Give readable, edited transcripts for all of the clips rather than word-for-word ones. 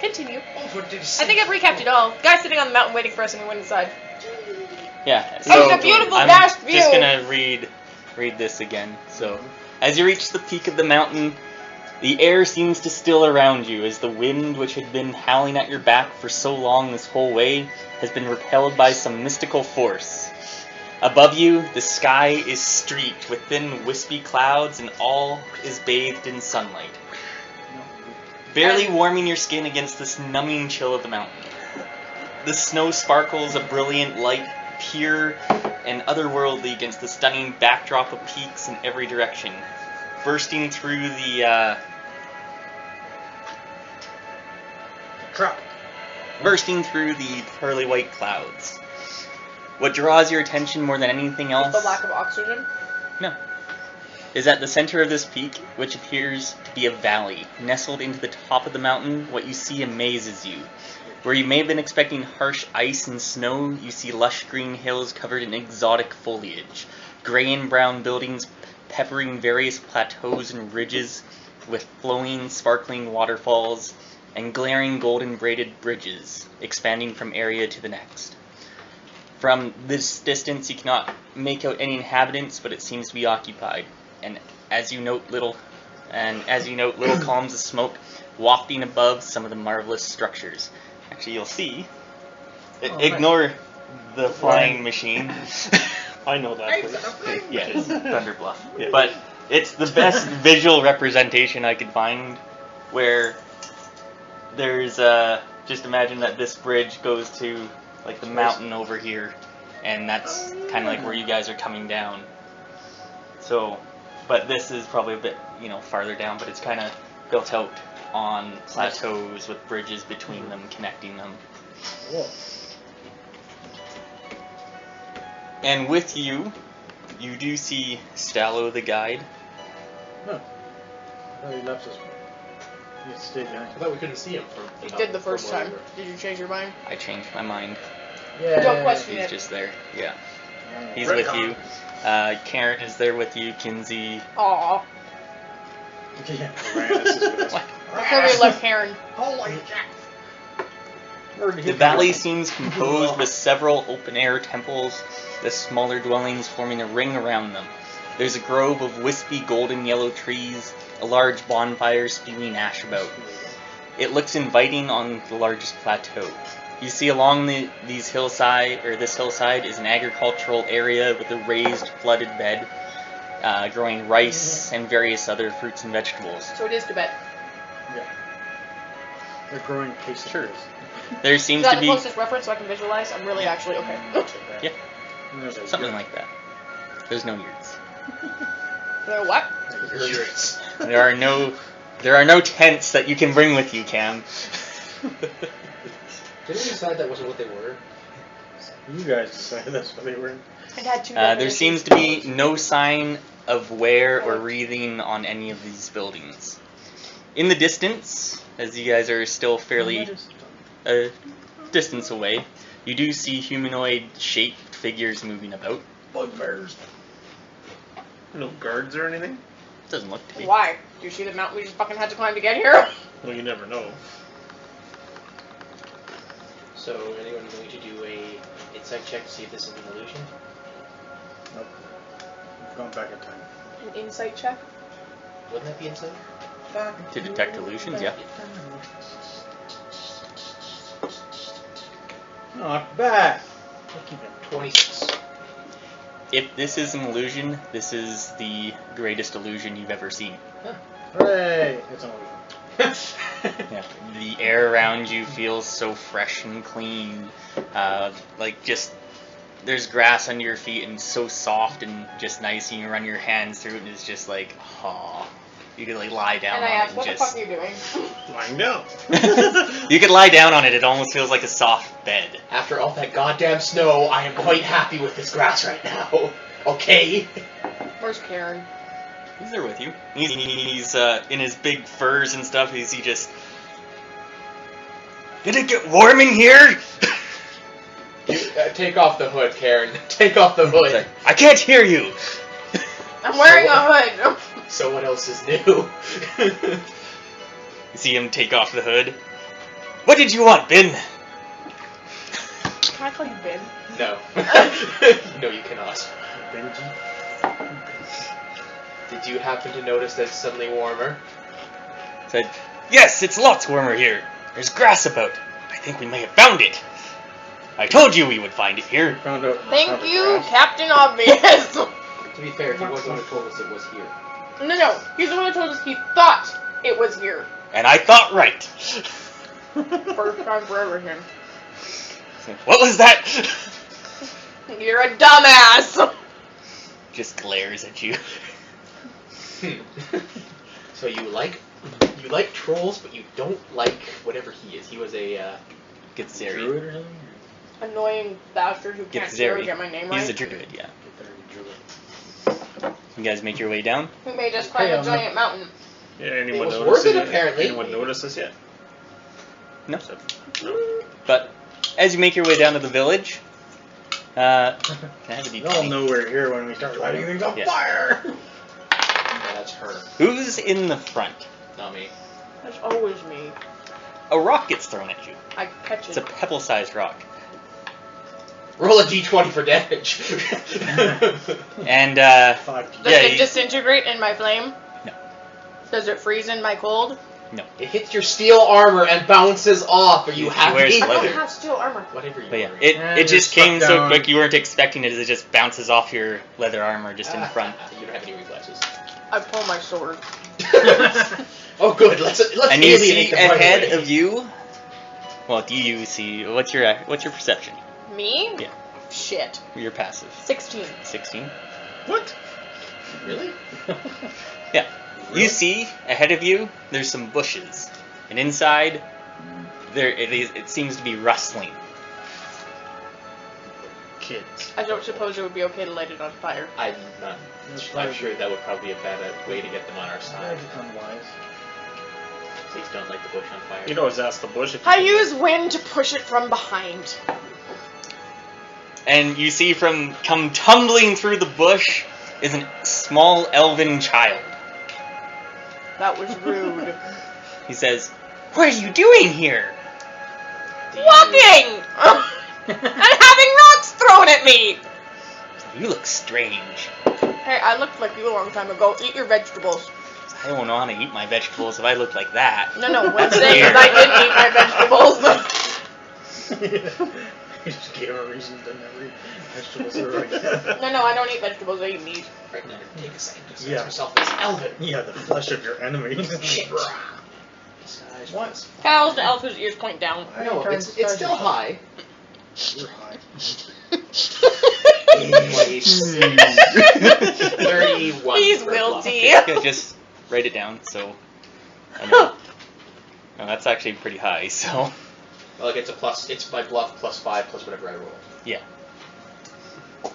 Continue. Over to the I think I've recapped it all. The guy's sitting on the mountain waiting for us and we went inside. Yeah. So it's a beautiful, I'm vast view. just gonna read this again. So, as you reach the peak of the mountain, the air seems to still around you as the wind, which had been howling at your back for so long this whole way, has been repelled by some mystical force. Above you, the sky is streaked with thin, wispy clouds, and all is bathed in sunlight, barely warming your skin against this numbing chill of the mountain. The snow sparkles a brilliant light, pure and otherworldly against the stunning backdrop of peaks in every direction, bursting through the pearly white clouds. What draws your attention more than anything else, The lack of oxygen. no, is at the center of this peak, which appears to be a valley, nestled into the top of the mountain. What you see amazes you. Where you may have been expecting harsh ice and snow, you see lush green hills covered in exotic foliage, gray and brown buildings peppering various plateaus and ridges with flowing, sparkling waterfalls, and glaring golden braided bridges, expanding from area to the next. From this distance you cannot make out any inhabitants, but it seems to be occupied, and as you note little columns of smoke wafting above some of the marvelous structures. Actually, you'll see. Ignore the flying machine. I know that. Yeah, it's Thunder Bluff. Yeah. But it's the best visual representation I could find, where there's just imagine that this bridge goes to like the mountain over here, and that's kind of like where you guys are coming down. So, but this is probably a bit farther down, but it's kind of built out on plateaus with bridges between them, connecting them. Whoa. And with you, you do see Stallo the guide. Huh. I thought he left us. He stayed behind. I thought we couldn't see him from. You did the first time. Did you change your mind? I changed my mind. Yeah. Don't question He's it. just there. Yeah. He's with you. Karen is there with you. Kinsey. Aww. Yeah. Uranus is with us. Kirby left Karen. Holy shit! The valley seems composed with several open-air temples, the smaller dwellings forming a ring around them. There's a grove of wispy golden yellow trees, a large bonfire spewing ash about. It looks inviting on the largest plateau. You see along this hillside is an agricultural area with a raised, flooded bed, growing rice and various other fruits and vegetables. So it is Tibet. Yeah. They're growing quesadillas. Sure. There Is seems that to the be closest reference so I can visualize? I'm really actually okay. Yeah. And there's a something like that. There's no yurts. No what? Yurts. There are no tents that you can bring with you, Cam. Didn't we decide that wasn't what they were? You guys decided that's what they were. It had two There definitions. seems to be no sign of wear or breathing on any of these buildings. In the distance, as you guys are still fairly a distance away, you do see humanoid-shaped figures moving about. Bugbears. No guards or anything? Doesn't look to be. Why? Do you see the mountain we just fucking had to climb to get here? Well, you never know. So, anyone going to do a insight check to see if this is an illusion? Nope. We've gone back in time. An insight check? Wouldn't that be insight? To detect illusions, yeah. Not bad. I'll keep it. 26. If this is an illusion, this is the greatest illusion you've ever seen. Hooray! It's an illusion. Yeah. The air around you feels so fresh and clean. There's grass under your feet and so soft and just nice, and you run your hands through it and it's just like, oh. You could lie down And I on asked, it what and the fuck are you doing? Lying down. You could lie down on it, it almost feels like a soft bed. After all that goddamn snow, I am quite happy with this grass right now. Okay? Where's Karen? He's there with you. He's in his big furs and stuff. He just... Did it get warm in here? Take off the hood, Karen. Take off the hood. I can't hear you. I'm wearing a hood. Someone else is new. You see him take off the hood. What did you want, Ben? Can I call you Ben? No. No, you cannot. Benji. Did you happen to notice that it's suddenly warmer? Said, yes, it's lots warmer here. There's grass about. I think we may have found it. I told you we would find it here. Found out. Thank how to you, crash. Captain Obvious. To be fair, he was the one who told us it was here. No, he's the one who told us he thought it was here. And I thought right. First time for everything. What was that? You're a dumbass. Just glares at you. So you like trolls, but you don't like whatever he is. He was a Gets Zeri. Druid or something? Annoying bastard who can't Gets ever Zeri. get my name right. He's a druid, yeah. Get there, Druid. You guys make your way down. Who made us climb Hey, a giant mountain. Yeah, anyone was notice worth it, yet? apparently. Anyone notice this yet? No. No. But as you make your way down to the village, can I have a We all D20? know we're here when we start lighting things on Yeah. fire. yeah, that's her, Who's in the front? not me. That's always me. A rock gets thrown at you. I catch It's a it. pebble-sized rock. Roll a d20 for damage. And, Fuck. Does yeah, it you- disintegrate in my flame? No. Does it freeze in my cold? It hits your steel armor and bounces off. Are you She happy? wears I leather. don't have steel armor. Whatever you But yeah, were. it And just just came stuck so down. quick you weren't expecting it as it just bounces off your leather armor just in front. You don't have any reflexes. I pull my sword. Oh, good. Let's And you alienate see them right ahead away. of you. Well, do you see? What's your perception? Me? Yeah. Shit. Your passive. 16. 16. What? Really? Yeah. You see ahead of you. There's some bushes, and inside there it seems to be rustling. Kids. I don't suppose it would be okay to light it on fire. I'm sure that would probably be a bad way to get them on our side. Unwise. Please don't light the bush on fire. You can always ask the bush if you I can- use wind to push it from behind. And you see from come tumbling through the bush is a small elven child. That was rude. He says, "What are you doing here?" Walking! And having rocks thrown at me! You look strange. Hey, I looked like you a long time ago. Eat your vegetables. I don't know how to eat my vegetables if I look like that. No, Wednesday, because I didn't eat my vegetables. You just gave a reason to never eat vegetables or like that. No, I don't eat vegetables, I eat meat. Right now, take a second to sense Yeah. yourself as Elvin. Yeah, the flesh of your enemies. Shit. Disguise. What? How's the elf whose ears point down? No, it's still high. You're high. 31. He's for a block. wilty. Yeah, just write it down so I know. No, that's actually pretty high, so Well, it gets a plus. It's my bluff plus 5 plus whatever I roll. yeah.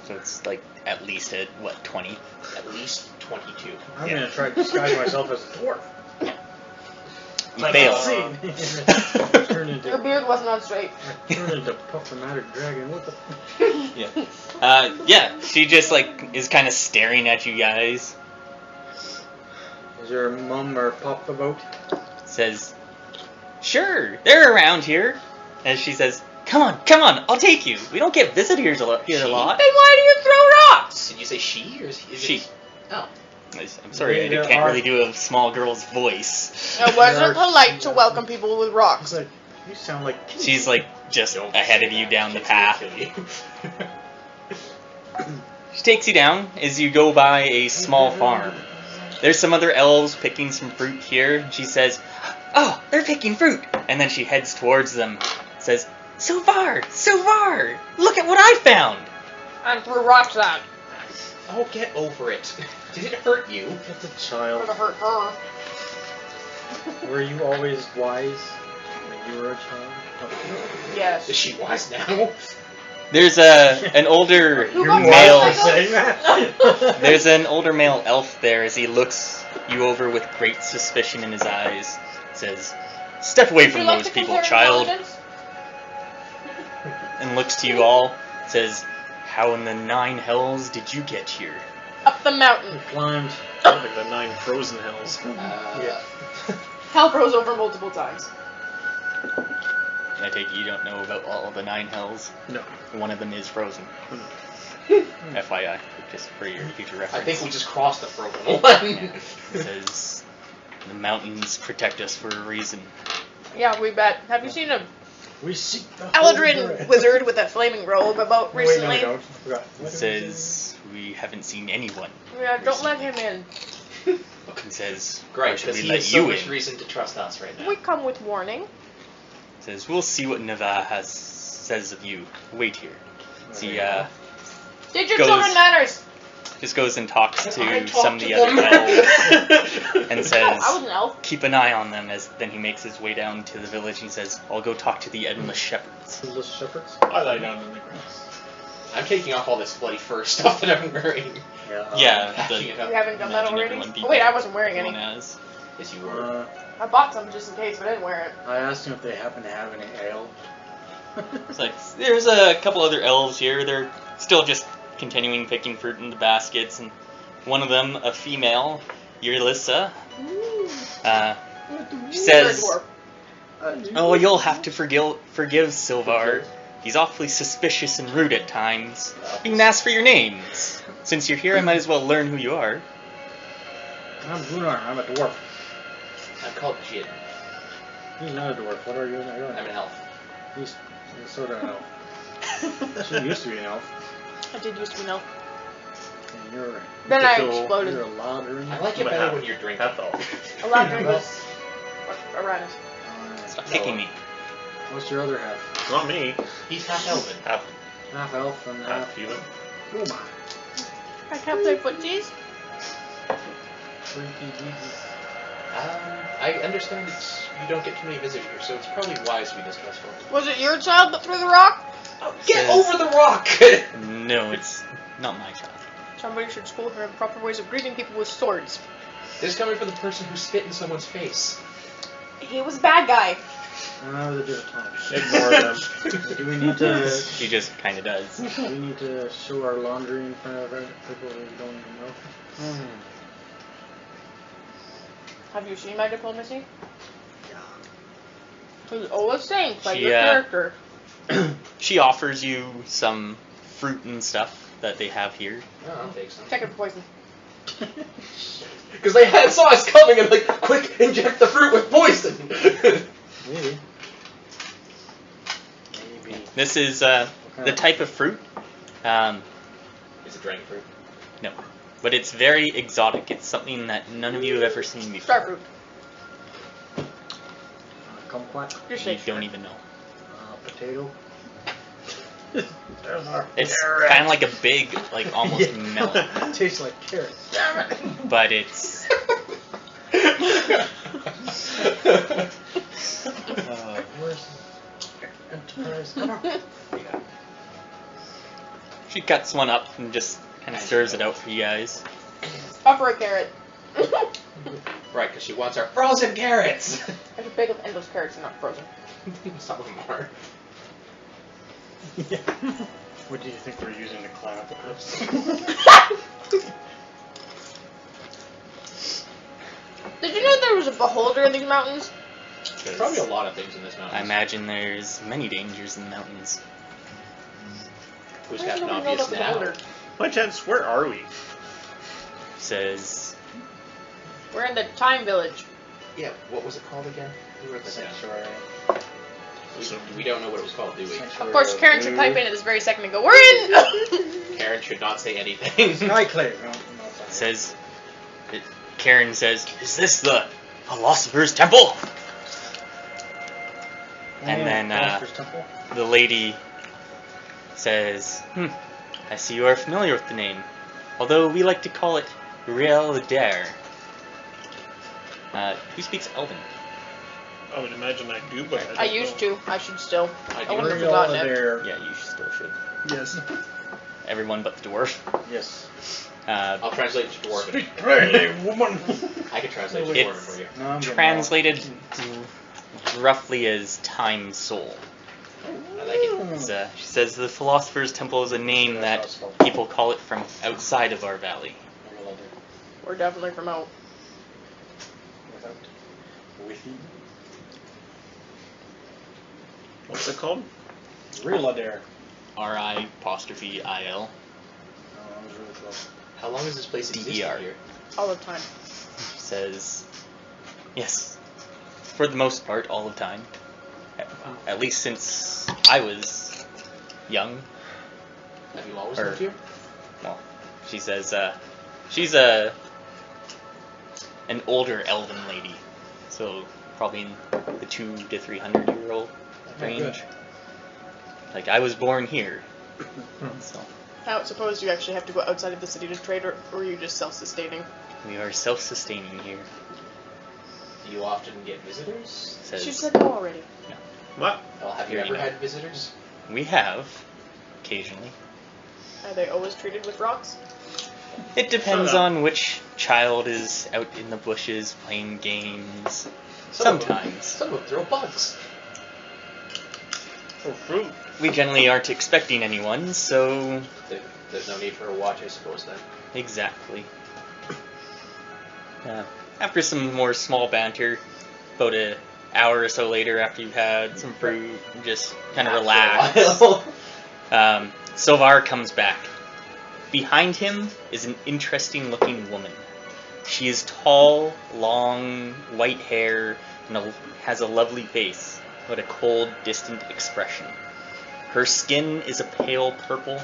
So it's like at least at what, 20? At least 22. I'm Yeah. gonna try to disguise myself as a dwarf. You Like fail. that scene. Turn Your into, beard wasn't on straight. turn into Puff-O-Matic Dragon. What the? Yeah, she just like is kind of staring at you guys. Is your mum or pop about? Says, "Sure, they're around here." As she says, come on, I'll take you. We don't get visitors here a lot." Then why do you throw rocks? Did you say she or is She. It... Oh. I'm sorry, I There can't are- really do a small girl's voice. It wasn't polite to welcome people with I rocks. was like, you sound like. She's like just Don't ahead say of you that. down the Kids will path. kill you. She takes you down as you go by a small farm. There's some other elves picking some fruit here. She says, "Oh, they're picking fruit." And then she heads towards them. Says, so far. Look at what I found." And threw rocks at. Oh, get over it. Did it hurt you? It's a Would child. have hurt her. Were you always wise when you were a child? Yes. Is she wise now? There's an older Who got male. wise? saying that. There's an older male elf there as he looks you over with great suspicion in his eyes. Says, "Step away Would from you like those to people, compare child." intelligence? And looks to you all. Says, "How in the 9 hells did you get here?" Up the mountain. We climbed. Like the 9 frozen hills. Yeah. Hell froze over multiple times. And I take it you don't know about all of the 9 hells. No. One of them is frozen. FYI, just for your future reference. I think we just crossed the frozen one. It says the mountains protect us for a reason. Yeah, we bet. Have you seen a We seek the holy Eldrin grail. wizard with a flaming robe about Wait, recently? no, we don't. Forgot. It says we haven't seen anyone. Yeah, don't let him in. It says Great, why should because we he has let so you much in? reason to trust us right now. We come with warning. It says we'll see what Nava says of you. Wait here. See, Teach your Goes- children manners. just goes and talks Can I to talk some of to the other them? elves and Oh, says, I was an elf. keep an eye on them. As then he makes his way down to the village. And he says, I'll go talk to the endless shepherds. Little shepherds. I lie down in the grass. I'm taking off all this bloody fur stuff that I'm wearing. Yeah, Packing the it up. You haven't done that imagine already? everyone Oh, wait, people I wasn't wearing any. everyone has. Yes, you were. I bought some just in case, but I didn't wear it. I asked him if they happen to have any ale. It's like there's a couple other elves here. They're still just continuing picking fruit in the baskets, and one of them, a female, Yurlissa, she says, "Oh, you'll have to forgive Silvar. He's awfully suspicious and rude at times. You can ask for your names. Since you're here, I might as well learn who you are." I'm Gunnar. I'm a dwarf. I'm called Jin. He's not a dwarf. What are you? I'm an elf. He's sort of an elf. She used to be an elf. I did used to be an elf. And you're Then I Dethul. exploded. You're a laundering. I like it I'm a better half- when you're drinking. half elf. A lot was around us. Stop kicking me. What's your other half? It's not me. He's half elven. Half Half elf and half half. human. Oh my. I can't play footsies. Freaky Jesus. I understand that you don't get too many visitors, so it's probably wise we discuss one. Was it your child that threw the rock? Oh, get Says- over the rock! No, it's not my child. Somebody should school her in proper ways of greeting people with swords. This is coming from the person who spit in someone's face. He was a bad guy. The different times. Ignore them. Do we need to? She just kind of does. Do we need to show our laundry in front of people who don't even know? Have you seen my diplomacy? He's always saying, play She, your character. She offers you some fruit and stuff that they have here. No, I'll take some. Check it for poison. Because they saw us coming and like, quick, inject the fruit with poison! Maybe. Maybe. This is the type of fruit. Is it dragon fruit? No, but it's very exotic. It's something that none of you have ever seen before. Starfruit. Kumquat. Your You shake. don't even know. Potato. It's kind of like a big, like almost melon, It tastes like carrot. Damn it! but it's. Where's Enterprise? Come on. She cuts one up and just kind of stirs it out for you guys. Offer a carrot. Right, because she wants our frozen carrots! There's a bag of endless carrots and not frozen. Some of them are. Yeah. What do you think we're using to climb up the cliffs? Did you know there was a beholder in these mountains? There's probably a lot of things in this mountain. I imagine there's many dangers in the mountains. Who's I Captain don't know Obvious about the now? beholder. By chance, where are we? Says We're in the time village. Yeah, what was it called again? We wrote that down. Sanctuary. We don't know what it was called, do we? Of course, Karen should type in at this very second and go, we're in! Karen should not say anything. Skyclave. No, says Karen says, "Is this the Philosophers Temple?" And then Philosophers Temple. the lady says, I see you are familiar with the name, although we like to call it Riel Dare. Who speaks Elven? I would imagine I do, but I don't used know. to. I should still. I I do. wouldn't have Real forgotten it. there. Yeah, you still should. Yes. Everyone but the dwarf. Yes. I'll translate it to Dwarven. Speak plainly, woman. I can translate it to Dwarven for you. No, I'm getting Translated roughly as Time Soul. I like it. It's, she says the Philosopher's Temple is a name that people call it from outside of our valley. We're definitely from out. Without. With you. What's it called? Real Adair. RI'IL. Oh, that was really close. How long has this place existed DER. here? All the time. Says, yes, for the most part, all the time. At least since I was young. Have you always Or- lived here? Well, she says, she's an older elven lady, so probably in the 200 to 300-year-old range. good. Like, I was born here, so Now, suppose you actually have to go outside of the city to trade, or are you just self-sustaining? we are self-sustaining here. Do you often get visitors? Says, She said no already. What? Well, have you Here you ever go. had visitors? we have, occasionally. Are they always treated with rocks? It depends Shut up. on which child is out in the bushes playing games. Some of Sometimes. them throw bugs. For fruit. We generally aren't expecting anyone, so There's no need for a watch, I suppose, then. exactly. After some more small banter, about an hour or so later after you've had some fruit, and just kind of relax, After a while. Silvar comes back. Behind him is an interesting looking woman. She is tall, long, white hair, and has a lovely face, but a cold, distant expression. Her skin is a pale purple,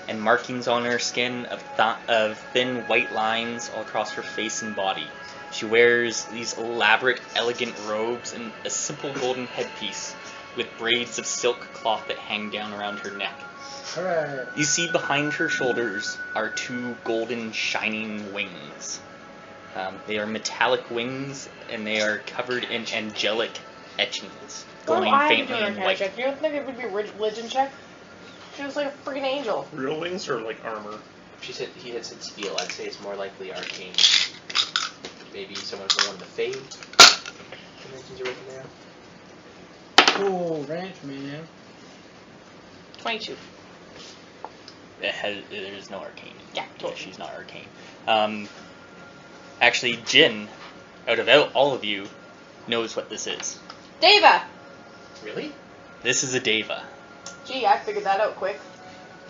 and markings on her skin of thin white lines all across her face and body. She wears these elaborate, elegant robes and a simple golden headpiece with braids of silk cloth that hang down around her neck. Hooray! You see behind her shoulders are two golden, shining wings. They are metallic wings, and they are covered in angelic etchings, glowing I faintly her in head white. check. You don't think it would be a religion check? She was like a freaking angel. Real wings or like armor? He had said steel. I'd say it's more likely arcane. Maybe someone from one of the Fae dimensions are written there. Cool ranch, man. 22. There's no arcane. Yeah, totally. She's not arcane. Actually, Jin, out of all of you, knows what this is. Deva! Really? This is a Deva. Gee, I figured that out quick.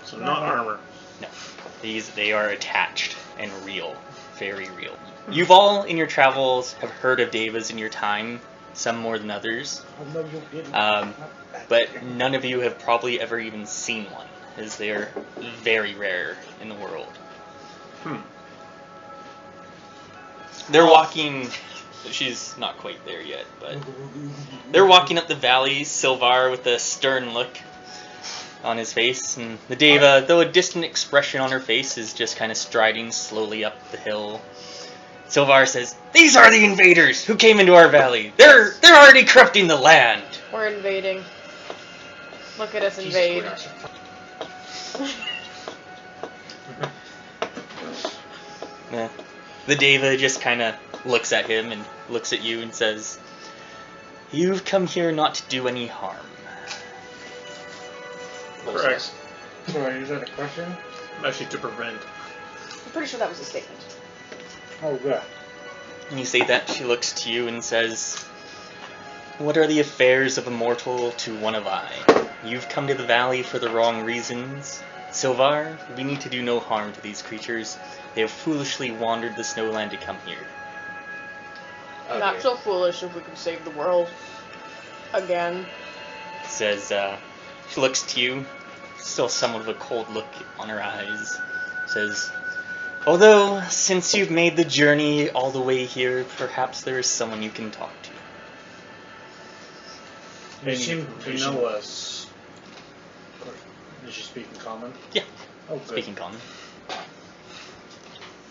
So not armor. No, they are attached and real, very real. You've all in your travels have heard of Devas in your time, some more than others, Oh, no, you didn't. but none of you have probably ever even seen one, as they are very rare in the world. They're walking. She's not quite there yet, but they're walking up the valley. Silvar with a stern look on his face, and the Deva, though a distant expression on her face, is just kind of striding slowly up the hill. Silvar says, "These are the invaders who came into our valley. They're already corrupting the land." We're invading. Look at us Jesus, invade. we're not so Yeah. The Deva just kind of looks at him and looks at you and says, "You've come here not to do any harm." Correct. Sorry, is that a question? Actually, to prevent. I'm pretty sure that was a statement. Oh, good. When you say that, she looks to you and says, "What are the affairs of a mortal to one of I? You've come to the valley for the wrong reasons. Silvar, we need to do no harm to these creatures. They have foolishly wandered the snowland to come here." Okay. Not so foolish if we can save the world. Again. Says, she looks to you, still somewhat of a cold look on her eyes. Says, "Although, since you've made the journey all the way here, perhaps there is someone you can talk to." You Any seem to information? know us. Does she speak in common? Yeah. Oh, good. Speaking common.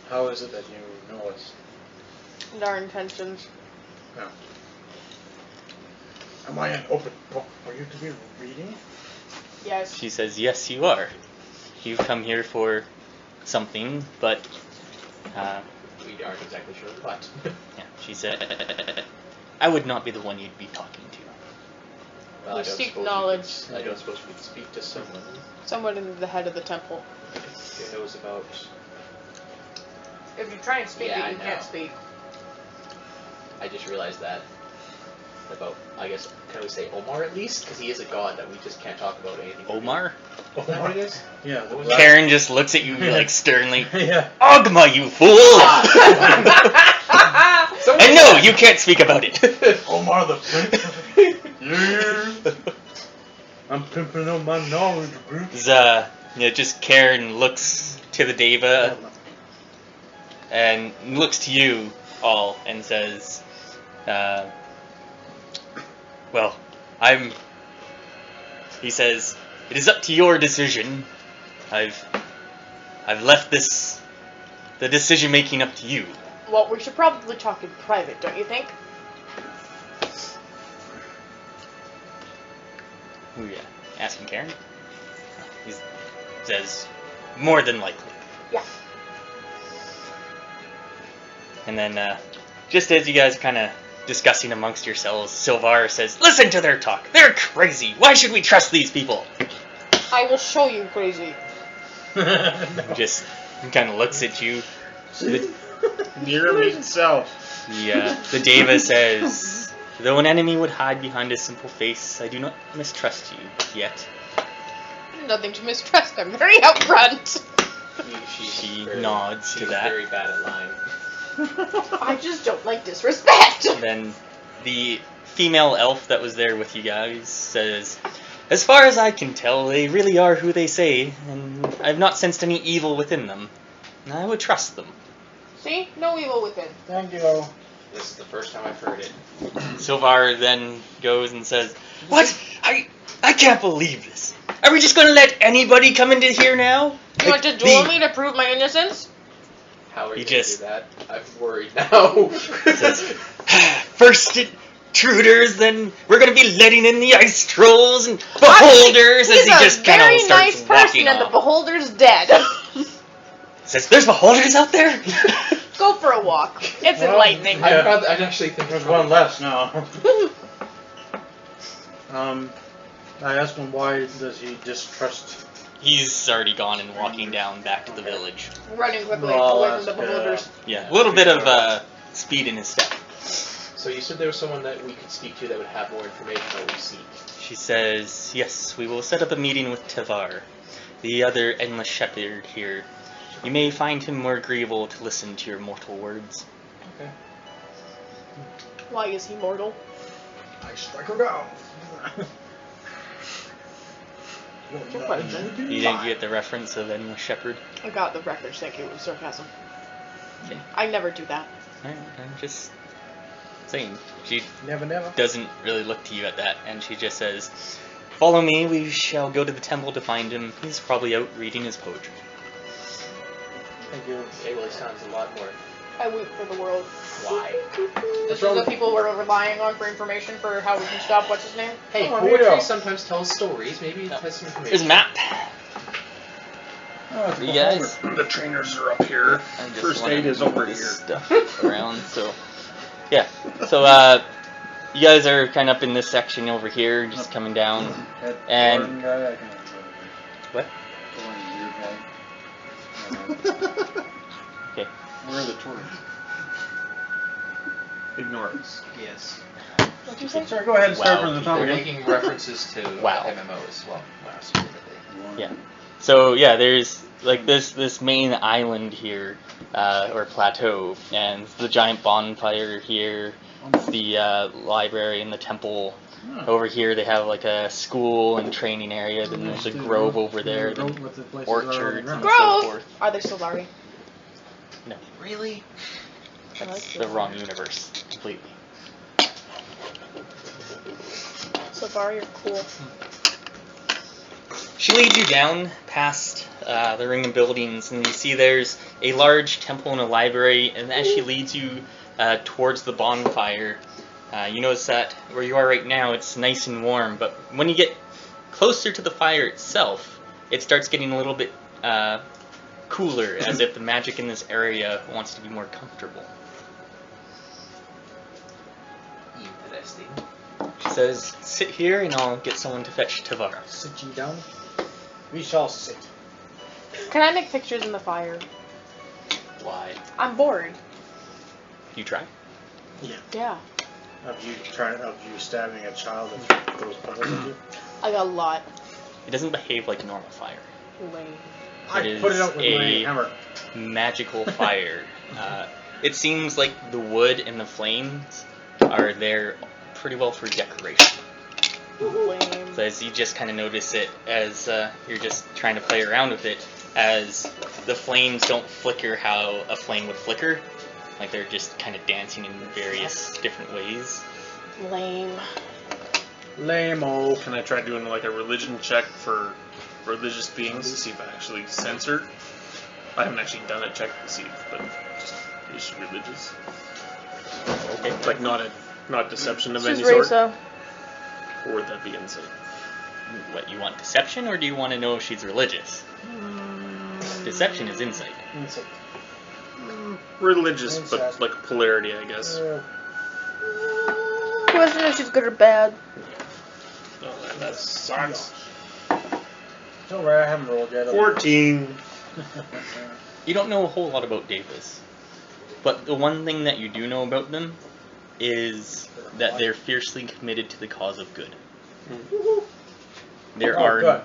How is it that you know us? And our intentions. No. Am I an open book for you to be reading? Yes. She says, "Yes, you are. You've come here for something, but We aren't exactly sure what. yeah." She said, "I would not be the one you'd be talking to." Well, We I don't seek suppose knowledge. I don't suppose we could speak to someone Someone in the head of the temple. who knows about. If you try and speak Yeah, it, you I can't know. speak. I just realized that. about, I guess, can we say Omar at least? Because he is a god that we just can't talk about anything. Omar? Is that what it is? Yeah. What was black- Karen just looks at you like sternly. Yeah. Ogma, you fool! And no, you can't speak about it. Omar the prince. I'm pimping on my knowledge, bro. Just Karen looks to the Deva and looks to you all and says, well, he says, it is up to your decision. I've left the decision making up to you. Well, we should probably talk in private, don't you think? Who are you asking, Karen? He says, more than likely. Yeah. And then, just as you guys are kind of discussing amongst yourselves, Sylvar says, listen to their talk. They're crazy. Why should we trust these people? I will show you crazy. Just kind of looks at you. Mirror meat self. The Deva says, though an enemy would hide behind a simple face, I do not mistrust you yet. Nothing to mistrust. I'm very upfront. She nods to that. She's very bad at lying. I just don't like disrespect. And then the female elf that was there with you guys says, as far as I can tell, they really are who they say, and I've not sensed any evil within them. I would trust them. See? No evil within. Thank you. This is the first time I've heard it. Sylvar then goes and says, what? I can't believe this. Are we just going to let anybody come into here now? You want to duel me to prove my innocence? How are He you going to just- do that? I'm worried now. Says, first intruders, then we're going to be letting in the ice trolls and beholders as He's he just a kind very of starts nice walking person, and the off. beholder's dead. Says, there's beholders out there? Go for a walk. It's Well, enlightening. yeah. I'd actually think There's it's one probably- less now. I asked him why does he distrust. He's already gone and walking down back to the village. Running quickly Well, away from the that's- beholders. Yeah, a little bit of speed in his step. So you said there was someone that we could speak to that would have more information on what we seek. She says, yes, we will set up a meeting with Tavar, the other endless shepherd here. You may find him more agreeable to listen to your mortal words. Okay. Why is he mortal? I strike her down. Good question. You didn't get the reference of endless shepherd? I got the reference, thank you. It was sarcasm. Okay. I never do that. I'm just saying. She Never. doesn't really look to you at that, and she just says, follow me, we shall go to the temple to find him. He's probably out reading his poetry. Thank you. Okay, well, he sounds a lot more. I weep for the world. Why? This is the people we're relying on for information for how we can stop what's his name? Hey, Oh, poetry Vito. sometimes tells stories. Maybe it has some information. There's a map. Oh, it's You guys? The trainers are up here. I just First wanna aid is move over this here. Stuff around, so yeah. So you guys are kind of up in this section over here, just coming down. That And- foreign guy, I can What? foreign weird guy. Okay. Where are the tourists? Ignore us. Yes. What'd you say? Sorry, go ahead and start Wow. from the top They're again. making references to Wow. MMOs. Well, wow, specifically. Yeah. So yeah, there's like this main island here, or plateau, and the giant bonfire here, the library and the temple. Over here they have like a school and training area, then there's a grove over there, then orchards and so Grove! forth. Are they Solari? No, Really? that's the wrong universe completely. Solari are cool. She leads you down past the ring of buildings, and you see there's a large temple and a library, and as she leads you towards the bonfire, you notice that where you are right now, it's nice and warm, but when you get closer to the fire itself, it starts getting a little bit cooler, as if the magic in this area wants to be more comfortable. Interesting. She says, sit here and I'll get someone to fetch Tavar. Sit ye down. We shall sit. Can I make pictures in the fire? Why? I'm bored. You try? Yeah. Of you stabbing a child and throws pebbles at you? I got a lot. It doesn't behave like normal fire. Lame. I put it out with my hammer. Magical fire. It seems like the wood and the flames are there pretty well for decoration. Lame. So as you just kind of notice it as you're just trying to play around with it, as the flames don't flicker how a flame would flicker, like they're just kind of dancing in various different ways. Lame. Lame-o. Can I try doing like a religion check for religious beings to see if I actually censored? I haven't actually done a check to see, but just religious. Okay. Like not deception of She's any sort. Risa. Or would that be insight? What, you want deception, or do you want to know if she's religious? Deception is insight. Insight. Religious, Incest. but like polarity, I guess. Question if she's good or bad. Oh, that sucks. Don't worry, I haven't rolled yet. 14. You don't know a whole lot about Devas, but the one thing that you do know about them is that they're fiercely committed to the cause of good. There are good.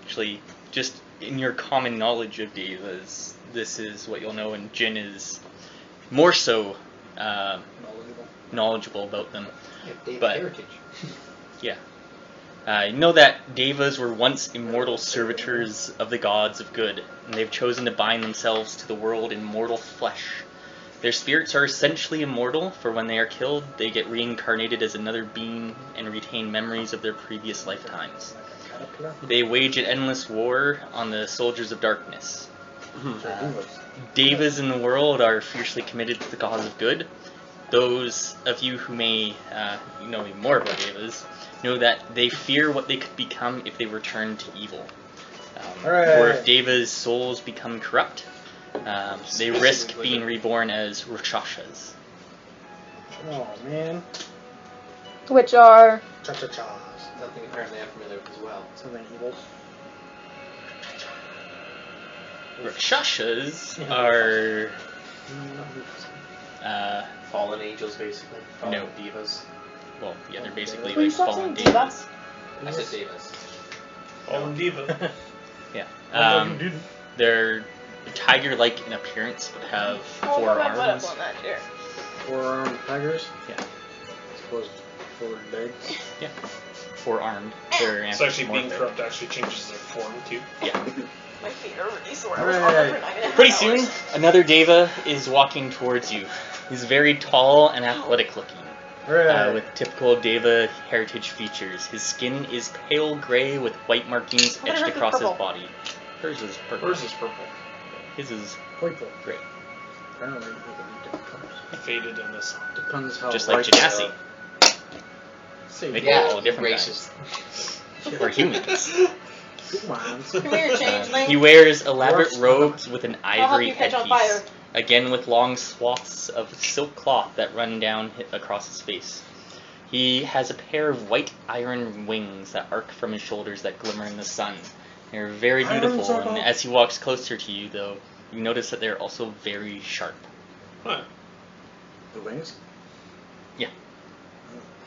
Actually, just in your common knowledge of Devas, this is what you'll know, and Jin is more so knowledgeable about them. Dave But- heritage. Yeah. You know that Devas were once immortal servitors of the gods of good, and they've chosen to bind themselves to the world in mortal flesh. Their spirits are essentially immortal, for when they are killed, they get reincarnated as another being and retain memories of their previous lifetimes. They wage an endless war on the soldiers of darkness. Devas in the world are fiercely committed to the cause of good. Those of you who may know more about Devas know that they fear what they could become if they return to evil. Or if Devas' souls become corrupt, they risk being reborn as Rakshasas. Oh, man. Which are... Cha-cha-chas. Something apparently I'm familiar with as well. Something evil. Rakshasas are... Fallen angels, basically. Fallen No. divas. well, yeah, they're basically Will you like stop fallen saying demons. diva? I said divas. Fallen diva. Yeah. They're tiger-like in appearance, but have Oh, 4 put my butt arms. up on that chair. 4-armed tigers. Yeah. As opposed to 4 legs. Yeah. 4-armed. They're So actually being anthropomorphic. corrupt actually changes their form too. Yeah. My feet are really sore. Hooray. Pretty soon, another Deva is walking towards you. He's very tall and athletic looking, with typical Deva heritage features. His skin is pale gray with white markings I thought etched hers was across his purple. body. Hers is purple. Hers is purple. His is Purple. gray. Apparently, they can be different colors. Faded in this. Depends how Just like ripe they Genasi. are. Say They yeah. all different racist. kinds. Or humans. Come here, Changeling. He wears elaborate Dwarfs. robes with an I'll help ivory you catch on headpiece, fire. again with long swaths of silk cloth that run down across his face. He has a pair of white iron wings that arc from his shoulders that glimmer in the sun. They're very Iron beautiful, circle. and as he walks closer to you, though, you notice that they're also very sharp. Huh. The wings? Yeah,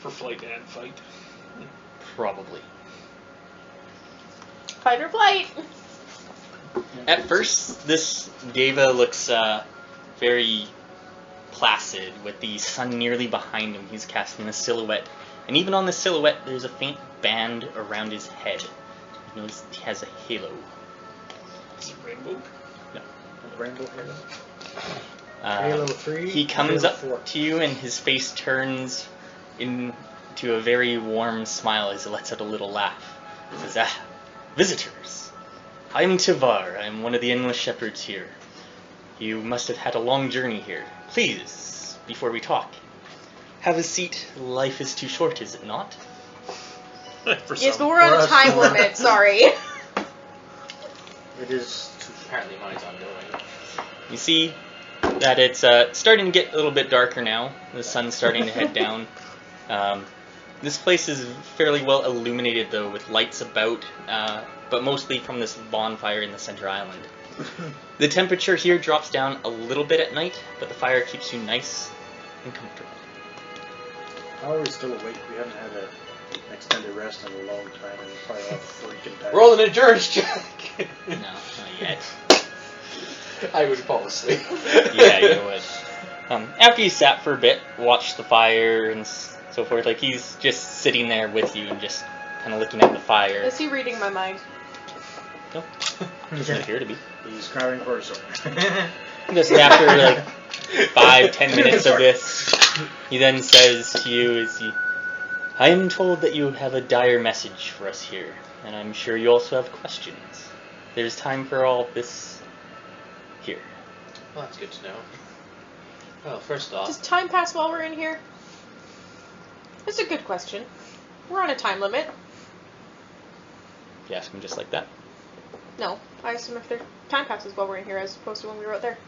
For flight and fight. probably. Fight or flight. At first, this Deva looks very placid, with the sun nearly behind him. He's casting a silhouette, and even on the silhouette, there's a faint band around his head. You notice he has a halo. Is it rainbow? Rainbow halo. Uh, Halo 3. He comes Halo up 4. to you, and his face turns into a very warm smile as he lets out a little laugh. He says, visitors. I'm Tivar. I'm one of the endless shepherds here. You must have had a long journey here. Please, before we talk, have a seat. Life is too short, is it not? For Yes, some. but we're on a us, time we're- limit. Sorry. It is too Apparently mine's ongoing. You see that it's starting to get a little bit darker now. The sun's starting to head down. This place is fairly well illuminated, though, with lights about, but mostly from this bonfire in the center island. The temperature here drops down a little bit at night, but the fire keeps you nice and comfortable. How are we still awake? We haven't had an extended rest in a long time, and we're probably all freaking tired. Roll an endurance check. No, not yet. I would fall asleep. Yeah, you would. After you sat for a bit, watched the fire and so forth, like he's just sitting there with you and just kind of looking at the fire. Is he reading my mind? Nope. Doesn't appear to be. He's crying for a sword. Just after like 5-10 minutes of this, he then says to you, I am told that you have a dire message for us here, and I'm sure you also have questions. There's time for all this here. Well, that's good to know. Well, first off, Does time pass while we're in here? That's a good question. We're on a time limit. You ask him just like that. No, I assume if their time passes while we're in here as opposed to when we were out there.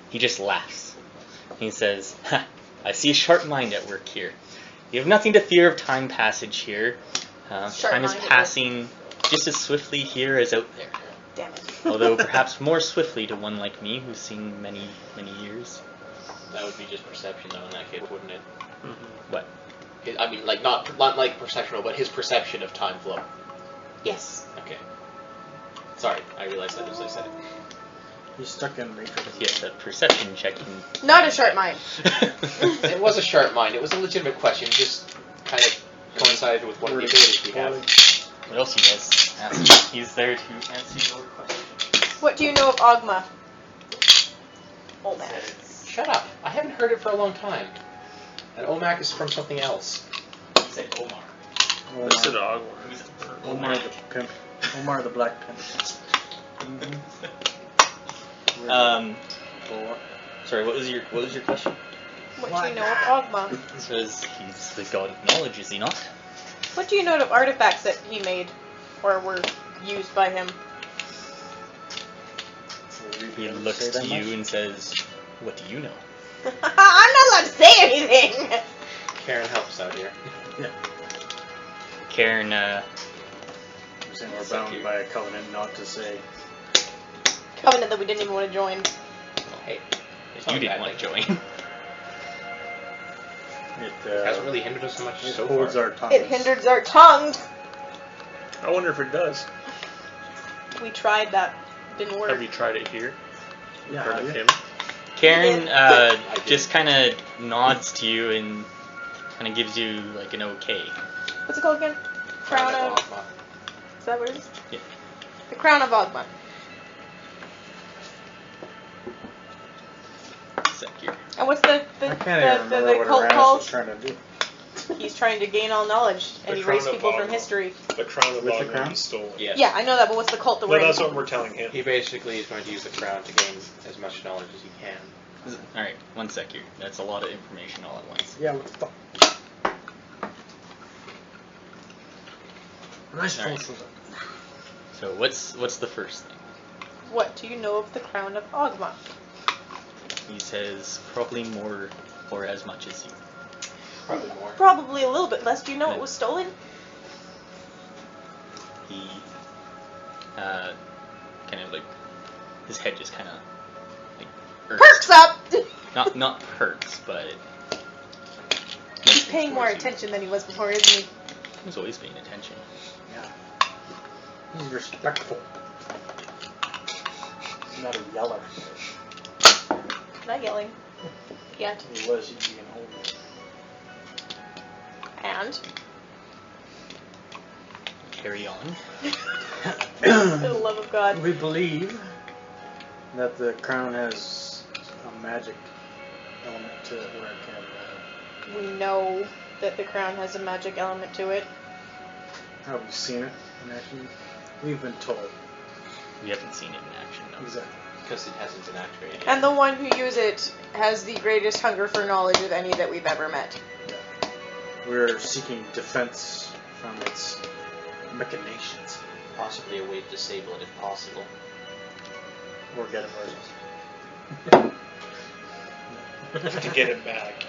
He just laughs. He says, ha, I see a sharp mind at work here. You have nothing to fear of time passage here. Time is passing just as swiftly here as out there. Damn it. Although perhaps more swiftly to one like me who's seen many, many years. that would be just perception, though, in that case, wouldn't it? What? I mean, like not like perceptual, but his perception of time flow. Yes. Okay. Sorry, I realized that as I said it. He's stuck in Matrix. Yes, a perception check. Not a sharp mind. It was a sharp mind. It was a legitimate question. Just kind of coincided with one of the abilities we have. What else you guys ask? He's there to answer your question. What do you know of Ogma? Olmac. Shut up. I haven't heard it for a long time. And Olmac is from something else. Say Omar. This is Ogwar. Omar the pimp. Omar the black pimp. Sorry, what was your question? What do you know of Ogma? It says he's the god of knowledge, is he not? What do you know of artifacts that he made or were used by him? He looks to you and says, what do you know? I'm not allowed to say anything! Karen helps out here. Yeah. Karen, We're saying we're bound by a covenant not to say. Covenant that we didn't even want to join. Well, hey, it's you not didn't bad want to thing. join. It hasn't really hindered us so much it so holds far. our tongues. It hinders our tongues. I wonder if it does. We tried that. Didn't work. Have you tried it here? Yeah, Heard have of you? him? Karen did. just kind of nods to you and kind of gives you like an okay. What's it called again? Crown of... Ogma. Is that what it is? Yeah. The Crown of Ogma. Secure. And what's the I can't even remember what cult Aranis called? was trying to do. He's trying to gain all knowledge and The erase Crown of people from Ogma. history. The crown of With the Ogma crown? he stole. Yes. Yeah, I know that, but what's the cult that we're No, in? that's what we're telling him. He basically is going to use the crown to gain as much knowledge as he can. Alright, one sec here. That's a lot of information all at once. Yeah, what the fuck? Nice Alright. social. So what's the first thing? What do you know of the Crown of Ogma? He says probably more or as much as you. Probably more. Probably a little bit less. Do you know it was stolen? He kind of like his head just kind of like Perks up! not hurts, but He's paying more attention than he was before, isn't he? He's always paying attention. Yeah. He's respectful. He's not a yeller. Not yelling. Yet. He was, he'd be an old man. And? Carry on. For the love of God. We believe that the crown has a magic element to it where it can. We know that the crown has a magic element to it. Have we seen it in action? We've been told. We haven't seen it in action though. Exactly. Because it hasn't been activated. And the one who uses it has the greatest hunger for knowledge of any that we've ever met. Yeah. We're seeking defense from its machinations. Possibly a way to disable it if possible. Or get it ourselves. To get it back.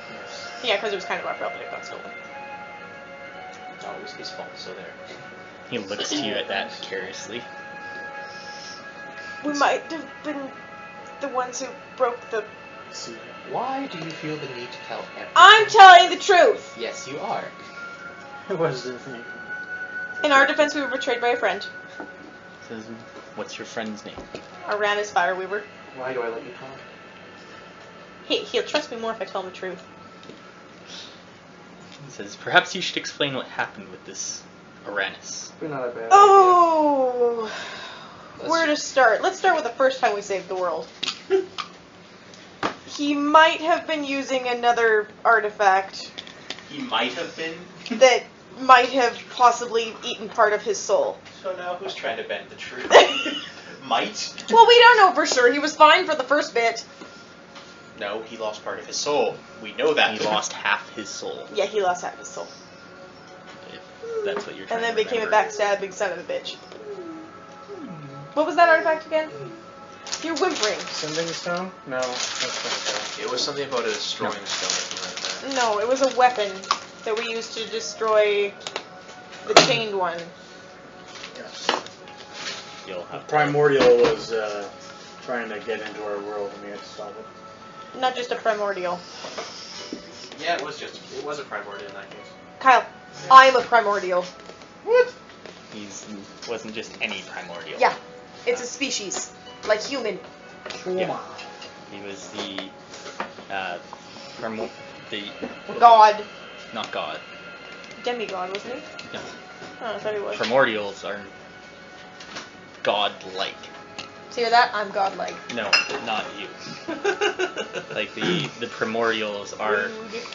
Yes. Yeah, because it was kind of our fault that it got stolen. No, it was his fault, so there. He looks to you at that curiously. We might have been the ones who broke the... See, Why do you feel the need to tell everything? I'm telling the truth! Yes, you are. it was the thing. In our defense, we were betrayed by a friend. Says, what's your friend's name? Aranis Fireweaver. Why do I let you talk? He'll trust me more if I tell him the truth. Says, perhaps you should explain what happened with this Aranis. Probably not a bad Oh! Where to start? Let's start with the first time we saved the world. He might have been using another artifact He might have been. that might have possibly eaten part of his soul. So now who's trying to bend the truth? Might? Well, we don't know for sure. He was fine for the first bit. No, he lost part of his soul. We know that. He lost half his soul. Yeah, he lost half his soul. If that's what you're trying And then to became a remember. backstabbing son of a bitch. What was that artifact again? You're whimpering. Sending stone? No, that's not stone. It was something about a destroying stone or something like that. No, it was a weapon that we used to destroy the chained one. Yes. You'll have to- Primordial was trying to get into our world and we had to stop it. Not just a primordial. Yeah, it was a primordial in that case. Kyle, I'm a primordial. What? He wasn't just any primordial. Yeah, it's a species. Like human. Yeah. He was the God. not God. Demigod, wasn't he? No. Oh, I thought he was. Primordials are god-like. See that? I'm godlike. No, not you. Like the primordials are Rude.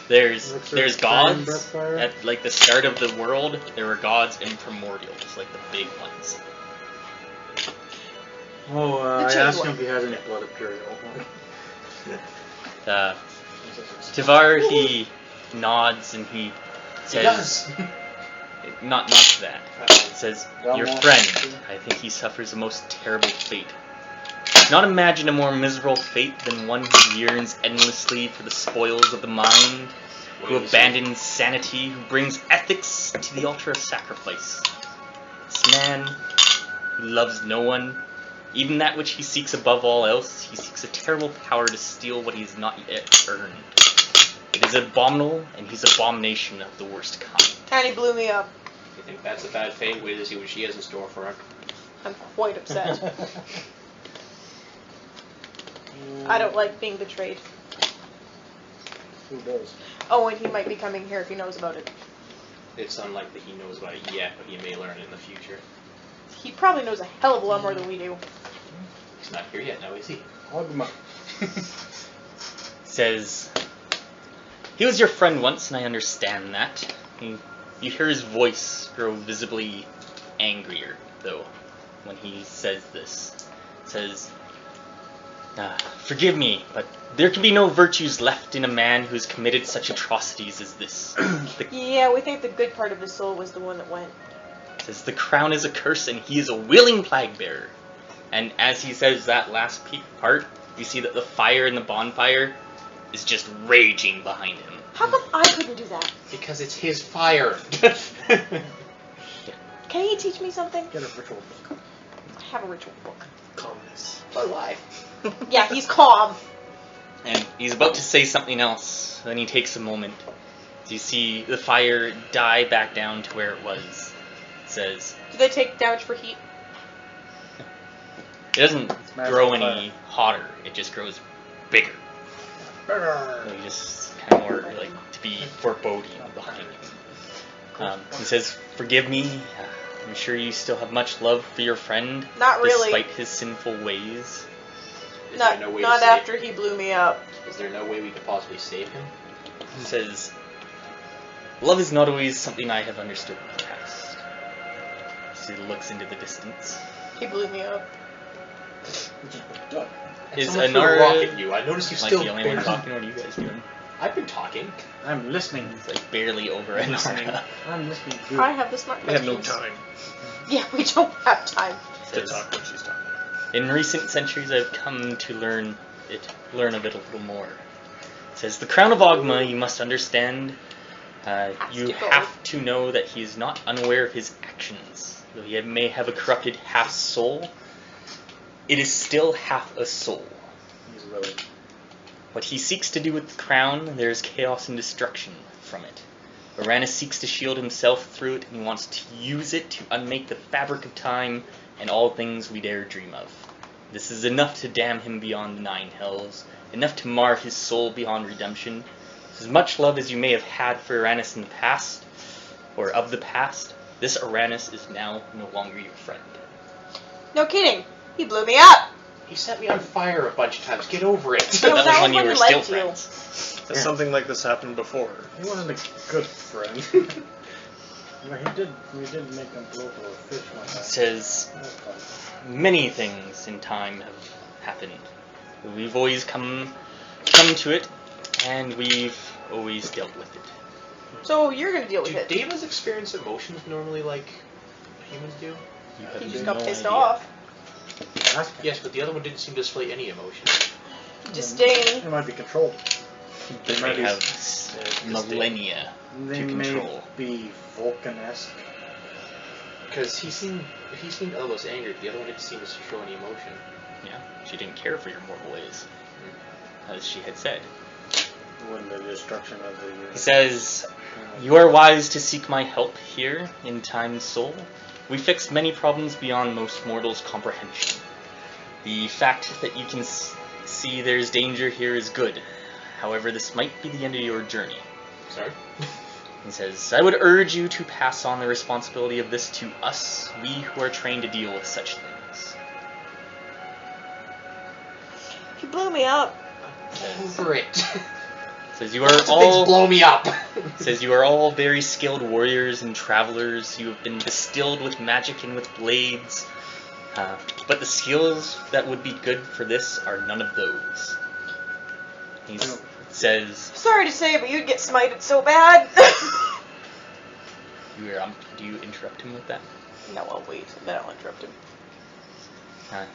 there's Looks there's like Fire, gods Breathfire. at like the start of the world. There were gods and primordials, like the big ones. Oh, The I chain asked one. him if he has any blood imperial. Tivar, he nods and he says, not to that. He says, your friend, I think he suffers a most terrible fate. Not imagine a more miserable fate than one who yearns endlessly for the spoils of the mind, who abandons sanity, who brings ethics to the altar of sacrifice. This man, who loves no one, even that which he seeks above all else, he seeks a terrible power to steal what he has not yet earned. It is abominable, and he's abomination of the worst kind. And he blew me up. You think that's a bad fate? Wait to see what she has in store for him. I'm quite upset. I don't like being betrayed. Who does? Oh, and he might be coming here if he knows about it. It's unlikely he knows about it yet, but he may learn in the future. He probably knows a hell of a lot more than we do. He's not here yet, now is he? Hug him up. Says, he was your friend once, and I understand that. You hear his voice grow visibly angrier, though, when he says this. Says, forgive me, but there can be no virtues left in a man who's committed such atrocities as this. Yeah, we think the good part of his soul was the one that went. Says the crown is a curse, and he is a willing plague bearer. And as he says that last part, you see that the fire in the bonfire is just raging behind him. How come I couldn't do that? Because it's his fire. Can he teach me something? Get a ritual book. I have a ritual book. Calmness. But why? Yeah, he's calm. And he's about to say something else. Then he takes a moment. You see the fire die back down to where it was. It says, Do they take damage for heat? it doesn't magic grow fire. any hotter. It just grows bigger. Brrr. So you just kind of more like to be foreboding behind him. He says, forgive me. I'm sure you still have much love for your friend. Not really. Despite his sinful ways. Is Not, there no way not to save after he blew me up. Is there no way we could possibly save him? He says, love is not always something I have understood in the past. He looks into the distance. He blew me up. Is Someone threw a Anara rock at you? I noticed you like still the only one talking? What are you guys doing? I've been talking. I'm listening. He's like barely over Anara. I'm listening. Good. I have the smart We have no questions. time Yeah, we don't have time. to Says, talk when she's talking. in recent centuries I've come to learn of it a little more. It says, the crown of Ogma, you must understand, you to go. have to know that he is not unaware of his actions. Though he may have a corrupted half soul, It is still half a soul. He's willing. What he seeks to do with the crown, there is chaos and destruction from it. Uranus seeks to shield himself through it, and he wants to use it to unmake the fabric of time and all things we dare dream of. This is enough to damn him beyond the 9 hells, enough to mar his soul beyond redemption. As much love as you may have had for Uranus in the past, or of the past, this Uranus is now no longer your friend. No kidding. He blew me up. He set me on fire a bunch of times. Get over it. No, that was when you were he still liked you. friends. Has something like this happened before? He wasn't a good friend. Well, we did make him blow for a fish one It time. says, That was fun. many things in time have happened. We've always come to it, and we've always dealt with it. So you're gonna deal with Do it. demons experience emotions normally like humans do? You have He just no got pissed idea. off. Yes, but the other one didn't seem to display any emotion. Disdain. It might be controlled. They might be- have millennia They to may control. be Vulcan-esque. Because he seemed almost angry. The other one didn't seem to show any emotion. Yeah, she didn't care for your mortal ways, as she had said. When the destruction of the... He says, "You are wise to seek my help here in Time's soul. We fixed many problems beyond most mortals' comprehension. The fact that you can see there's danger here is good. However, this might be the end of your journey." Sorry? He says, "I would urge you to pass on the responsibility of this to us, we who are trained to deal with such things." He blew me up. Over it. Says you are Things all blow me up. says you are all very skilled warriors and travelers. You have been distilled with magic and with blades, but the skills that would be good for this are none of those. He says, Sorry to say, but you'd get smited so bad. "Do you interrupt him with that?" No, I'll wait. Then I'll interrupt him.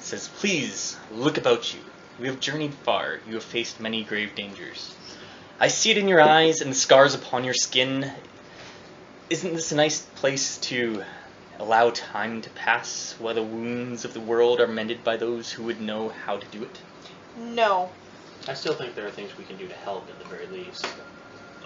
Says, "Please look about you. You have journeyed far. You have faced many grave dangers. I see it in your eyes and the scars upon your skin. Isn't this a nice place to allow time to pass while the wounds of the world are mended by those who would know how to do it?" No. I still think there are things we can do to help at the very least.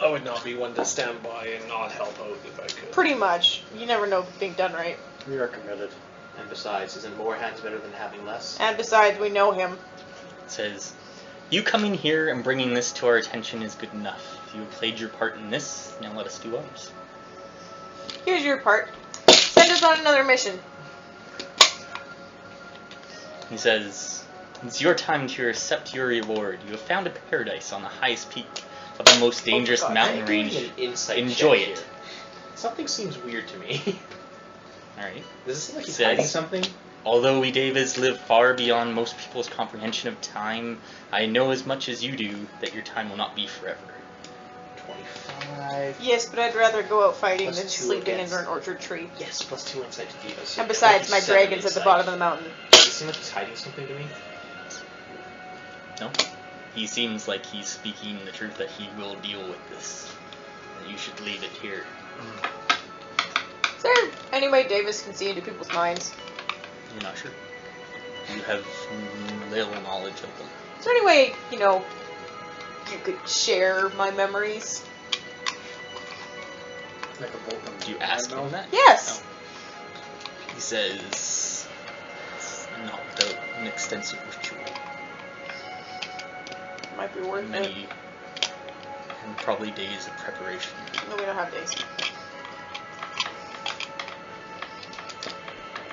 I would not be one to stand by and not help out if I could. Pretty much. You never know if it's being done right. We are committed. And besides, isn't more hands better than having less? And besides, we know him. Says, "You coming here and bringing this to our attention is good enough. You have played your part in this, now let us do ours." Here's your part. Send us on another mission. He says, "It's your time to accept your reward. You have found a paradise on the highest peak of the most dangerous God. mountain I'm doing range. an insight Enjoy check it." here. Something seems weird to me. Alright. Does it seem like he's Says- hiding something? "Although we Davids live far beyond most people's comprehension of time, I know as much as you do that your time will not be forever." 25. Yes, but I'd rather go out fighting Plus than 2 sleeping against- under an orchard tree. Yes, plus 2 insight to Divas. And besides, my dragon's at the bottom of the mountain. Does it seem like he's hiding something to me? No? He seems like he's speaking the truth that he will deal with this. That you should leave it here. Is there any way Davis can see into people's minds? You're not sure. You have little knowledge of them. Is there any way, you could share my memories? Like a Vulcan. Do you ask him that? Yes! No. He says, "Not without an extensive ritual. Might be worth it. Many, and probably days of preparation." No, we don't have days.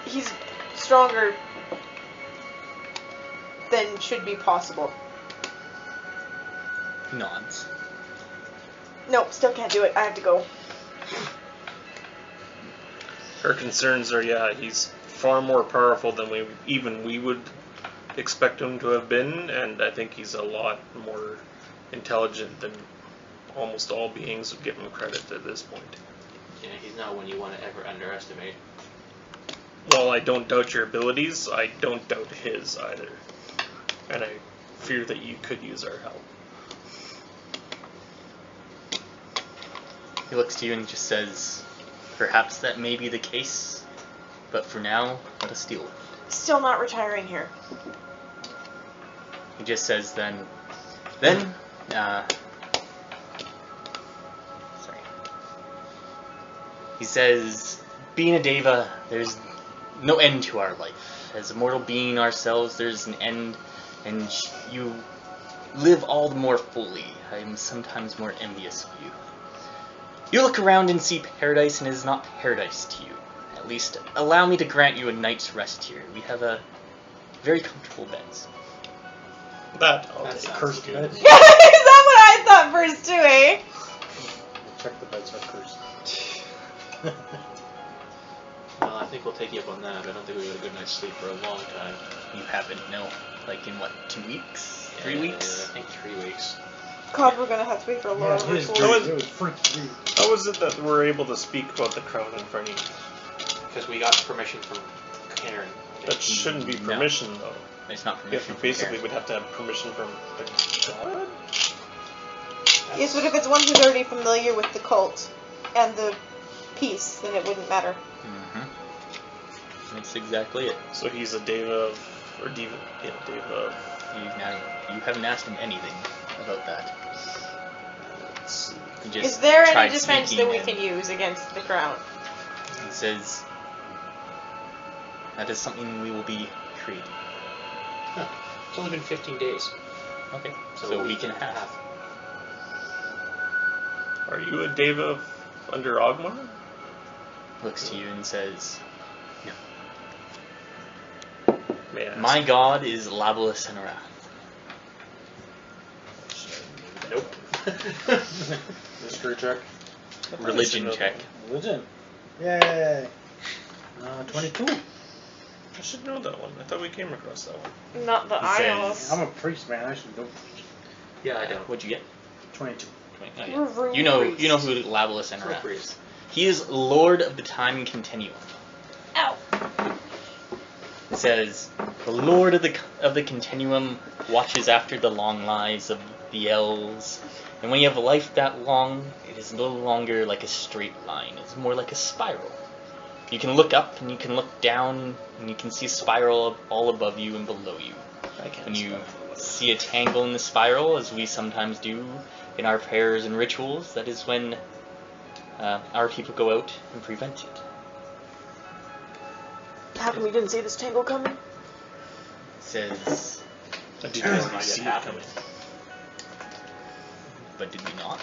He's stronger than should be possible. He nods. Nope, still can't do it. I have to go. Her concerns are, he's far more powerful than we would expect him to have been, and I think he's a lot more intelligent than almost all beings would give him credit at this point. Yeah, he's not one you want to ever underestimate. While I don't doubt your abilities, I don't doubt his either. And I fear that you could use our help. He looks to you and just says, "Perhaps that may be the case, but for now, let us deal with it." Still not retiring here. He just says then, sorry. He says, being a Deva, there's no end to our life. As a mortal being ourselves, there's an end, and you live all the more fully. I am sometimes more envious of you. You look around and see paradise, and it is not paradise to you. At least, allow me to grant you a night's rest here. We have a very comfortable beds. That I'll That take. sounds Cursed good. bed. Is that what I thought first too, eh? Check the beds are cursed. Well, I think we'll take you up on that. I don't think we got a good night's sleep for a long time. You haven't, no. Like in what, 2 weeks? 3 Yeah, weeks? I think 3 weeks. God, we're gonna have to wait for a lot of it is rituals. great. It was freaking great. How is it that we're able to speak about the crown in front of you? Because we got permission from Karen. That shouldn't be No. permission, though. It's not You permission. basically would have to have permission from the god? Yes, but if it's one who's already familiar with the cult and the piece, then it wouldn't matter. Mm-hmm. That's exactly it. So he's a Deva of, or Deva, yeah, Deva of, You haven't asked him anything about that. let's see. He just Is there tried any defense speaking that we and can use against the crown? He says, that is something we will be creating. Huh. It's only been 15 days. Okay, So so a we week can and a have. half. Are you a Deva under Ogmar? Looks to you and says, May I ask? my god is Labalus Anara. Nope. Mystery check. Religion check. Religion. Yay. 22. I should know that one. I thought we came across that one. Not the He Isles. says- I'm a priest, man. I should go. Yeah, I don't. What'd you get? 22. Oh, yeah. We're You know Runepriest. who Labalus Anara Runepriest. is. He is Lord of the Time Continuum. Ow. It says, the Lord of the Continuum watches after the long lives of the elves, and when you have a life that long, it is no longer like a straight line, it's more like a spiral. You can look up, and you can look down, and you can see a spiral all above you and below you. I can't When you spell. see a tangle in the spiral, as we sometimes do in our prayers and rituals, that is when our people go out and prevent it. How come we didn't see this tangle coming? It says, I did Turns not might see it have coming. but did we not?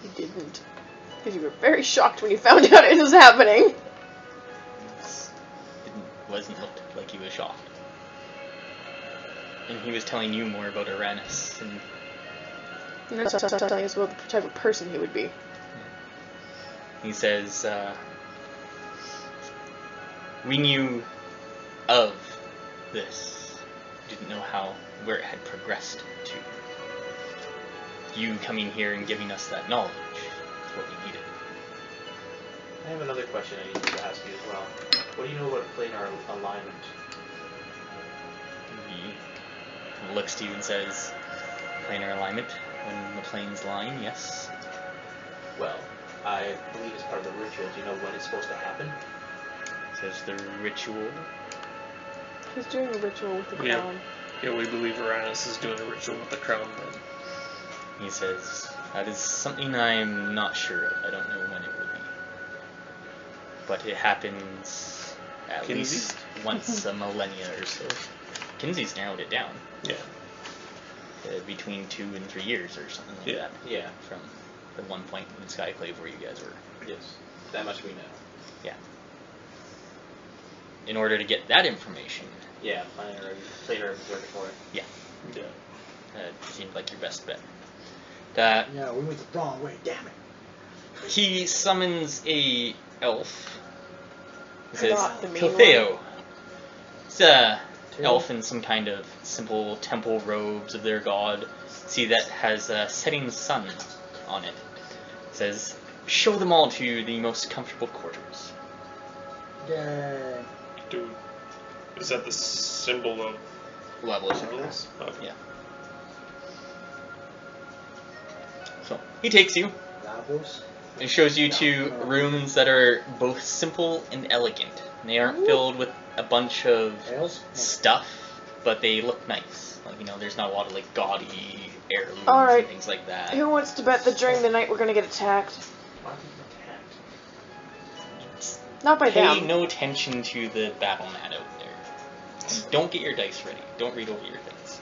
You didn't. Because you were very shocked when you found out it was happening. Wasn't looked like he was shocked. And he was telling you more about Uranus, and You're not telling us about the type of person he would be. he says, we knew of this, didn't know where it had progressed to. You coming here and giving us that knowledge is what we needed. I have another question I need to ask you as well. What do you know about planar alignment? He looks to you and says, planar alignment, when the planes line, yes. Well, I believe it's part of the ritual. Do you know when it's supposed to happen? Says the ritual. He's doing a ritual with the Yeah. crown. Yeah, we believe Uranus is doing a ritual with the crown then. He says, that is something I'm not sure of. I don't know when it will be. But it happens at Kinsey? least once a millennia or so. Kinsey's narrowed it down. Yeah. Between 2 and 3 years or something like Yeah. that. Yeah. From the one point in Skyclave where you guys were. Yes. That much we know. Yeah. In order to get that information, Yeah, planar observatory. Yeah. seemed like your best bet. Yeah, we went the wrong way. Damn it. He summons a elf. He says, Not the main Kiltheo. It's a elf in some kind of simple temple robes of their god. See, that has a setting sun on it. It says, show them all to the most comfortable quarters. Yay. Dude, is that the symbol of Level of Yes. Okay. Yeah. So, he takes you. Lavos. It shows you 2 rooms that are both simple and elegant. They aren't filled with a bunch of Ales? stuff, but they look nice. Like, you know, there's not a lot of like gaudy heirlooms Alright. and things like that. Who wants to bet that during the night we're gonna get attacked? Why did you attack? Not by Pay them. no attention to the battle mat out there. And don't get your dice ready. Don't read over your things.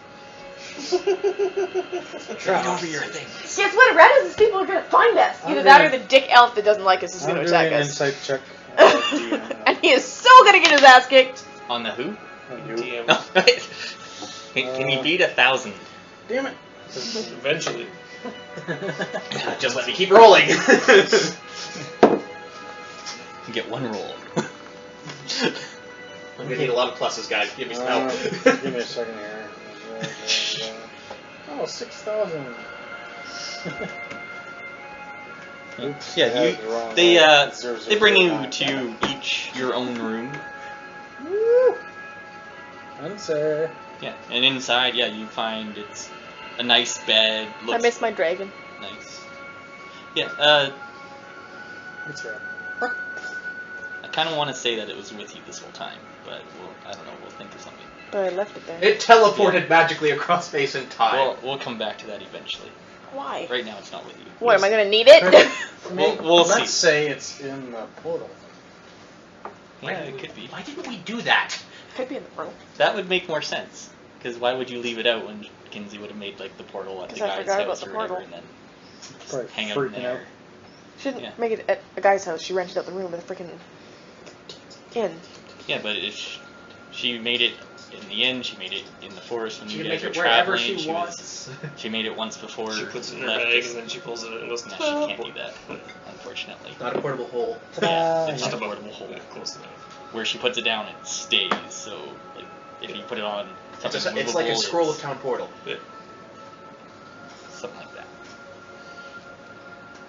Trust. Read over your things. Guess what? Red is people are gonna find us. Either that or the dick elf that doesn't like us is I'm gonna doing attack an us. insight check. And he is so gonna get his ass kicked. On the who? DM. Can you beat 1,000? Damn it. Eventually. Just let me keep rolling. You get 1 roll. I'm gonna need a lot of pluses, guys. Give me some help. Give me a second here. Oh, 6,000. Oops, I Yeah, had the wrong they one. they bring you to each your own room. Woo! Answer. Yeah, and inside, yeah, you find it's a nice bed. I Looks miss my dragon. nice. Yeah, It's right. I kind of want to say that it was with you this whole time, but I don't know. We'll think of something. But I left it there. It teleported magically across space and time. We'll come back to that eventually. Why? Right now, it's not with you. What, am I gonna need it? We'll see. Let's say it's in the portal. Yeah, it could be. Why didn't we do that? Could be in the portal. That would make more sense. Because why would you leave it out when Kinsey would have made like the portal at the 'Cause I guy's forgot about house the or whatever, portal. and then just Probably hang out in freaking there. out. She didn't Yeah. make it at a guy's house. She rented out the room with a freaking inn. Yeah, but she made it in the inn. She made it in the forest when She you can guys make were it wherever traveling. she wants. She made it once before. She puts it in her left. bag and then she pulls it out and goes, No, she can't do that, unfortunately. Not a portable hole. Yeah, it's Just just a about portable hole. yeah, close enough. Where she puts it down, it stays. So, like, if you put it on something It's like a movable, scroll of it's town portal. something like that.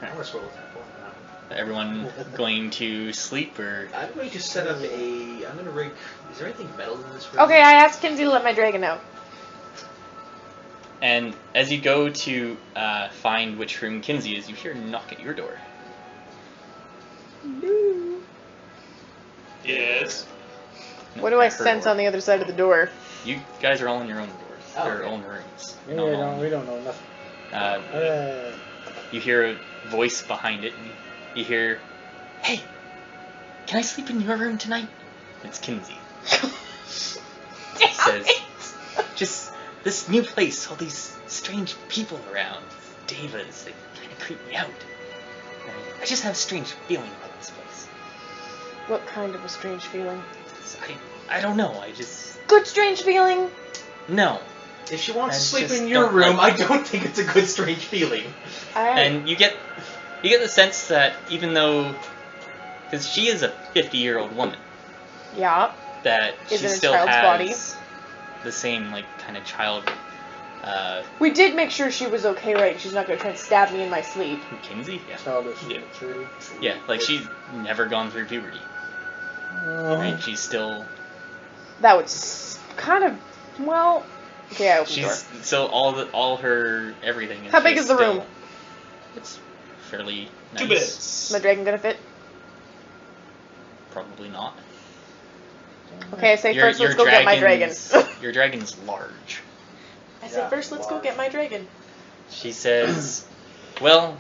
I want a scroll of town portal. Everyone going to sleep or? I'm going to set up I'm going to rig. Is there anything metal in this room? Okay, I asked Kinsey to let my dragon out. And as you go to find which room Kinsey is, you hear a knock at your door. Yes. No, What do I at her sense door. on the other side of the door? You guys are all in your own doors, Oh, or okay. own rooms. We Not all don't know nothing. You hear a voice behind it, and you hear, "Hey, can I sleep in your room tonight?" It's Kinsey. Says, "Just this new place, all these strange people around, Devas, they kind of creep me out. I just have a strange feeling about this place. What kind of a strange feeling? I don't know. I just Good strange feeling? no." If she wants I to sleep just in your don't room, like I don't think it's a good strange feeling. And you get the sense that even though, because she is a 50-year-old woman, Yeah. that Is she in a still child's has body. the same like kind of child. We did make sure she was okay, right? She's not gonna try and stab me in my sleep. Kinsey, yeah, Childish. Yeah. True. yeah, like she's never gone through puberty, right? She's still That would kind of, well, okay, I opened the door. she's so all her everything. Is How big just is the still- room? It's fairly nice. 2 beds. Is my dragon gonna fit? Probably not. Okay, I say first let's go get my dragon. Your dragon's large. I say first let's go get my dragon. She says, "Well,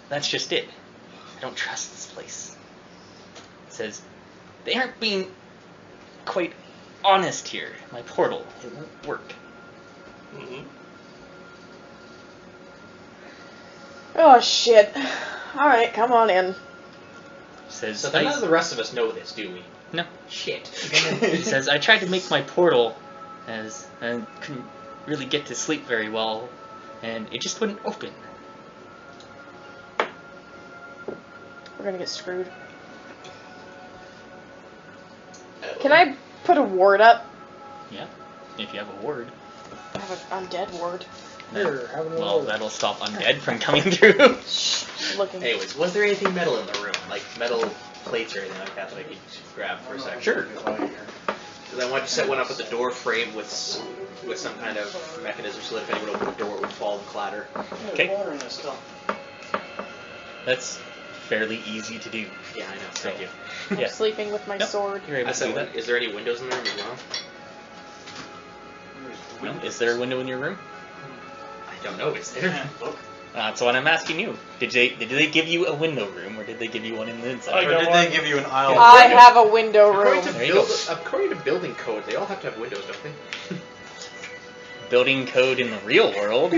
that's just it. I don't trust this place." Says, "They aren't being quite honest here. My portal, it won't work." Mm-hmm. Oh shit. Alright, come on in. Says, So none of the rest of us know this, do we? No. Shit. He says, "I tried to make my portal as and couldn't really get to sleep very well, and it just wouldn't open." We're gonna get screwed. Can I put a ward up? Yeah, if you have a word. I have an undead ward. Here, have another Well, word. that'll stop undead from coming through. Looking. Anyways, was there anything metal in the room? Like metal plates or anything like that that I could grab for a second? Sure. Because I wanted to set one up at the door frame with some kind of mechanism so that if anyone opened the door it would fall and clatter. Okay. That's fairly easy to do. Yeah, I know. So, Thank you. I'm yeah. sleeping with my Yep. sword. You're able I to said, do that. is there any windows in the room as well? No? Is there a window in your room? I don't know. Is there? Look. That's what I'm asking you. Did they give you a window room, or did they give you one in the inside? Or did they give you an aisle? I have a window room. There you go. According to building code, they all have to have windows, don't they? Building code in the real world.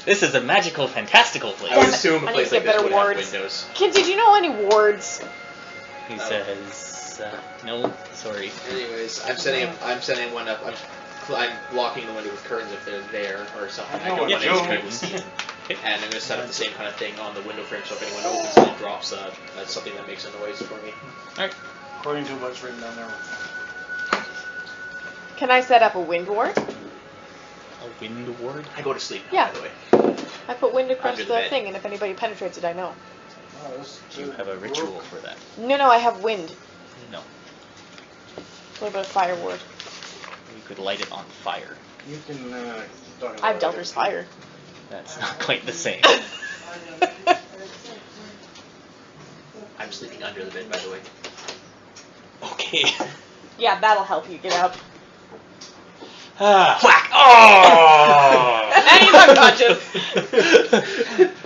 This is a magical, fantastical place. I would Damn it, assume a I need place to like get this better would have words. windows. Kinsey, do you know any wards? He says, no, sorry. Anyways, I'm setting one up. I'm blocking the window with curtains if they're there or something. I don't want Joe. anyone to see. And I'm going to set up the same kind of thing on the window frame so if anyone opens it, it drops something that makes a noise for me. Alright. According to what's written down there. Can I set up a wind ward? A wind ward? I go to sleep now, Yeah. by the way. I put wind across Under the the bed. thing, and if anybody penetrates it, I know. Do you have a ritual for that? No, I have wind. No. What about a fire ward? You could light it on fire. You can. Talk I have about Delver's it. fire. That's not quite the same. I'm sleeping under the bed, by the way. Okay. Yeah, that'll help you get up. Whack! Oh! And he's unconscious.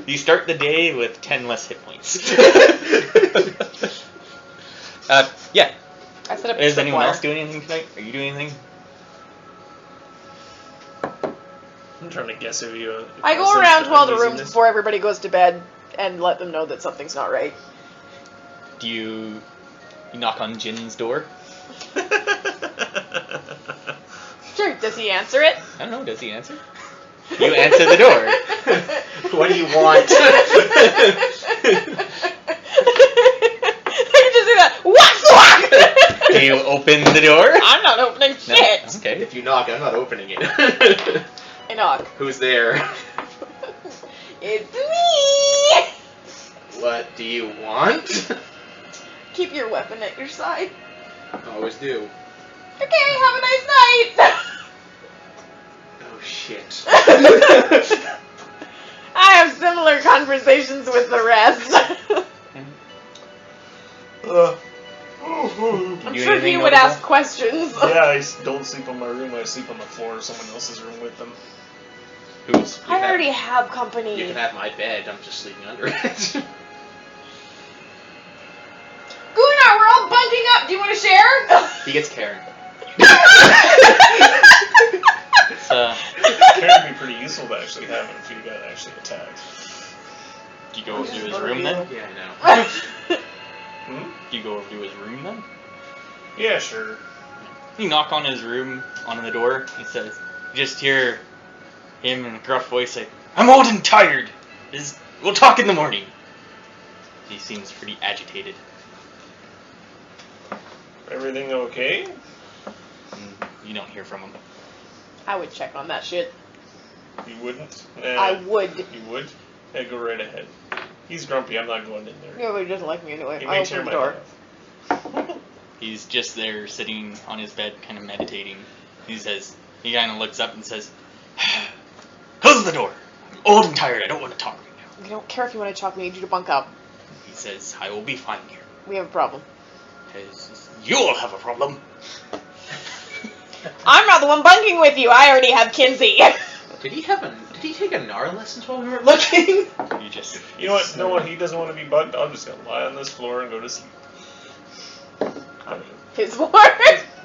You start the day with 10 less hit points. Yeah. I set up a Is anyone tripwire. else doing anything tonight? Are you doing anything? I'm trying to guess if you. I go around to all the rooms before everybody goes to bed and let them know that something's not right. Do you knock on Jin's door? Sure, does he answer it? I don't know. Does he answer? You answer the door. What do you want? I can just do that. Whack! Do you open the door? I'm not opening No? shit. Okay. If you knock, I'm not opening it. I knock. Who's there? It's me! What do you want? Keep your weapon at your side. Always do. Okay, have a nice night! Oh shit. I have similar conversations with the rest. I'm do sure anything he would notable? ask questions. Yeah, I don't sleep on my room. I sleep on the floor in someone else's room with them. Who's? I already have company. You can have my bed, I'm just sleeping under it. Gunnar, we're all bunking up. Do you want to share? He gets Karen. It's, Karen would be pretty useful to actually have if you got actually attacked. do you go over to his room then? Yeah, I know. Hmm? Do you go over to his room then? Yeah, sure. You knock on his room, on the door. He says, you just hear him in a gruff voice say, "I'm old and tired. We'll talk in the morning." He seems pretty agitated. Everything okay? And you don't hear from him. I would check on that shit. You wouldn't? I would. You would? Yeah, go right ahead. He's grumpy. I'm not going in there. Nobody doesn't like me anyway. He I may tear open the my door. head off. He's just there sitting on his bed, kind of meditating. He kind of looks up and says, "Close the door. I'm old and tired. I don't want to talk right now." I don't care if you want to talk. We need you to bunk up. He says, "I will be fine here." We have a problem. He says, "You'll have a problem." I'm not the one bunking with you. I already have Kinsey. Did he take Anara lessons while we were looking? You just... You know what? No, he doesn't want to be bugged. I'm just going to lie on this floor and go to sleep. His word.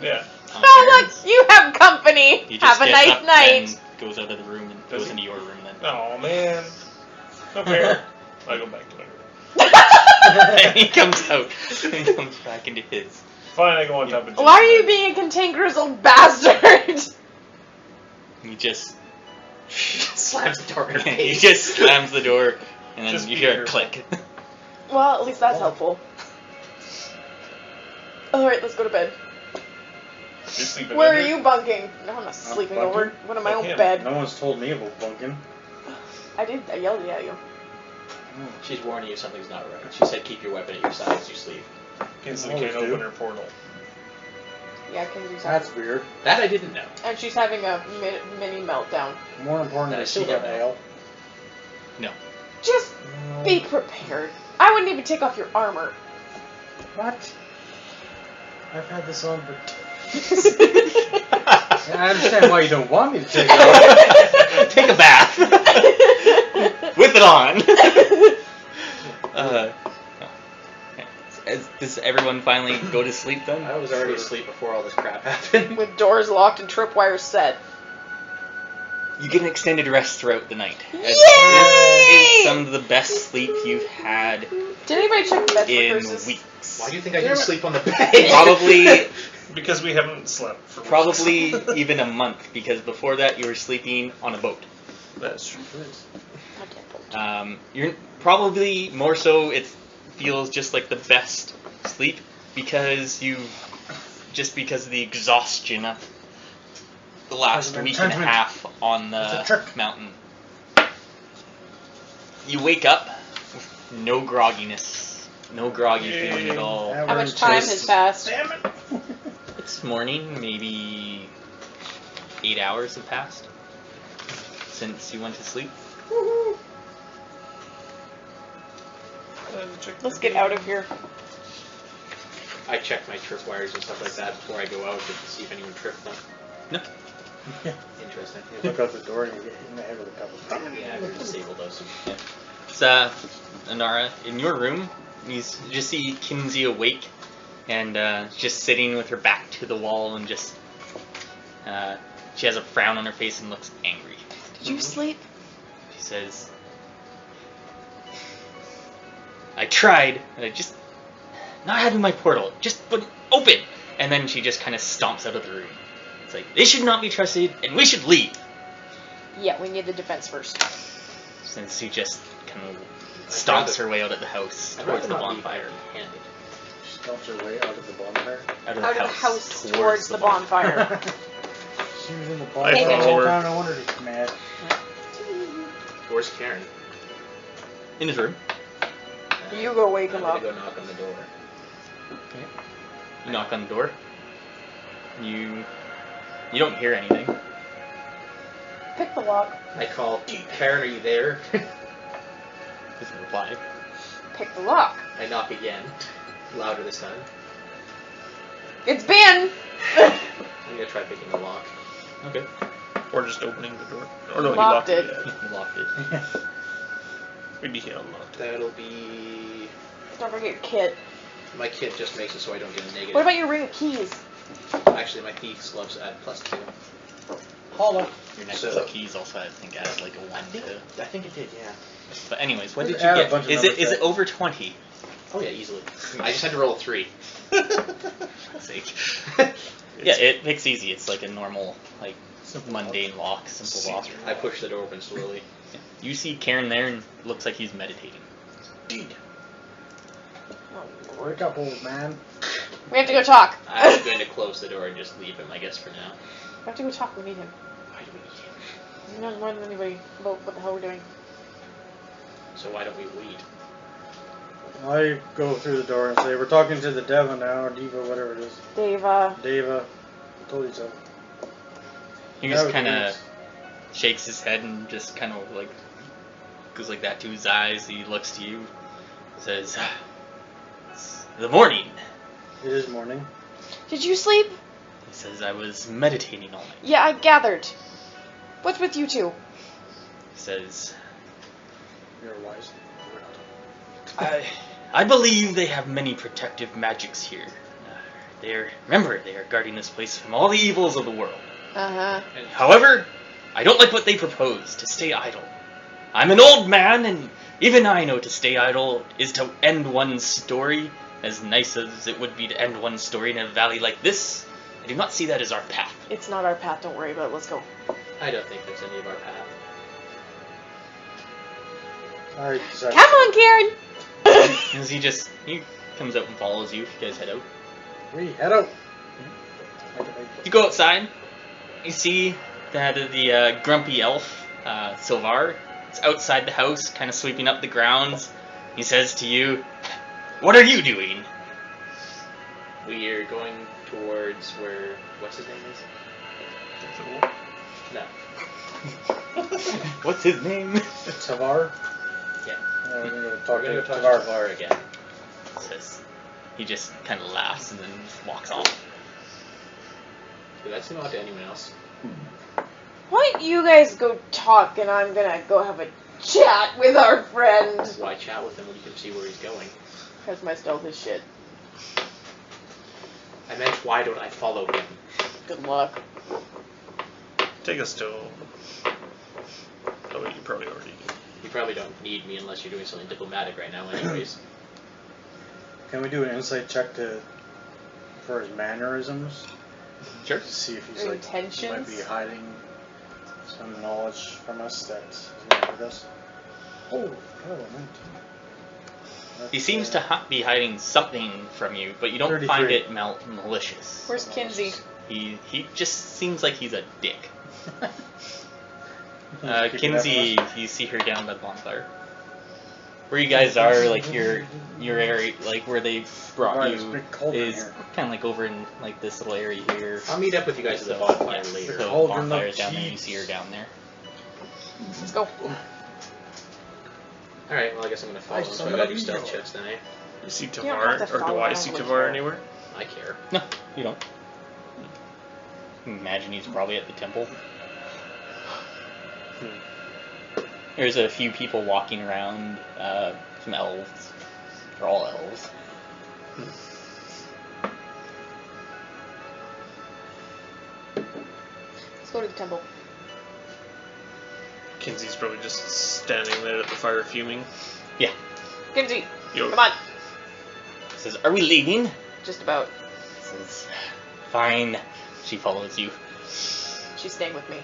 Yeah. Oh, look, you have company. He just Have a gets nice up night. and goes out of the room and Does goes he? into your room then. Oh, man. No fair. I go back to my room. And he comes out. He comes back into his. Fine, I go on top of Why are you being a cantankerous old bastard? He just... Slams the door in her he face. just slams the door, and then Just you be hear a careful. click. Well, at least that's helpful. Alright, let's go to bed. You're sleeping Where are under? you bunking? No, I'm not sleeping bunking? over one of my own Yeah. bed. No one's told me about bunking. I yelled at you. She's warning you something's not right. She said keep your weapon at your side as you sleep. Kinsley Always can't do. open her portal. Yeah, Kinsey's That's weird. That I didn't know. and she's having a mini meltdown. More important That I is she still got don't know. ale. No. Just be prepared. I wouldn't even take off your armor. What? I've had this on for... I understand why you don't want me to take it off. Take a bath. With it on. Does everyone finally go to sleep then? I was already asleep before all this crap happened. With doors locked and tripwires set. You get an extended rest throughout the night. Yay! This is some of the best sleep you've had Did anybody check the bed for in curses? weeks. Why do you think I didn't sleep on the bed? Probably, Because we haven't slept for weeks. probably even a month, because before that you were sleeping on a boat. That's true. You're probably more so. It feels just like the best sleep because because of the exhaustion of the last week and a half on the mountain. You wake up with no grogginess, no groggy feeling at all. How much time has passed? Damn it! It's morning, maybe 8 hours have passed since you went to sleep. Let's get out of here. I check my tripwires and stuff like that before I go out just to see if anyone tripped them. No. Interesting. You look out the door and you get hit in the head with a couple of Yeah, I would disable those. It's Anara, in your room, you just see Kinsey awake and just sitting with her back to the wall and just she has a frown on her face and looks angry. Did you sleep? She says, I tried, and I just not having my portal, just wouldn't open. And then she just kind of stomps out of the room. It's like, they should not be trusted, and we should leave. Yeah, we need the defense first. Since she just kind of stomps her way out of the house towards the bonfire. Stomps her way out of the bonfire. Out of Out of the house towards the bonfire. She was in the I bonfire the whole follow her. time. No wonder she's mad. Where's Karen? In his room. You go wake I'm him gonna up. go knock on the door. You knock on the door. You don't hear anything. Pick the lock. I call, Karen, are you there? Doesn't reply. Pick the lock. I knock again. Louder this time. It's Ben! I'm gonna try picking the lock. Okay. Or just opening the door. Or no, he Locked locked it. it. Yeah. You locked it. Maybe he unlocked it. That'll be... Don't forget your kit. My kit just makes it so I don't get a negative. What about your ring of keys? Actually, my thief's gloves add +2. Holla. Your necklace So- of keys also, I think, adds like a 1 to... I think it did, yeah. But anyways, what Just did you add a get? bunch of Is numbers it over 20? Oh yeah, easily. I just had to roll a 3. For God's sake. Yeah, it picks easy. It's like a normal, like, mundane lock, simple lock. I push the door open slowly. You see Karen there and looks like he's meditating. Indeed. Wake up, old man. We have to go talk. I'm going to close the door and just leave him, I guess, for now. We have to go talk. We need him. Why do we need him? He knows more than anybody about what the hell we're doing. So why don't we wait? I go through the door and say, we're talking to the Deva now, or Diva, whatever it is. Deva. Deva. I told you so. He just kind of shakes his head and just kind of like goes like that to his eyes. He looks to you, says, "It's the morning." It is morning. Did you sleep? He says, "I was meditating all night." Yeah, I gathered. What's with you two? He says, You're wise. I believe they have many protective magics here. They are guarding this place from all the evils of the world. Uh-huh. However, I don't like what they propose, to stay idle. I'm an old man, and even I know to stay idle is to end one's story. As nice as it would be to end one's story in a valley like this, I do not see that as our path. It's not our path, don't worry about it. Let's go. I don't think there's any of our path. I decided. Come on, Karen! As he comes out and follows you if you guys head out. We head out. You go outside, you see that the grumpy elf, Silvar, is outside the house, kind of sweeping up the grounds. He says to you, "What are you doing?" We are going towards where... What's his name is? No. What's his name? Savar. Yeah. We're gonna go We're talk gonna go to talk to Dwarf. Tavar again. Says he just kind of laughs and then just walks off. Did that seem odd to anyone else? Why don't you guys go talk and I'm gonna go have a chat with our friend? Why chat with him when you can see where he's going? Because my stealth is shit. I meant, why don't I follow him? Good luck. Take us to. Oh, you probably already do. You probably don't need me unless you're doing something diplomatic right now anyways. Can we do an insight check for his mannerisms? Sure. To see if he's like Intentions? might be hiding some knowledge from us that he's not with us. Oh, 19. He seems to be hiding something from you, but you don't 33. find it malicious. Where's Kinsey? He just seems like he's a dick. Keep it Kinsey, up you see her down by the bonfire. Where you guys are, like your area, like where they brought Right, it's you, big cold in is here. kind of like over in like this little area here. I'll meet up with you guys at the So, bonfire yeah, later. So the Hold your bonfire's little down there. You cheeks. see her down there. Let's go. Alright, well I guess I'm gonna follow him, so I gotta do stealth checks then, eh? You see don't have Tavar, to or do follow I him see with Tavar her. anywhere? I care. No, you don't. Imagine he's probably at the temple. There's a few people walking around, some elves. They're all elves. Let's go to the temple. Kinsey's probably just standing there at the fire fuming. Yeah. Kinsey, Yo. come on. Says, "Are we leaving?" Just about. Says, "Fine." She follows you. She's staying with me.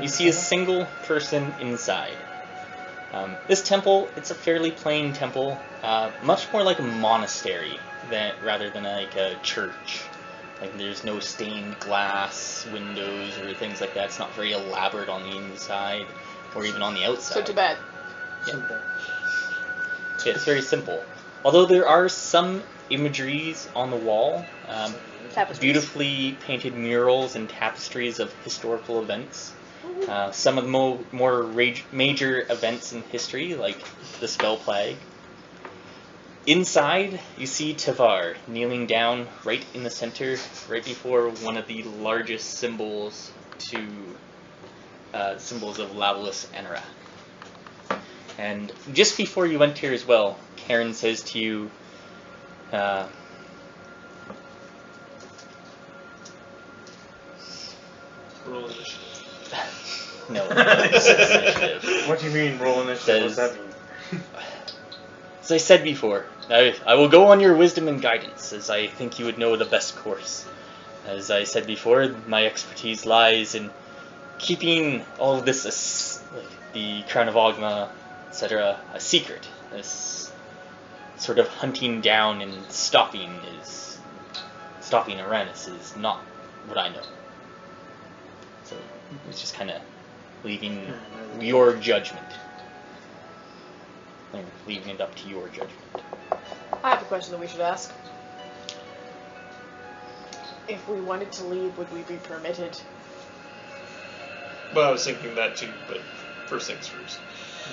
You see a single person inside. This temple, it's a fairly plain temple, much more like a monastery rather than like a church. Like there's no stained glass windows or things like that. It's not very elaborate on the inside or even on the outside. So too bad. Simple. Yeah, it's very simple. Although there are some imageries on the wall, Tapestries. beautifully painted murals and tapestries of historical events. Some of the more major events in history, like the Spell Plague. Inside, you see Tavar kneeling down right in the center, right before one of the largest symbols of Lavalus Anara. And just before you enter as well, Karen says to you, Roll initiative. no, it's initiative. What do you mean roll initiative? What's Says- that mean? As I said before, I will go on your wisdom and guidance, as I think you would know the best course. As I said before, my expertise lies in keeping all of this, like the Crown of Ogma, etc., a secret. This sort of hunting down and stopping Uranus is not what I know. So it's just kind of leaving your judgment. Or leaving it up to your judgment. I have a question that we should ask. If we wanted to leave, would we be permitted? Well, I was thinking that too, but first things first.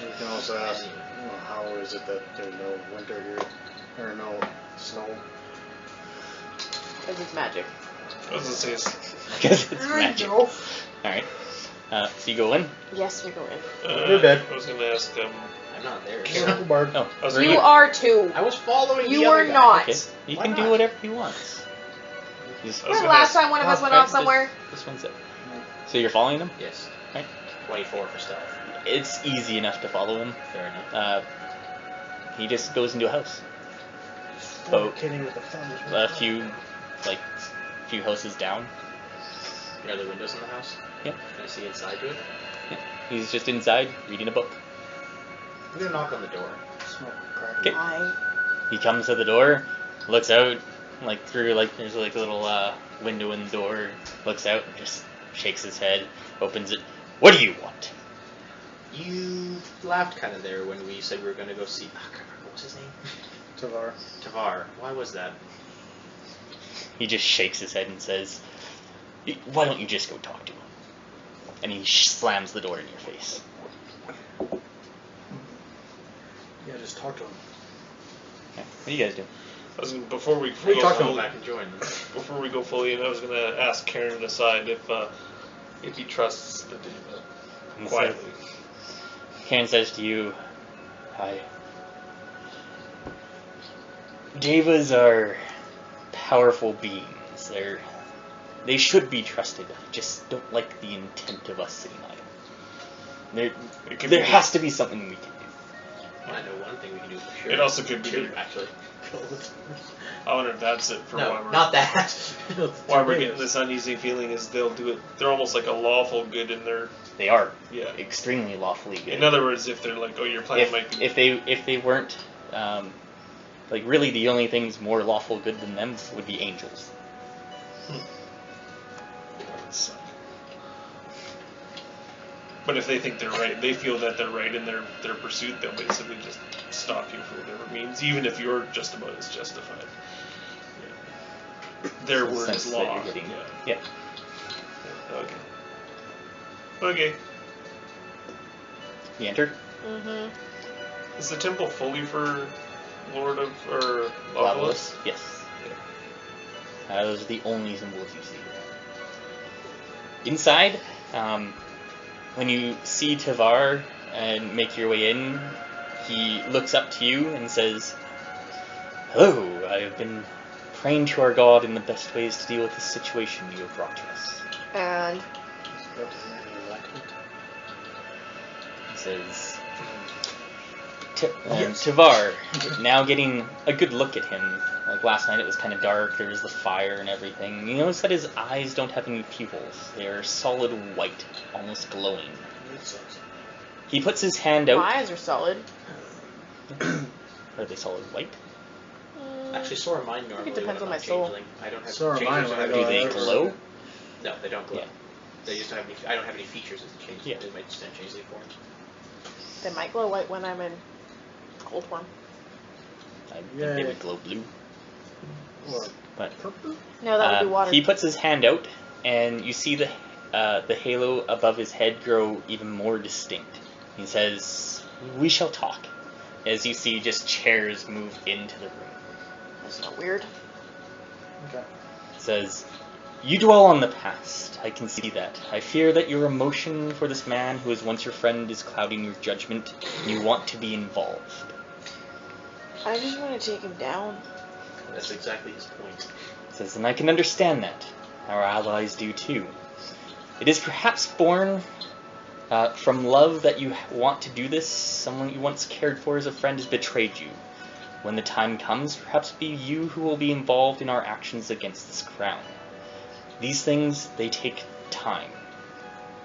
You can also ask, how is it that there's no winter here? Or no snow? Because it's magic. I was gonna say, Because it's magic. Alright. So you go in? Yes, we go in. You're dead. I was gonna ask, I'm not there. Simple bard. Oh, I was were You are too. I was following You the were other guy. not. Okay. You Why can do not? whatever you want. Just- I was Remember gonna last ask- time one of us went off somewhere? This one's it. So you're following him? Yes. Right. 24 for stealth. It's easy enough to follow him. Fair enough. He just goes into a house. Oh, kidding with the thunder. A few houses down. Are there windows in the house? Yep. Can I see inside to it? He's just inside reading a book. I'm gonna knock on the door. Smoke crack. Okay. I He comes to the door, looks out, like through there's like a little window in the door, looks out, just shakes his head, opens it. What do you want? You laughed kind of there when we said we were gonna go see. Oh, crap, what was his name? Tavar. Tavar. Why was that? He just shakes his head and says, "Why don't you just go talk to him?" And he slams the door in your face. Yeah, just talk to him. Okay. What do you guys do? Before we We go talked to Go him. back and join them. before we go fully in, I was gonna ask Karen aside if he trusts the Deva He quietly. Karen says to you, "Hi. Devas are powerful beings. They should be trusted. I just don't like the intent of us sitting on them. There has to be something we can do." I know one thing we can do for sure. It also could be Two, actually. I wonder if that's it for why No, we're not that. why we're getting this uneasy feeling is they'll do it. They're almost like a lawful good in their They are yeah. extremely lawfully good. In other words, if they're like, oh, your plan might be. If they weren't, like really the only things more lawful good than them would be angels. But if they think they're right, they feel that they're right in their pursuit, they'll basically just stop you for whatever means, even if you're just about as justified. Yeah. Their So the word sense is that law. you're getting- Yeah. Yeah. Okay. Okay. You enter. Mm-hmm. Is the temple fully for Lord of or Lavos. Yes. Those are the only symbols you see. Inside, when you see Tavar and make your way in, he looks up to you and says, "Hello, I have been praying to our God in the best ways to deal with this situation you have brought to us." And He says, Tavar, now getting a good look at him. Like last night it was kind of dark, there was the fire and everything. You notice that his eyes don't have any pupils. They are solid white, almost glowing. He puts his hand out. my eyes are solid. Are they solid white? Actually, so are mine normally. it depends when on I'm my soul. Changeling. I don't have So are changelings mine don't when I have Do go any they out. features. glow? No, they don't glow. Yeah. They just don't have any. I don't have any features as a changeling. Yeah. They might just have changeling forms. They might glow white when I'm in cold form. I think Yeah. they would glow blue. Or But purple? No, that would be water. he puts his hand out, and you see the halo above his head grow even more distinct. He says, "We shall talk." As you see, just chairs move into the room. That's not weird. Okay. Says, "You dwell on the past. I can see that. I fear that your emotion for this man who was once your friend is clouding your judgment, and you want to be involved." I just want to take him down. That's exactly his point. Says, "And I can understand that. Our allies do too. It is perhaps born from love that you want to do this. Someone you once cared for as a friend has betrayed you. When the time comes, perhaps be you who will be involved in our actions against this crown. These things, they take time.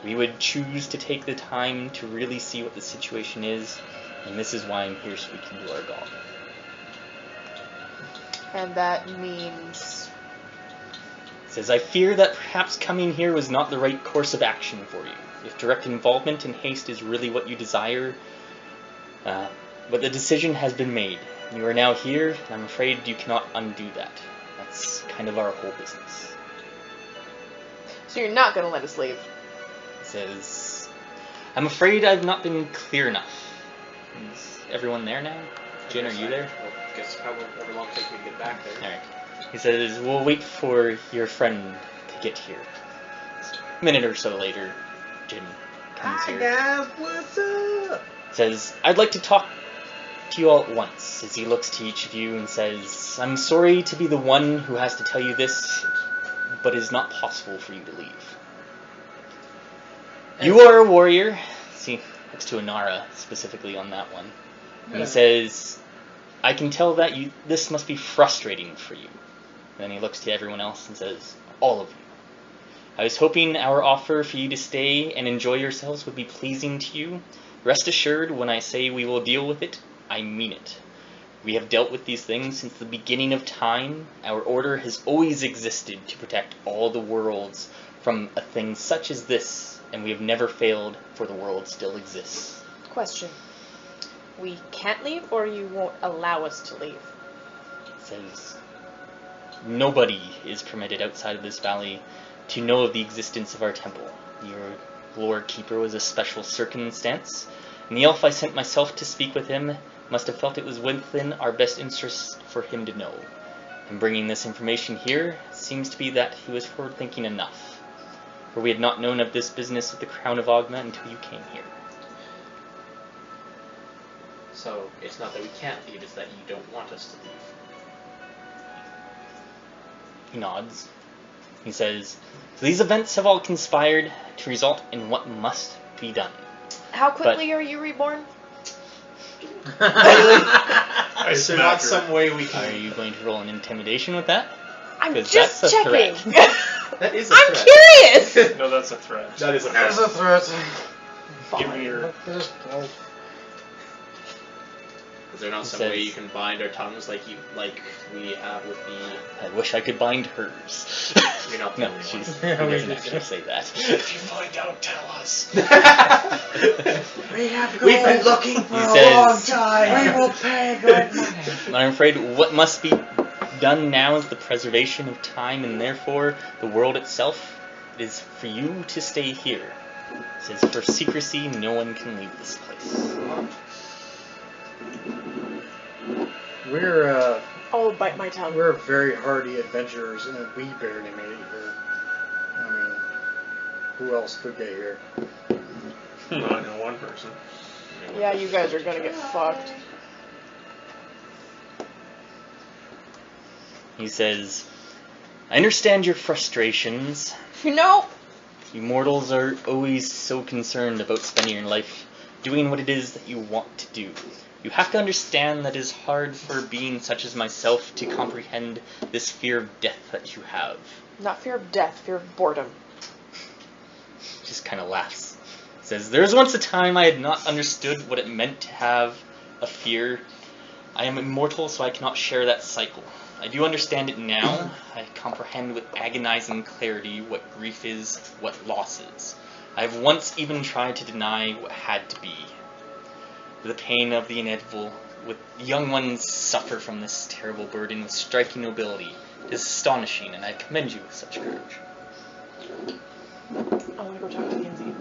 We would choose to take the time to really see what the situation is, and this is why I'm here speaking to our God." And that means... Says, "I fear that perhaps coming here was not the right course of action for you. If direct involvement and haste is really what you desire, but the decision has been made. You are now here, and I'm afraid you cannot undo that. That's kind of our whole business." So you're not going to let us leave? Says, "I'm afraid I've not been clear enough." Is everyone there now? Jin, are you there? Well, I guess however long it takes me to get back there. Alright. He says, "We'll wait for your friend to get here." A minute or so later, Jin comes here. guys, what's up? Says, "I'd like to talk to you all at once," as he looks to each of you and says, "I'm sorry to be the one who has to tell you this, but it is not possible for you to leave. You are a warrior." See, looks to Anara specifically on that one. And he says, "I can tell that this must be frustrating for you." And then he looks to everyone else and says, "All of you. I was hoping our offer for you to stay and enjoy yourselves would be pleasing to you. Rest assured, when I say we will deal with it, I mean it. We have dealt with these things since the beginning of time. Our order has always existed to protect all the worlds from a thing such as this, and we have never failed, for the world still exists." Question. We can't leave, or you won't allow us to leave? Says, "Nobody is permitted outside of this valley to know of the existence of our temple. Your Lord Keeper was a special circumstance, and the elf I sent myself to speak with him must have felt it was within our best interests for him to know. And bringing this information here seems to be that he was forward-thinking enough. For we had not known of this business with the Crown of Ogma until you came here. So it's not that we can't leave, it's that you don't want us to leave. He nods. He says, "So these events have all conspired to result in what must be done." How quickly are you reborn? Is there not some way we Are can... you going to roll an intimidation with that? I'm 'Cause just that's a checking. threat. That is a I'm threat. curious. No, that's a threat. That is a There's threat. a threat. Give me your. Is there not He some says- way you can bind our tongues like we have with the... I wish I could bind hers. You're not the No, only she one. doesn't actually say that. If you find out, tell us. We have We've been looking He says, We will pay good money. I'm afraid what must be done now is the preservation of time, and therefore the world itself. It is for you to stay here. It says, for secrecy, no one can leave this place. Oh, bite my tongue. We're very hardy adventurers, and we barely made it here. I mean, who else could get here? I know one person. Yeah, you guys are gonna get fucked. He says, I understand your frustrations. No. You mortals are always so concerned about spending your life doing what it is that you want to do. You have to understand that it is hard for a being such as myself to comprehend this fear of death that you have. Not fear of death, fear of boredom. Just kind of laughs. Says, there was once a time I had not understood what it meant to have a fear. I am immortal, so I cannot share that cycle. I do understand it now. I comprehend with agonizing clarity what grief is, what loss is. I have once even tried to deny what had to be. The pain of the inevitable, with young ones suffer from this terrible burden with striking nobility. It is astonishing, and I commend you with such courage. I want to go talk to Kenzie.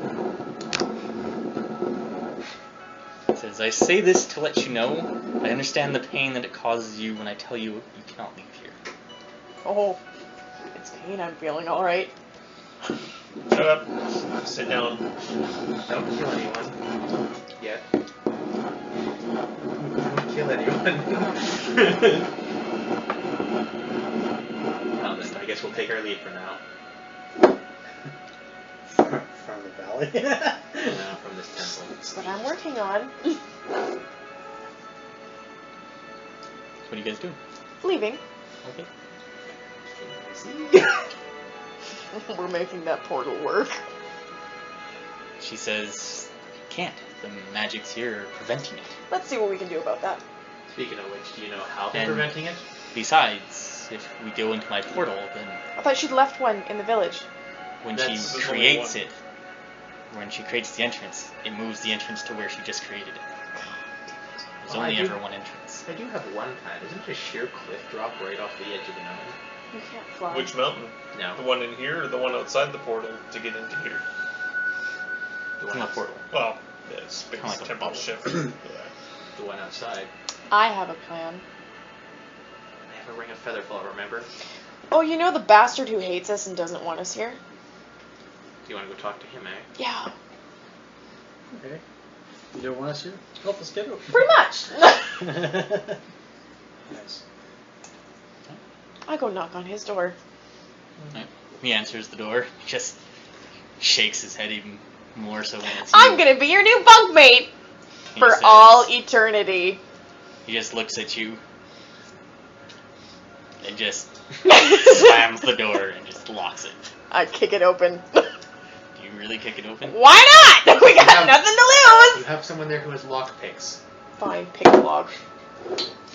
It says, I say this to let you know, I understand the pain that it causes you when I tell you you cannot leave here. Oh, it's pain. I'm feeling all right. Shut up. Sit down. Don't kill anyone. Yet. Don't kill anyone. Well, then I guess we'll take our leave for now. From the valley. Now from this temple. That's what I'm working on. What are you guys doing? Leaving. Okay. We're making that portal work. She says, you can't. The magics here are preventing it. Let's see what we can do about that. Speaking of which, do you know how they're And- preventing it? Besides, if we go into my portal, then I thought she'd left one in the village. when That's- she There's only creates one. it, when she creates the entrance, it moves the entrance to where she just created it. There's Oh, only I do- ever one entrance. I do have one plan. Isn't it a sheer cliff drop right off the edge of the mountain? You can't fly. Which mountain? No. The one in here or the one outside the portal to get into here? The It's one not a outside. portal. Well, yeah, it's big Kinda like a temple bubble. shift. The one outside. I have a plan. I have a ring of feather fall, remember? Oh, you know the bastard who hates us and doesn't want us here? Do you want to go talk to him, eh? Yeah, Okay. You don't want us here? Help us get out. pretty much. Nice. I go knock on his door. He answers the door, just shakes his head even more so when it's I'm you. gonna be your new bunkmate He for says- all eternity. He just looks at you and just slams the door and just locks it. I kick it open. Do you really kick it open? Why not? We got Yeah. nothing to You lose. have someone there who has lockpicks. Fine, pick a lock.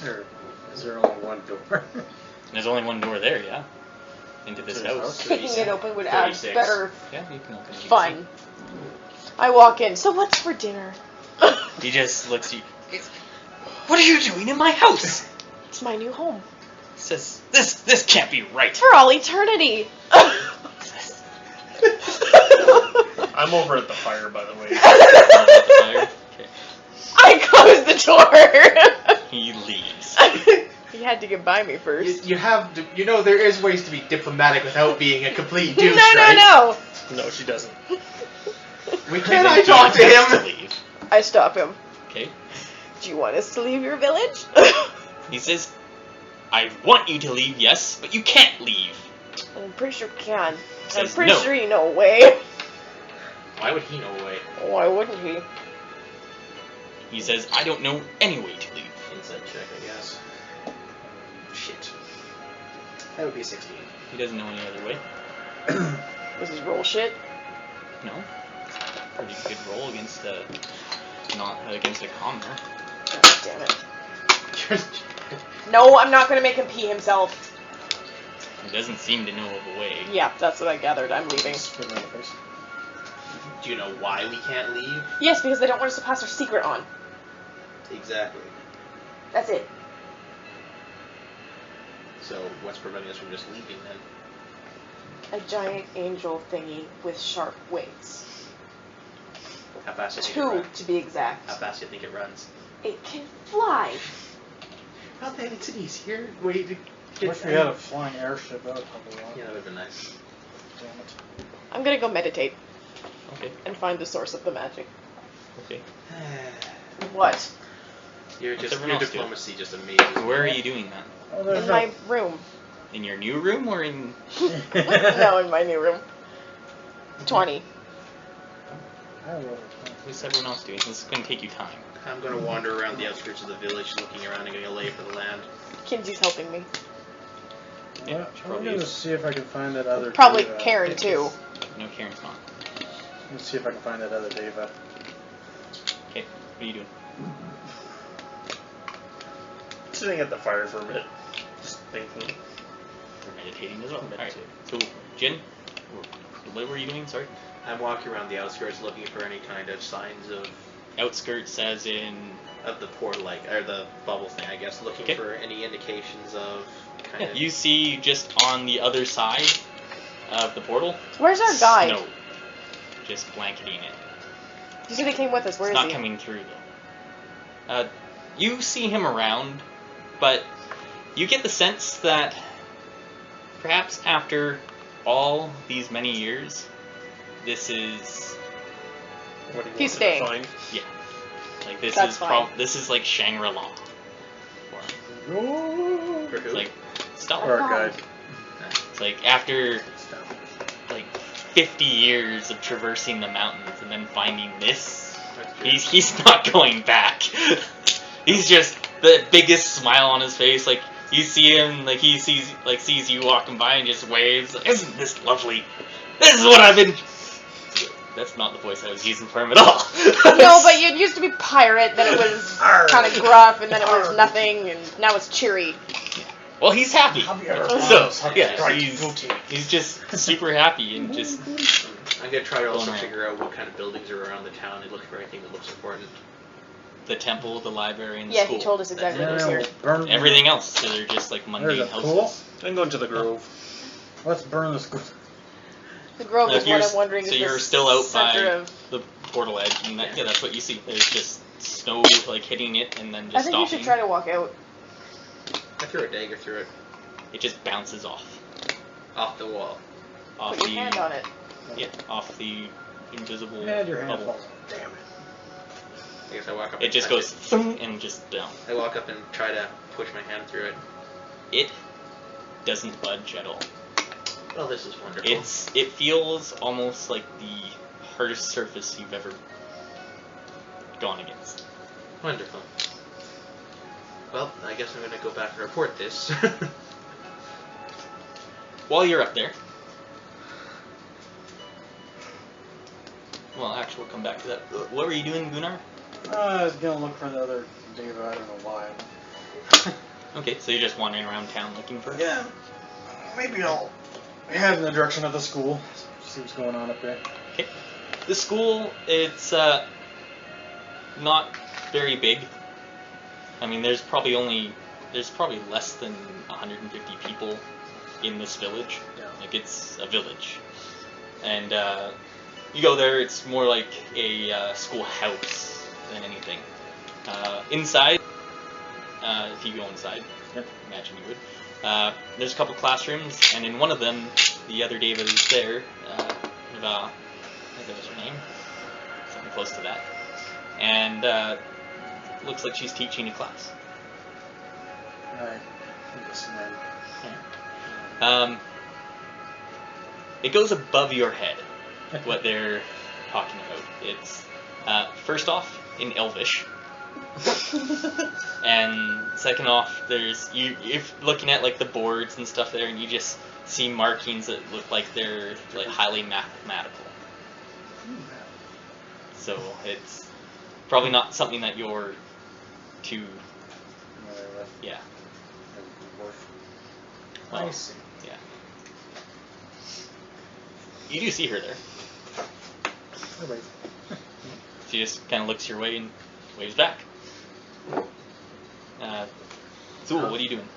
Or is there only one door? There's only one door there, yeah? Into this To the house. house? Kicking it open would add 36. better Yeah, you can open it. fun. I walk in. So what's for dinner? He just looks at you. What are you doing in my house? It's my new home He says, this can't be right. for all eternity. I'm over at the fire, by the way. Okay. I close the door. leaves. He had to get by me first. You have to, you know, there is ways to be diplomatic without being a complete douche, No, right? no, no! No, she doesn't. We can I talk to him? Leave. I stop him. Okay. Do you want us to leave your village? He says, I want you to leave, yes, but you can't leave. I'm pretty sure we can. I'm Says pretty no. sure you know a way. Why would he know a way? Why wouldn't he? He says, I don't know any way to leave. Insight check, I guess. Shit. That would be 16. He doesn't know any other way. Was his roll shit? No. Pretty good roll against a not against a commoner. God damn it. No, I'm not gonna make him pee himself. He doesn't seem to know of a way. Yeah, that's what I gathered. I'm leaving. Spit in the face. Do you know why we can't leave? Yes, because they don't want us to pass our secret on. Exactly. That's it. So what's preventing us from just leaving then? A giant angel thingy with sharp wings. How fast do you think it 2, runs? to be exact. How fast do you think it runs? It can fly. Well, then it's an easier way to I wish we had a flying airship out. Yeah, that would have been nice. Damn it. I'm gonna go meditate Okay. and find the source of the magic. Okay. What? Your What's everyone your else diplomacy just amazes me. Where are you doing that? Oh, there's In my room. In your new room or in... No, in my new room. 20. I rolled a 20. What's everyone else doing? This is going to take you time. I'm going to wander around the outskirts of the village, looking around and getting a lay for the land. Kinsey's helping me. Yeah, Well, she I'm probably going to is. see if I can find that other Probably Deva. Karen, too. No, Karen's not. Let's see if I can find that other Deva. Okay, what are you doing? Sitting at the fire for a bit, just thinking. You're meditating as well. Alright, so, Jin, what were you doing? Sorry? I'm walking around the outskirts looking for any kind of signs of Outskirts as in... the portal, like, or the bubble thing, I guess. Looking Okay. for any indications of kind Yeah, of... you see just on the other side of the portal... Where's our guide? Snow. Just blanketing it. You said he came with us. Where It's is not he? coming through though. You see him around, but you get the sense that perhaps after all these many years, this is What do you He's want staying. to find? like this That's is fine. this is like Shangri-La. For him. No. For It's who? like stop. Or a guide. It's like after Stop. like 50 years of traversing the mountains and then finding this, That's good. he's not going back. He's just the biggest smile on his face. Like you see him, like he sees you walking by and just waves. Like, isn't this lovely? This is what I've been. That's not the voice I was using for him at all. No, but it used to be pirate, then it was kind of gruff, and then it was nothing, and now it's cheery. Well, he's happy. Have you ever So found yeah, Right, he's booty. just super happy and just. I'm going to try to also Going on. figure out what kind of buildings are around the town and look for anything that looks important. The temple, the library, and the Yeah, school. he told us exactly Yeah, what was we'll here. burn Everything else, so they're just like mundane There's a houses. pool. I'm going to the grove. Let's burn the school. The grove Now, is what I'm wondering so is you're the still out center by of... the portal edge, and yeah, that's what you see. There's just snow like hitting it, and then I just think you stopping. should try to walk out. I threw a dagger through it. It just bounces off Off the wall. the Put your hand on it. yeah, off the invisible And your hand bubble. falls. Damn it. I guess I walk up It and just touch goes thung and just down. I walk up and try to push my hand through it. It doesn't budge at all. Oh, this is wonderful. It feels almost like the hardest surface you've ever gone against. Wonderful. Well, I guess I'm going to go back and report this. While you're up there, well, actually, we'll come back to that. What were you doing, Gunnar? I was gonna look for the other Deva. I don't know why. Okay, so you're just wandering around town looking for. Yeah. Maybe I'll head in the direction of the school. See what's going on up there. Okay. The school, it's not very big. I mean, there's probably less than 150 people in this village. Yeah. Like, it's a village. And you go there, it's more like a schoolhouse than anything. Inside, if you go inside. Yep. Imagine you would. There's a couple classrooms, and in one of them, the other Deva is there. Neva, I think that was her name. Something close to that. And looks like she's teaching a class. Alright. Listen then. It goes above your head, what they're talking about. It's, first off, in Elvish. And second off, you're looking at like the boards and stuff there, and you just see markings that look like they're like highly mathematical. So it's probably not something that you're too, yeah. I see. Yeah. You do see her there. Alright. She just kind of looks your way and waves back. Dethul, what are you doing?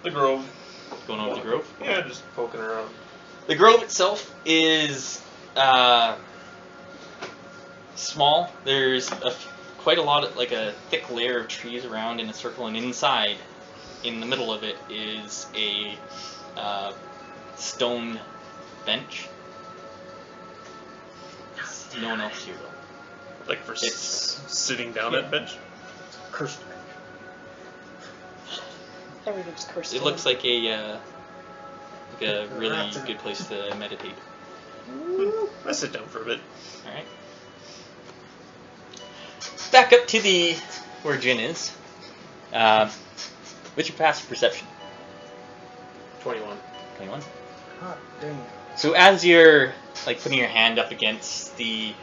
The Grove. Going over the Grove? Yeah, just poking around. The Grove itself is small. There's quite a lot of, like a thick layer of trees around in a circle, and inside, in the middle of it, is a stone bench. No one else here though. Like for It's- sitting down yeah. at bench. Cursed. Everything's cursed. It looks like a really good place to meditate. I sit down for a bit. Alright. Back up to where Jin is. What's your passive perception? 21. 21? Hot dang. So as you're like putting your hand up against the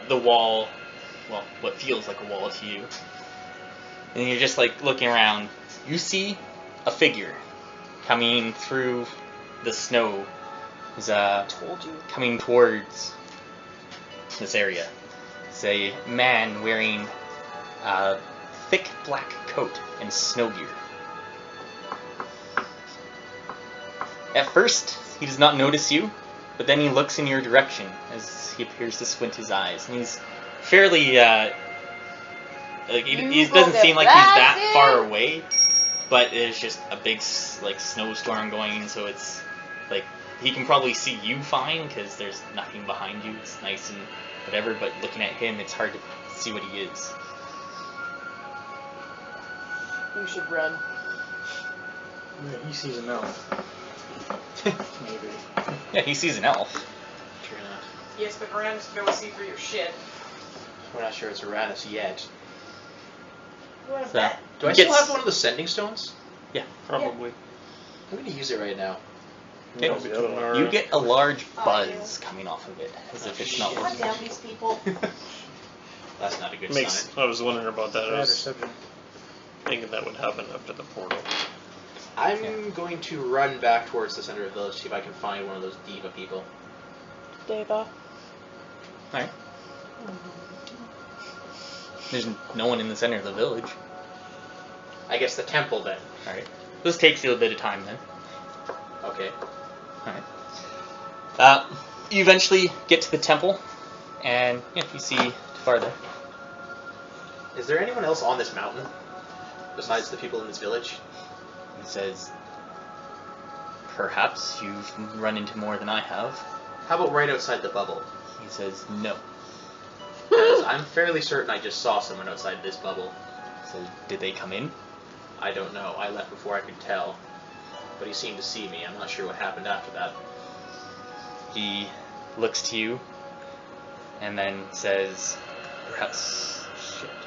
wall, well, what feels like a wall to you, and you're just like looking around, you see a figure coming through the snow. Is Told you. coming towards this area. It's a man wearing a thick black coat and snow gear. At first, he does not notice you, but then he looks in your direction as he appears to squint his eyes. And he's fairly, he doesn't seem like he's that far away, but there's just a big, like, snowstorm going, so it's, like, he can probably see you fine, because there's nothing behind you. It's nice and whatever, but looking at him, it's hard to see what he is. You should run. Yeah, he sees an elf. Maybe. Yeah, he sees an elf. Sure enough. Yes, but Rand's go see for your shit. We're not sure it's Uranus yet. What So, Do I he still gets- have one of the sending stones? Probably. I'm going to use it right now. Okay. That'll be the other one. You get a large buzz coming off of it, as if it's not God working. damn these people. That's not a good Makes. sign. I was wondering about that. I Bad or was subject. thinking that would happen after the portal. I'm going to run back towards the center of the village, see if I can find one of those diva people. Deva. Alright. There's no one in the center of the village. I guess the temple then. Alright. This takes you a bit of time then. Okay. Alright. You eventually get to the temple, and yeah, you see farther. Is there anyone else on this mountain besides the people in this village? He says, perhaps you've run into more than I have. How about right outside the bubble? He says, no. Because I'm fairly certain I just saw someone outside this bubble. So, did they come in? I don't know. I left before I could tell. But he seemed to see me. I'm not sure what happened after that. He looks to you, and then says, perhaps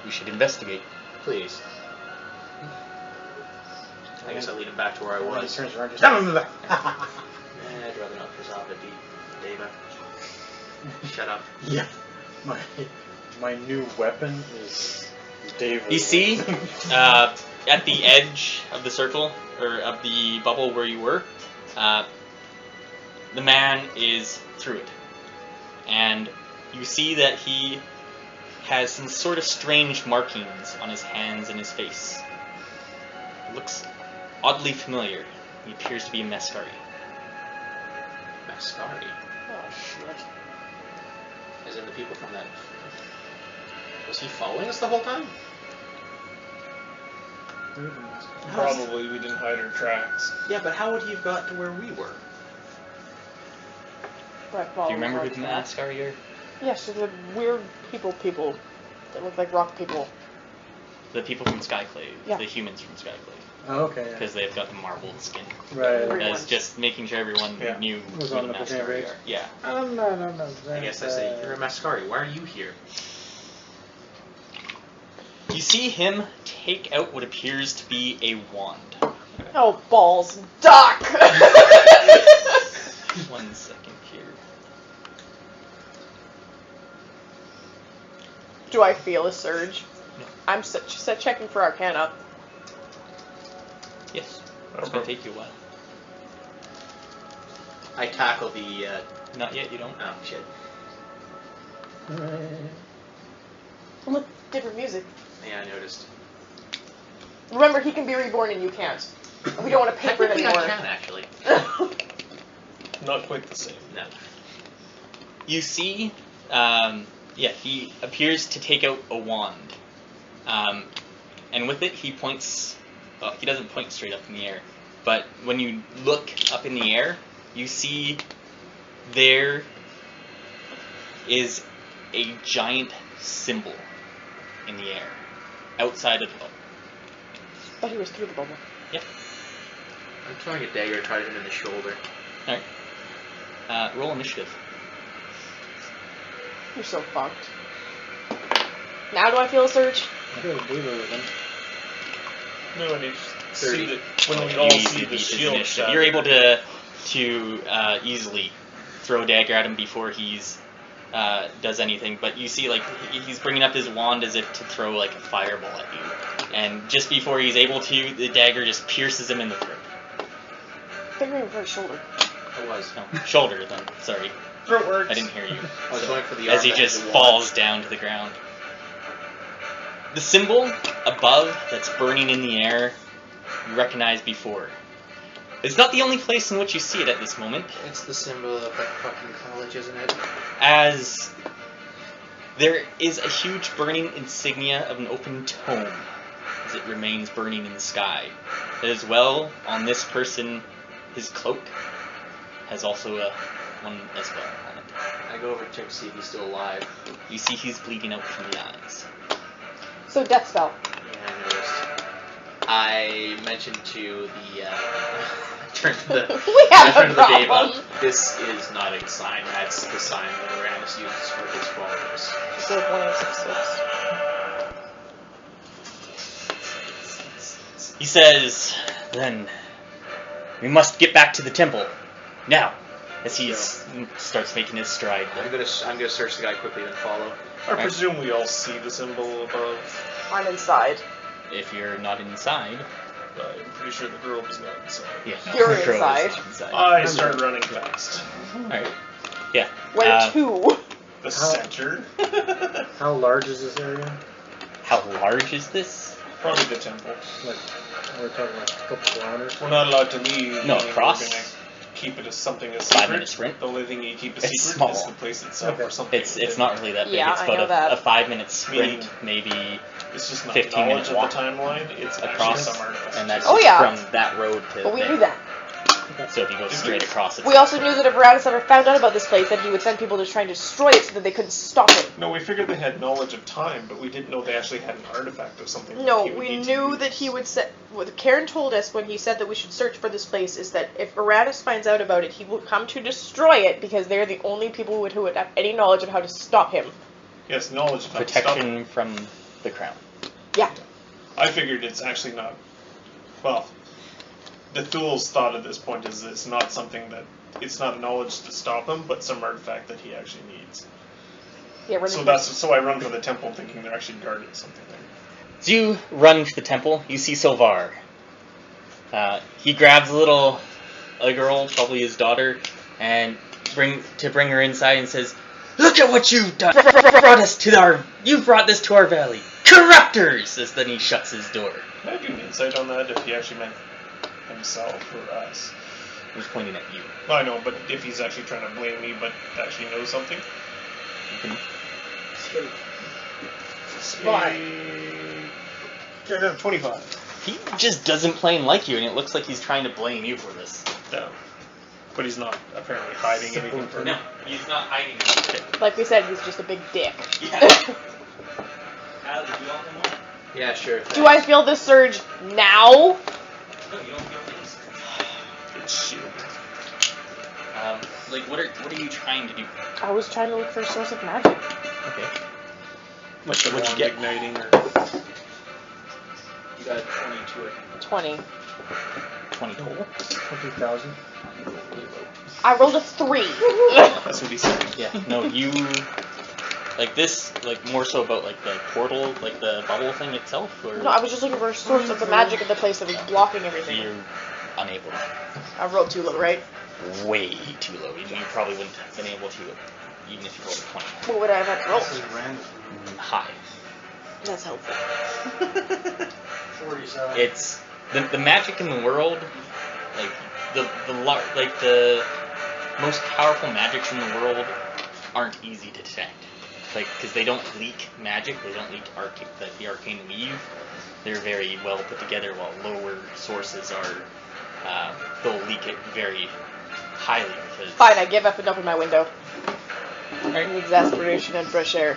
we should investigate. Please. I guess I'll lead him back to where I He was. turns around just. I'd rather not piss off a Deva. Shut up. Yeah. My new weapon is David. You see, at the edge of the circle, or of the bubble where you were, the man is through it. And you see that he has some sort of strange markings on his hands and his face. It looks oddly familiar. He appears to be a Mescari. Mascari. Oh, shit. As in the people from that. Was he following us the whole time? Probably we didn't hide our tracks. Yeah, but how would he have got to where we were? Do you remember who the masks are here? Yes, they're the weird people that look like rock people. The people from Skyclave. Yeah. The humans from Skyclave. Oh, okay. Because they've got the marbled skin. Right. Everyone. As just making sure everyone Yeah. knew Was who on the the Mascari page. are. Yeah. No. I guess I say, you're a Mascari, why are you here? You see him take out what appears to be a wand. Oh, balls. Doc! 1 second here. Do I feel a surge? No. I'm checking for Arcana. Yes. It's going to take you a while. I tackle the, Not yet, you don't. oh, shit. Look, different music. Yeah, I noticed. Remember, he can be reborn and you can't. And we don't want to pay for it Technically, anymore. I can, actually. Not quite the same. No. You see, he appears to take out a wand. And with it, he points. Well, he doesn't point straight up in the air. But when you look up in the air, you see there is a giant symbol in the air outside of the bubble. Thought he was through the bubble. Yep. I'm throwing a dagger to try to hit him in the shoulder. Roll initiative. You're so fucked. Now do I feel a surge? I feel a believer with him. No, and you see 30. that when we You all easily see beat the his shield initiative. shatter. You're able to easily throw a dagger at him before he's does anything. But you see, like, he's bringing up his wand as if to throw like a fireball at you, and just before he's able to, the dagger just pierces him in the throat. I think we're for his shoulder. I was. No, shoulder. Then sorry, Throat works. I didn't hear you. I was going for the As arm he that just has the falls wand. down to the ground. The symbol above that's burning in the air, you recognize before. It's not the only place in which you see it at this moment, It's the symbol of that fucking college, isn't it? as there is a huge burning insignia of an open tome as it remains burning in the sky. As well, on this person, his cloak has also one as well on it. I go over to check to see if he's still alive. You see he's bleeding out from the eyes. So death spell. Yeah, I noticed. I mentioned to the, turn to the, We have I turned a to the babe, problem. this is not a sign, that's the sign that Uranus uses for his followers. She said 1866. He says, then, we must get back to the temple. Now, as he starts making his stride. I'm gonna search the guy quickly and follow. I presume we all see the symbol above. I'm inside. If you're not inside, I'm pretty sure the girl was not inside. yeah, You're the crow is inside. I start running fast. Alright. Yeah. Where to? The center. How large is this area? How large is this? Probably the temple. Like, we're talking like a couple kilometers. We're not allowed to leave. No, meaning across. We're gonna keep it as something as 5 secret. minute sprint. The only thing you keep a It's secret small. is the place itself Okay. or something. It's not really that big. Yeah, It's I know about that. a 5 minute sprint, Meaning- maybe It's just not 15 knowledge minute of the timeline. It's actually across, some artifact. and that's Oh, yeah. from that road to But we there. knew that. So if you go straight across, it's We also knew that if Uranus ever found out about this place, that he would send people to try and destroy it so that they couldn't stop him. No, we figured they had knowledge of time, but we didn't know they actually had an artifact of something. No, that he would we need to knew use. that he would set. What Karen told us when he said that we should search for this place is that if Uranus finds out about it, he will come to destroy it because they're the only people who would have any knowledge of how to stop him. Yes, knowledge of how to stop it. protection from the crown. Yeah. I figured it's actually not. Well, Dethul's thought at this point is it's not something that. It's not knowledge to stop him, but some artifact that he actually needs. Yeah, we're So I run for the temple thinking they're actually guarding something there. As you run to the temple, you see Silvar. He grabs a girl, probably his daughter, and bring her inside and says, "Look at what you've done! You brought this to our valley, corruptors!" As then he shuts his door. Can I do an insight on that if he actually meant himself or us? He's pointing at you. Well, I know, but if he's actually trying to blame me, but actually knows something. You can Spy. I got 25. He just doesn't plain like you, and it looks like he's trying to blame you for this. No. But he's not apparently hiding anything from No, he's not hiding anything. Like we said, he's just a big dick. Yeah. Al, did you want one? Yeah, sure. Do I feel this surge now? No, you don't feel this. It's shield. Like, what are you trying to do? I was trying to look for a source of magic. Okay. Like the What'd you wand get? igniting or... You got 22, I think. 20. 20 total. 20,000. I rolled a 3. That's what he said. Yeah. No, you like this, like more so about like the portal, like the bubble thing itself, or No, I was just looking for a source of the magic of the place that was blocking everything. you're unable. I rolled too low, right? Way too low. You probably wouldn't have been able to, even if you rolled a 20. What would I have had to roll? This is random. High. That's helpful. 47. It's the magic in the world, like the most powerful magics in the world aren't easy to detect. Like, because they don't leak magic, they don't leak the arcane weave. They're very well put together, while lower sources are they'll leak it very highly because. Fine, I give up and open my window. Right. Exasperation and fresh air.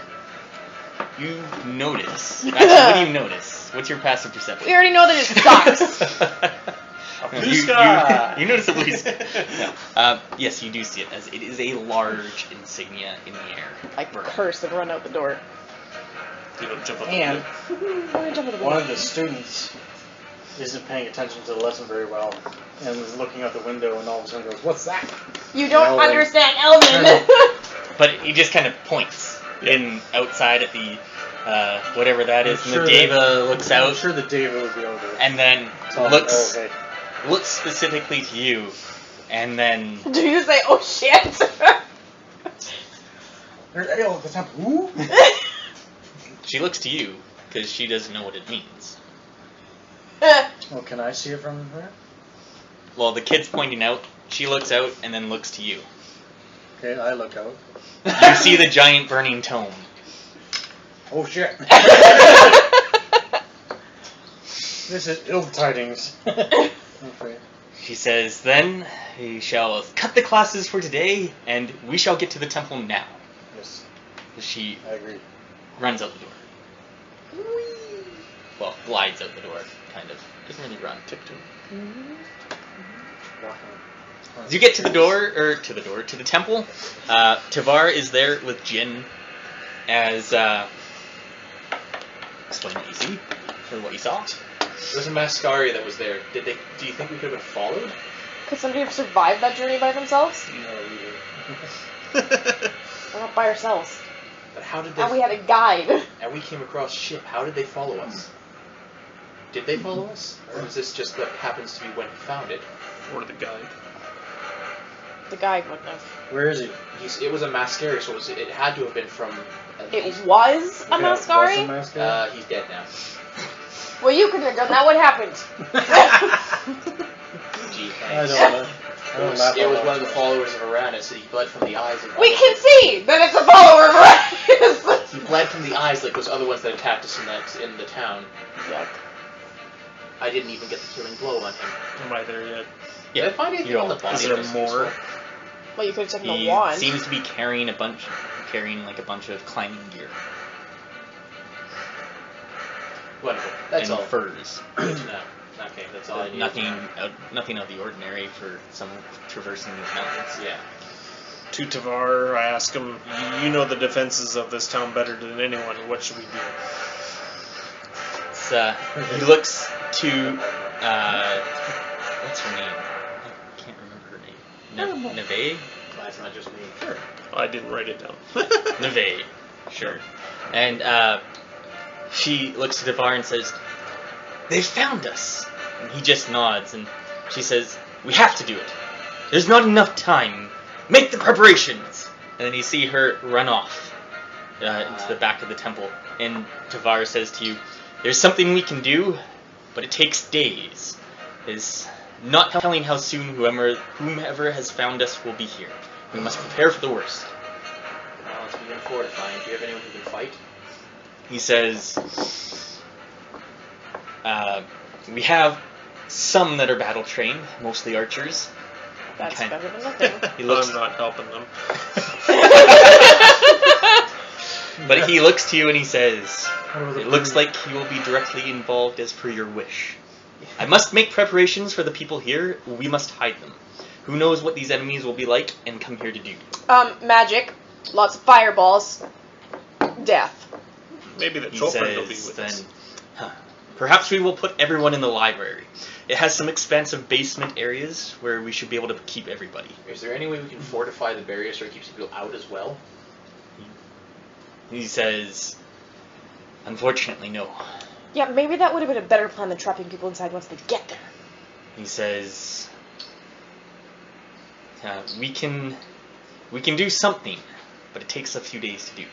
You notice. Actually, what do you notice? What's your passive perception? We already know that it sucks. No, blue sky. you notice a blue sky. No. Yes, you do see it, as it is a large insignia in the air. I curse and run out the door. You don't jump out the And window. I'm gonna jump out the one window. of the students isn't paying attention to the lesson very well and is looking out the window and all of a sudden goes, "What's that?" You don't Elven. understand Elven. But he just kind of points in outside at the whatever that is, and sure the Deva looks I'm out sure the David would be able to and then tell him, looks "Oh, hey." looks specifically to you, and then Do you say, oh shit? There's ale at the temple. Ooh. she looks to you because she doesn't know what it means. Well, can I see it from her? Well, the kid's pointing out. She looks out and then looks to you. Okay, I look out. You see the giant burning tome. Oh shit! This is ill tidings. Okay. She says, "Then we shall cut the classes for today, and we shall get to the temple now." Yes, She I agree. runs out the door. Well, glides out the door, kind of. Doesn't really run. Tiptoe. Walking. As you get to the temple, Tavar is there with Jin as, explain what you see, or what you saw. There was a Mascari that was there. Do you think we could have been followed? Could somebody have survived that journey by themselves? No, We're not by ourselves. But how did they? And we had a guide. And we came across ship. How did they follow us? Did they follow us, or was this just what happens to be when he found it? Or the guide. The guide wouldn't have. Where is he? It was a Mascari, so it had to have been from. It was a Okay, Mascari? what's the mask? He's dead now. Well, you couldn't have done that. What happened? Gee, I thanks. don't know. I don't laugh It out was loud. one of the followers of Uranus, and he bled from the eyes. Of We can see that it's a follower of Uranus. He bled from the eyes like those other ones that attacked us in the town. Yuck. I didn't even get the killing blow on him. Am I there yet? Did I find anything you're on the all- body? Is there that was more? useful? Well, you could have taken He the wand. seems to be carrying like a bunch of climbing gear Wonderful. That's and all. furs. Good to know. Okay, that's all I need. Nothing out of the ordinary for someone traversing these mountains. Yeah. To Tavar, I ask him, you know the defenses of this town better than anyone. What should we do? It's, he looks to what's her name? I can't remember her name. Neve? That's not just me. Sure. I didn't write it down. Neve. Sure. And she looks to Devar and says, "They found us." And he just nods, and she says, "We have to do it. There's not enough time. Make the preparations." And then you see her run off into the back of the temple. And Devar says to you, "There's something we can do, but it takes days. Is not telling how soon whomever has found us will be here. We must prepare for the worst." Well, let's begin fortifying. Do you have anyone who can fight? He says, We have some that are battle trained, mostly archers. That's Kind- better than nothing. He looks, I'm not helping them. but he looks to you and he says, How do the "It looks birds- like you will be directly involved as per your wish. I must make preparations for the people here. We must hide them. Who knows what these enemies will be like and come here to do." Magic, lots of fireballs, death. Maybe the He children will be says, with then, us. perhaps we will put everyone in the library. It has some expansive basement areas where we should be able to keep everybody. Is there any way we can fortify the barrier so it keeps people out as well? He says, unfortunately, no. Yeah, maybe that would have been a better plan than trapping people inside once they get there. He says, we can do something, but it takes a few days to do.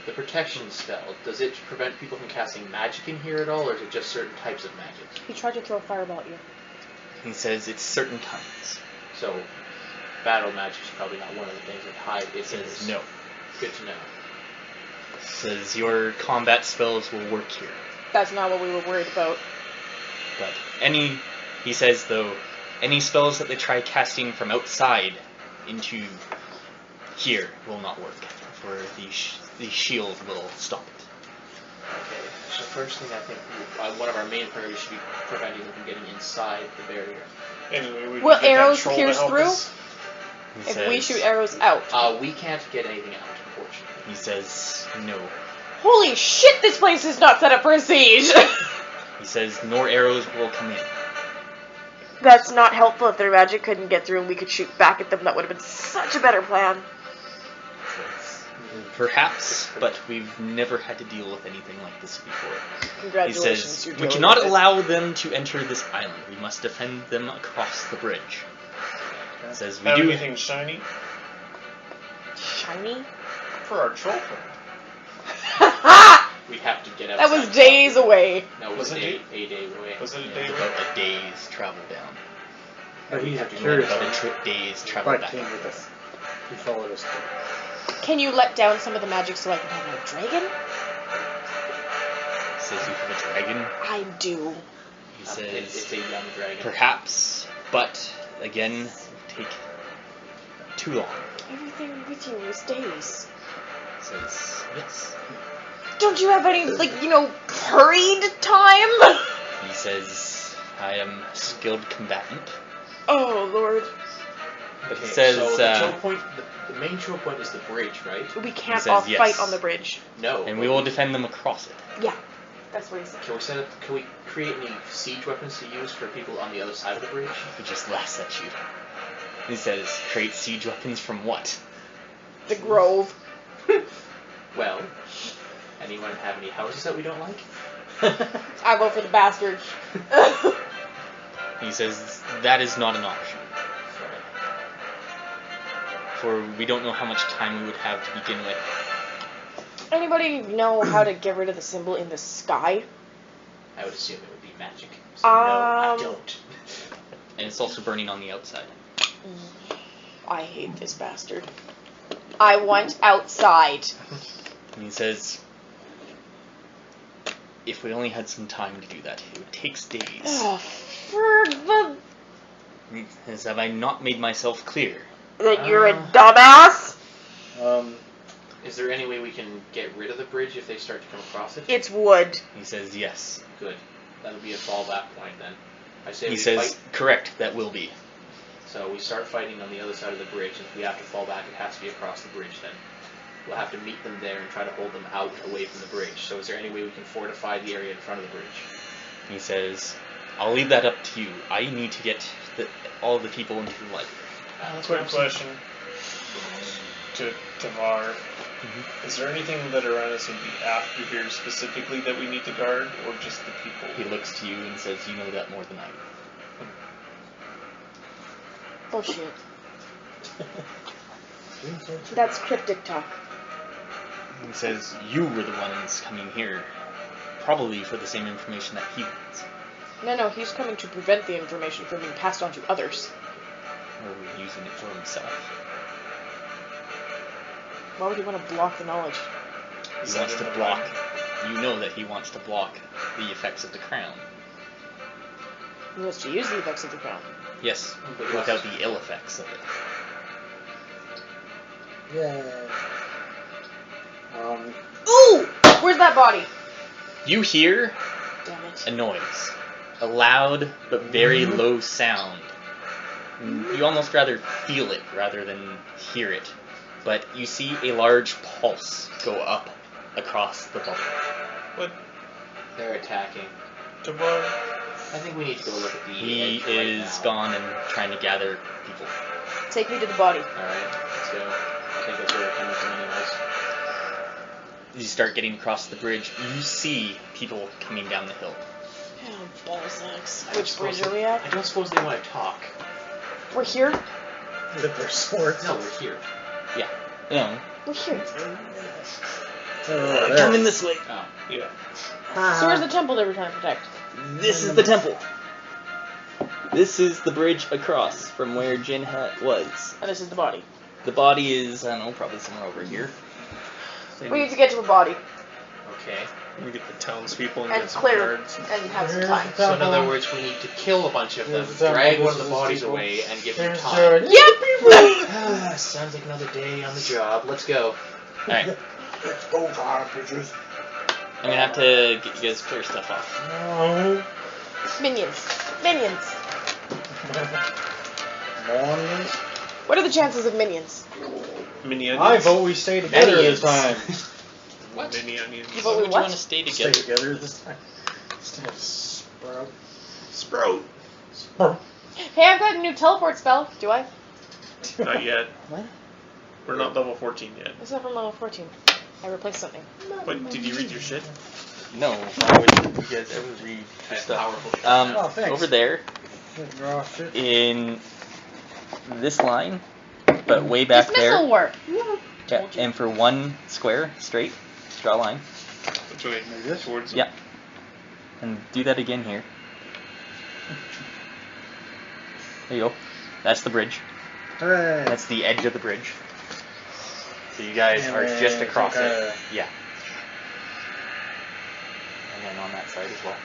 The protection spell, does it prevent people from casting magic in here at all, or is it just certain types of magic? He tried to throw a fireball at you. He says it's certain times. So, battle magic is probably not one of the things that hide He it. says no. Good to know. He says your combat spells will work here. That's not what we were worried about. But he says though, any spells that they try casting from outside into here will not work, for the shield will stop it. Okay, so first thing I think one of our main priorities should be preventing them from getting inside the barrier. Anyway, we Will can get that arrows troll to pierce help through? us. He If says, we shoot arrows out. We can't get anything out, unfortunately. he says no. Holy shit, this place is not set up for a siege! He says nor arrows will come in. That's not helpful if their magic couldn't get through and we could shoot back at them. That would have been such a better plan. Says, perhaps, but we've never had to deal with anything like this before. He Congratulations, says, you're we dealing cannot with it. allow them to enter this island. We must defend them across the bridge. He says, we Have do. anything shiny Shiny? for our troll friend? We have to get out. That was days away. No, it was Was it a day away. Was it a Yeah, day? it's about a day's travel down. But We he's have to curious. About a About day's travel Quite back. came with us. He followed us. Can you let down some of the magic so I can have my dragon? He says you have a dragon. I do. He It's says, a young dragon. perhaps, but again, it will take too long. Everything with you is days. He says, yes. Don't you have any, hurried time? He says, I am a skilled combatant. Oh, Lord. But he Okay, says, so the choke point, the main choke point is the bridge, right? We can't says all yes. fight on the bridge. No. and we will defend them across it. Yeah. That's what he said. Can we create any siege weapons to use for people on the other side of the bridge? He just laughs at you. He says, create siege weapons from what? The Grove. Well, anyone have any houses that we don't like? I vote for the bastard. He says, that is not an option. For we don't know how much time we would have to begin with. Anybody know how to get rid of the symbol in the sky? I would assume it would be magic. So no, I don't. And it's also burning on the outside. I hate this bastard. I want outside. And he says, if we only had some time to do that, it would take days. Oh, for the... He says, have I not made myself clear? That you're a dumbass? Is there any way we can get rid of the bridge if they start to come across it? It's wood. He says, yes. Good. That'll be a fallback point then. I say He we says, fight. correct, that will be. So we start fighting on the other side of the bridge, and if we have to fall back, it has to be across the bridge then. We'll have to meet them there and try to hold them out away from the bridge. So is there any way we can fortify the area in front of the bridge? He says, I'll leave that up to you. I need to get all the people into the library. Quick question to Var. Is there anything that around us would be after here specifically that we need to guard, or just the people? He looks to you and says, you know that more than I do. Bullshit. That's cryptic talk. He says, you were the ones coming here, probably for the same information that he wants. No, he's coming to prevent the information from being passed on to others. Or using it for himself. Why would he want to block the knowledge? He wants to block. You know that he wants to block the effects of the crown. He was to use the effects of the crown. Yes, without the ill effects of it. Yeah. Ooh! Where's that body? You hear Damn it. a noise. A loud but very low sound. You almost rather feel it rather than hear it. But you see a large pulse go up across the bubble. What? They're attacking. Tomorrow? I think we need to go look at the He edge right is now. gone and trying to gather people. Take me to the body. Alright, let's go. I think that's where they're coming from anyways. As you start getting across the bridge, you see people coming down the hill. Oh, ballsacks. I don't Which bridge suppose are we at? I don't suppose they want to talk. We're here? With their swords. No, we're here. No, We're here. coming this way. Oh. Yeah. So where's the temple they were trying to protect? This is the temple. This is the bridge across from where Jin was. And this is the body. The body is, I don't know, probably somewhere over here. We need to get to the body Okay. We get the townspeople and and get some clear guards. and have some time. So in other words, we need to kill a bunch of them, There's the drag temple, one of the there's the bodies people. away, and give them There's time. Yep! Sounds like another day on the job. Let's go. Alright, Let's go, fire bitches. I'm gonna have to get you guys clear stuff off. No. Minions. Minions. Minions. What are the chances of minions? Mini onions. I vote we stay together Onions. this time. What? Mini onions. You Why vote we would you what? want to stay Stay together? together this time. Instead of sprout. Sprout. Sprout. Hey, I've got a new teleport spell. Do I? Not yet. What? We're not level 14 yet. It's not from level 14. I replaced something. But did you read your shit? No, why would you guys ever read your That's stuff? powerful shit. Oh, thanks. Over there, Draw shit. in this line, but way back Dismissal there, work. yeah, and for one square, straight, draw a line, Which way? Like this? Towards yeah, and do that again here. There you go. That's the bridge. Hooray. That's the edge of the bridge. So you guys are just across it. Yeah. And then on that side as well.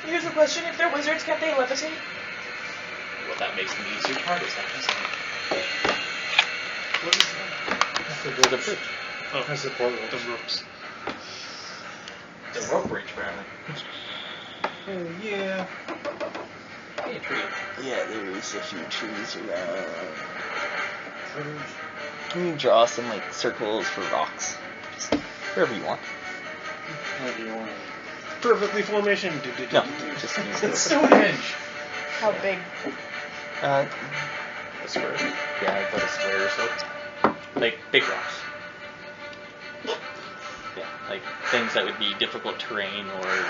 Here's the question: if they're wizards, can't they levitate? Well, that makes them easier targets, actually. What is that? That's the The bridge. bridge. Oh, That's the portal. the ropes. The rope bridge, apparently. Oh, yeah. Hey, a tree. Yeah, there's a few trees around. You can draw some like circles for rocks. Just wherever you want. What do you want? Perfectly formation. No, just use It's this. Stonehenge. How big? Uh, A square. yeah, about a square or so. Like big rocks. Yeah, like things that would be difficult terrain or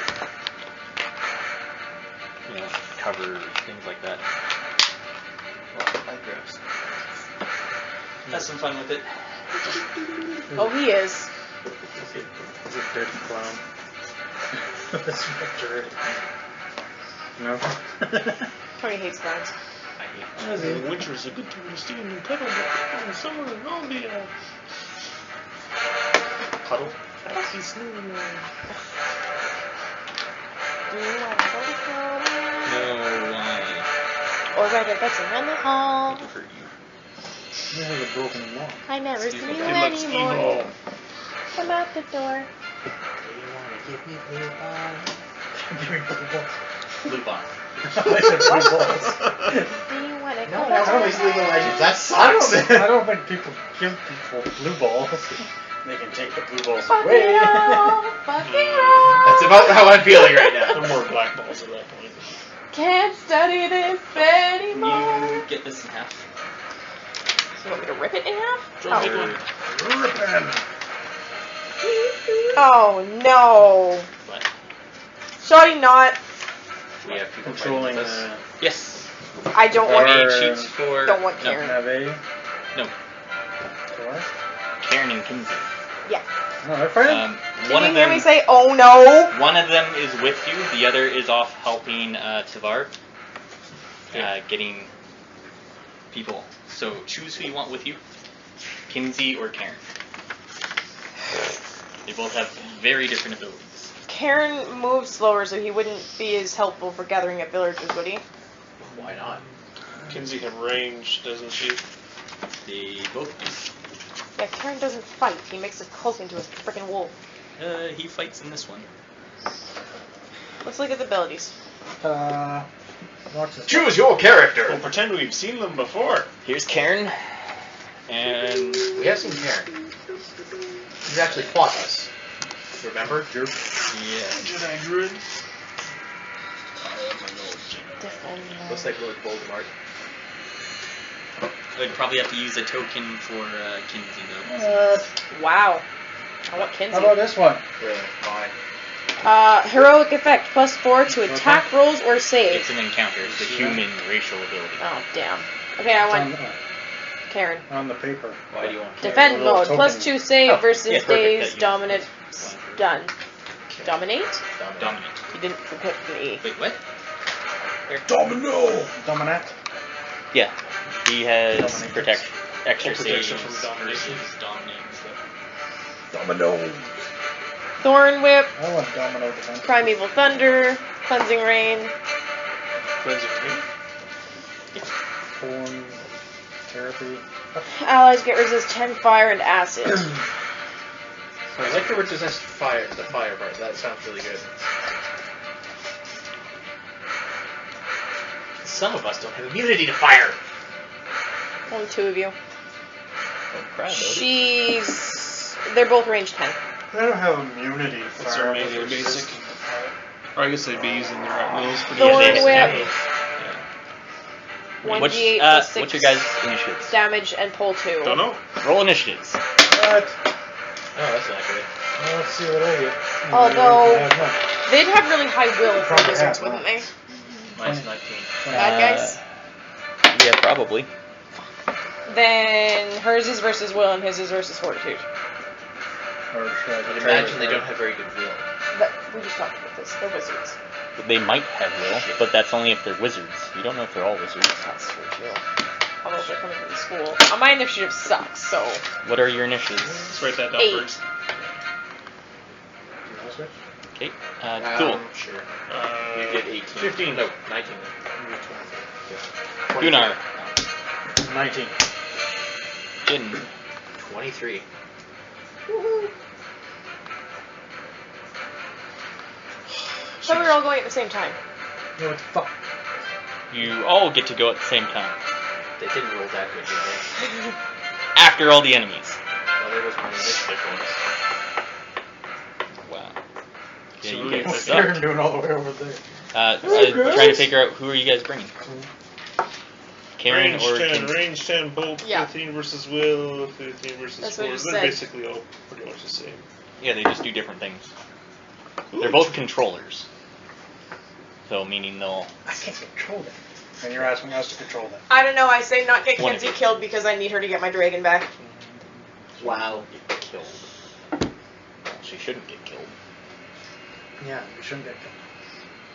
cover, things like that. Well, I grabbed. Have some fun with it. Oh, he is. Is it dirty clown? That's what dirty. No. Tony hates clowns. I hate The winter's a good time to stay in your puddle, but in the summer it will be a puddle. icy snow. Do you want to go to Florida? No, why? Or rather, that's around the hall. Good for you. You have a broken wall. I never see you It It looks anymore. evil. Come out the door. Give me blue balls. Blue bar. I said blue balls. Do you want to No, go that's to always League of Legends. That I sucks. don't think people give people blue balls. They can take the blue balls Fuck away. it all. Fuck it all. That's about how I'm feeling right now. No more black balls at that point. Can't study this anymore. You get this in half. You want me to rip it in half? Draw a big Oh. one. Rippin'. Oh no. What? Sorry, not. We have people Controlling fighting with us. Yes. I don't I want. made Or- sheets for. Don't want no, Karen. Have a. No, What? Karen and Kinsey. No, they're fighting. Did One you of hear them. me say, "Oh no"? One of them is with you. The other is off helping Tavar, getting people. So choose who you want with you, Kinsey or Karen. They both have very different abilities. Karen moves slower, so he wouldn't be as helpful for gathering up villagers, would he? Why not? Kinsey can range, doesn't she? They both Yeah, Karen doesn't fight. He makes a cloak into a freaking wolf. do. He fights in this one. Let's look at the abilities. What's this? Choose your character. Well, pretend we've seen them before. Here's Karen, and We have seen Karen. He's actually fought us. Remember? yeah, Jedi Druid. Looks like Lord Voldemort. I'd probably have to use a token for Kinsey though. Wow. I want Kinsey. How about this one? Really? Why? Heroic effect, +4 to attack rolls or save. It's an encounter. It's a human racial ability. Oh, damn. Okay, I want Karen. On the paper. Why do you want Karen? Defend little mode, token. +2 save Oh, versus yeah, perfect, days, that dominant, uses stun. Dominate? Dominant. You didn't put an E. Wait, what? Domino! Dominat? Yeah. He has Dominatrix. protection. Extra Protection saves from domination. versus dominating stuff. Domino! Thorn Whip, I want domino defense. Primeval Thunder, Cleansing Rain. Cleansing Rain. Thorn. Therapy. Allies get resist 10 fire and acid. I like the word resist fire, the fire part. That sounds really good. Some of us don't have immunity to fire. Only 2 of you. Oh, crap, They're both range 10. I don't have immunity. What's their melee basic? Or I guess they'd be using their at-wills for Thorn Yeah, they Whip, have 1d8 What's, plus 6 what's your guys' initiatives? damage and pull 2. Don't know. Roll initiatives. What? Oh, that's not good. Well, let's see what I get. Although- I have none. They'd have really high will for Probably wizards, have. wouldn't they? Mine's 19. Bad guys? Yeah, probably. Then hers is versus will and his is versus fortitude. Or should I But try imagine they it? don't have very good will. But we just talked about this. They're wizards. They might have will, but that's only if they're wizards. You don't know if they're all wizards. That's true too. Although if they're coming from the school. My initiative sucks, so What are your initiatives? Let's write that down 8. first. Okay. Cool. Sure. Uh, You did 18. 15. No, 19 then. Gunnar. 19. Jin. 23. So we were all going at the same time. Yeah, what the fuck? You all get to go at the same time. They didn't roll that good, did they? After all the enemies. Well, there was my initiative bonus. Wow. So Yeah, you we guys get suck. Karen doing all the way over there. I'm trying to figure out who are you guys bringing. Karen range or 10, Kinsey? range 10, bolt Yeah. 15 versus will, 15 versus That's what you force. They're said. basically all pretty much the same. Yeah, they just do different things. They're both controllers. So meaning they'll. I can't control that. And you're asking us to control that. I don't know, I say not get One of Kinsey you. killed because I need her to get my dragon back. Wow. Get killed. Well, she shouldn't get killed. Yeah, we shouldn't get killed.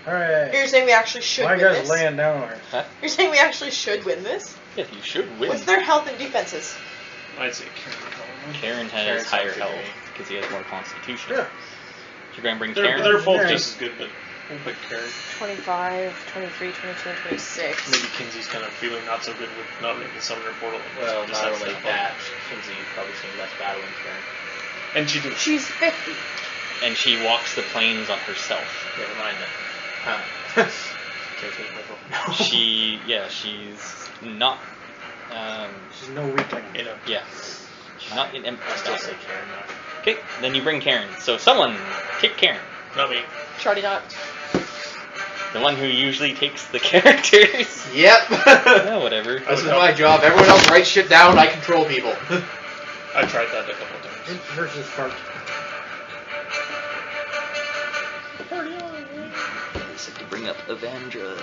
Alright. You're saying we actually should My win guy's this? laying down over here. You're saying we actually should win this? Yeah, you should win. What's their health and defenses? I'd say Karen. Karen has Karen's higher not health good, because he has more constitution. Yeah. You're going to bring They're Karen? both Yeah. just as good, but we'll pick Karen. 25, 23, 22, and 26. Maybe Kinsey's kind of feeling not so good with not making Summoner Portal. Well, Just not has only one. that, Kinsey probably seen less battle in turn. And she did. She's 50. And she walks the plains on herself. Never mind that. Huh. Can't take my phone. She's not, She's no weakling. You know. yeah. She's not in I still battle. say Karen now. Okay, then you bring Karen. So someone kick Karen. Not me. Charlie not. The one who usually takes the characters. Yep. Yeah, whatever. This is my job. Everyone else writes shit down. I control people. I tried that a couple times. Int versus fart. To bring up Evandra.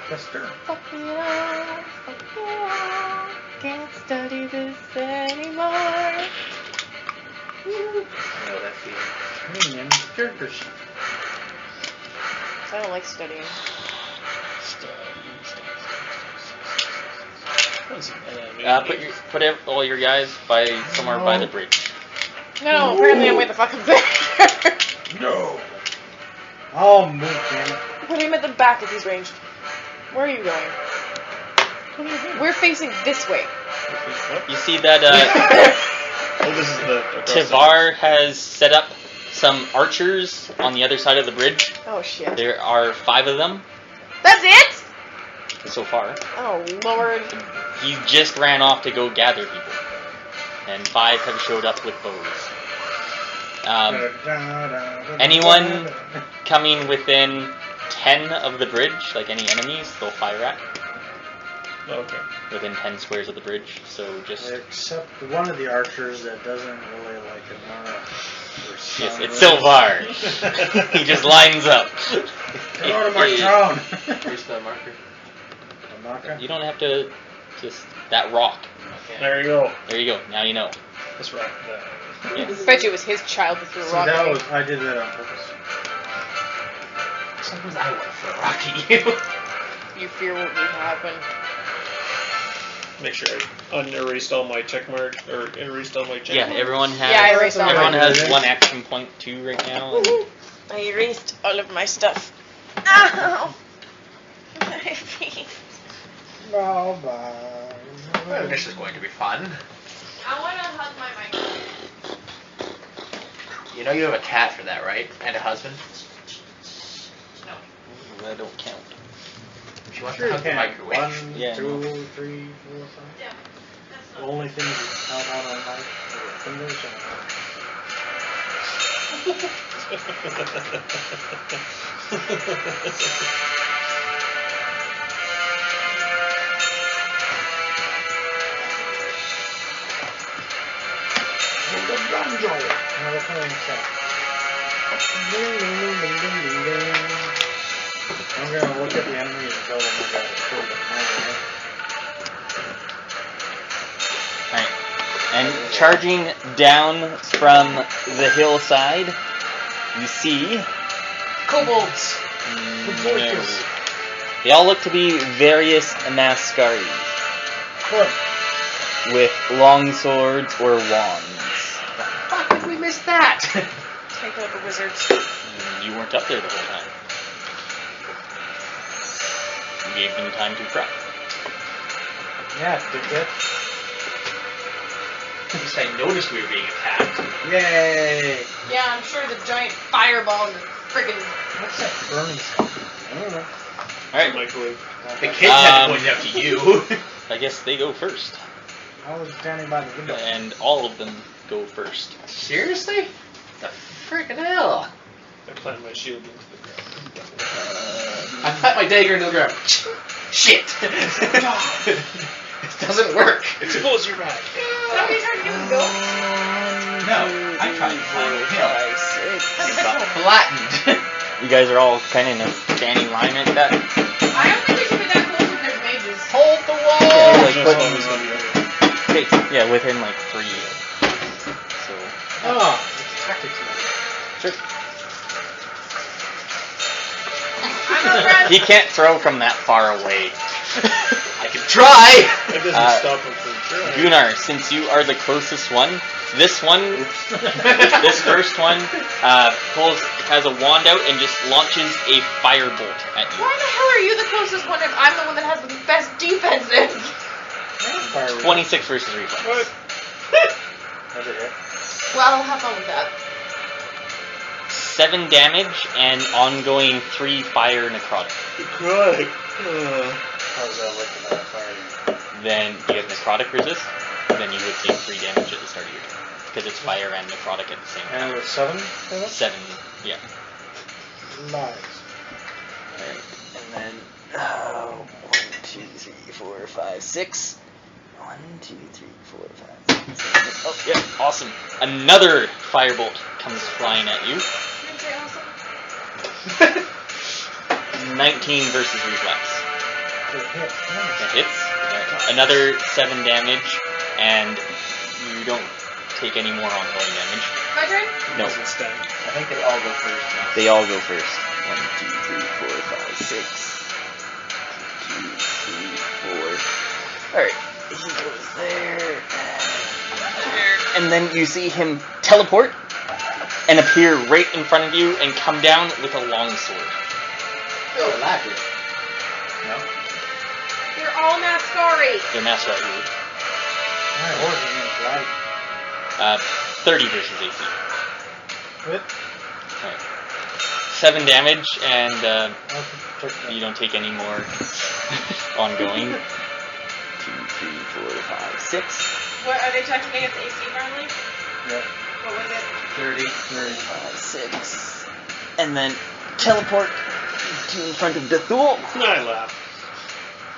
Buster. Fuck it up, fuck it up. Can't study this anymore. I know that feeling. Minion characters. I don't like studying. Put all your guys by somewhere by the bridge. No, apparently I'm way the fuck up there. No. I'll move him. Put him at the back if he's ranged. Where are you going? We're facing this way. You see that Oh, this is the Tivar has set up some archers on the other side of the bridge. Oh shit. There are 5 of them That's it? so far. Oh lord. He just ran off to go gather people. And 5 have showed up with bows. Anyone coming within 10 of the bridge, like any enemies, they'll fire at. Okay. Within 10 squares of the bridge, so just... Except one of the archers that doesn't really like Anara. Yes, it's Silvar. He just lines up. Get out of my town! Where's the marker? The marker? You don't have to just... That rock. Okay. There you go. There you go, now you know. That's right. Yes. Bet you it was his child that threw a See, rock at me. I did that on purpose. Sometimes I want to throw a rock at you. You fear what would happen. Make sure I unerased all my check mark or erased all my check Yeah, marks. everyone has... Yeah, I erased all Everyone mine. has 1 action point too right now. And I erased all of my stuff. Ow! My feet. No, bye. Well, this is going to be fun. I want to hug my mic. You know you have a cat for that, right? And a husband? that don't count. She wants Sure to you hug the can. microwave. 1, Yeah, 2, 3, 4, 5. Yeah. The only things that count out on my fingers the banjo! Now we're playing stuff. Ding, ding, ding, ding, ding, ding, ding. I'm gonna look at the enemy and tell them I got it killed in my way. Alright. And charging down from the hillside, you see... Kobolds! No. They all look to be various Mascari Good. with long swords or wands. Fuck did we miss that? Take out the wizards. You weren't up there the whole time. You gave them time to prep. Yeah, did that. At least I noticed we were being attacked. Yay! Yeah, I'm sure the giant fireball and the friggin' What's that burning stuff? I don't know. Alright, Microwave. The kids had to point it out to you. I guess they go first. I was standing by the window. And all of them go first. Seriously? The frickin' hell? I plant my shield into the ground. I put my dagger into the ground. Shit! It doesn't work. Expose your back. Somebody tried to do a ghost? No, I tried to climb a hill. That's Got a flattened. You guys are all kind of in a standing line like that. I don't think we should be that close with their mages. Hold the wall! Yeah, like Just put- always gonna be there. Okay, yeah, within like 3. So, Oh, it's tactics mode. sure. I'm not ready. He can't throw from that far away. I can try! That doesn't stop him from trying. Gunnar, since you are the closest one, this first one, has a wand out and just launches a firebolt at you. Why the hell are you the closest one if I'm the one that has the best defenses? 26 versus reflex. What? Never hit. Well, I'll have fun with that. 7 damage and ongoing 3 fire necrotic. Good. How's that looking at fire? Then you have necrotic resist, then you would take 3 damage at the start of your turn. Because it's fire and necrotic at the same time. And with 7? 7, yeah. Nice. Alright, and then 1, 2, 3, 4, 5, 6. 1, 2, 3, 4, 5, 6, 7. Oh, yeah, awesome. Another firebolt comes flying at you. Did you say awesome? 19 versus reflex. It hit. That hits. Alright, another 7 damage, and you don't take any more ongoing damage. My turn? No, Doesn't stand. I think they all go first now. they all go first. 1, 2, 3, 4, 5, 6. 2, 3, 4. Alright, he goes there, and there. And then you see him teleport, and appear right in front of you and come down with a long sword. Oh, Aladdin. No? You're all Mascari. They're master at you. My horse is gonna fly. 30 versus AC. Good. Alright. 7 damage, and Okay. you don't take any more ongoing. 2, 3, 4, 5, 6. What are they checking against AC friendly? Yeah. What was it? 30. 5, 6. And then teleport to in front of Dethul. I laugh.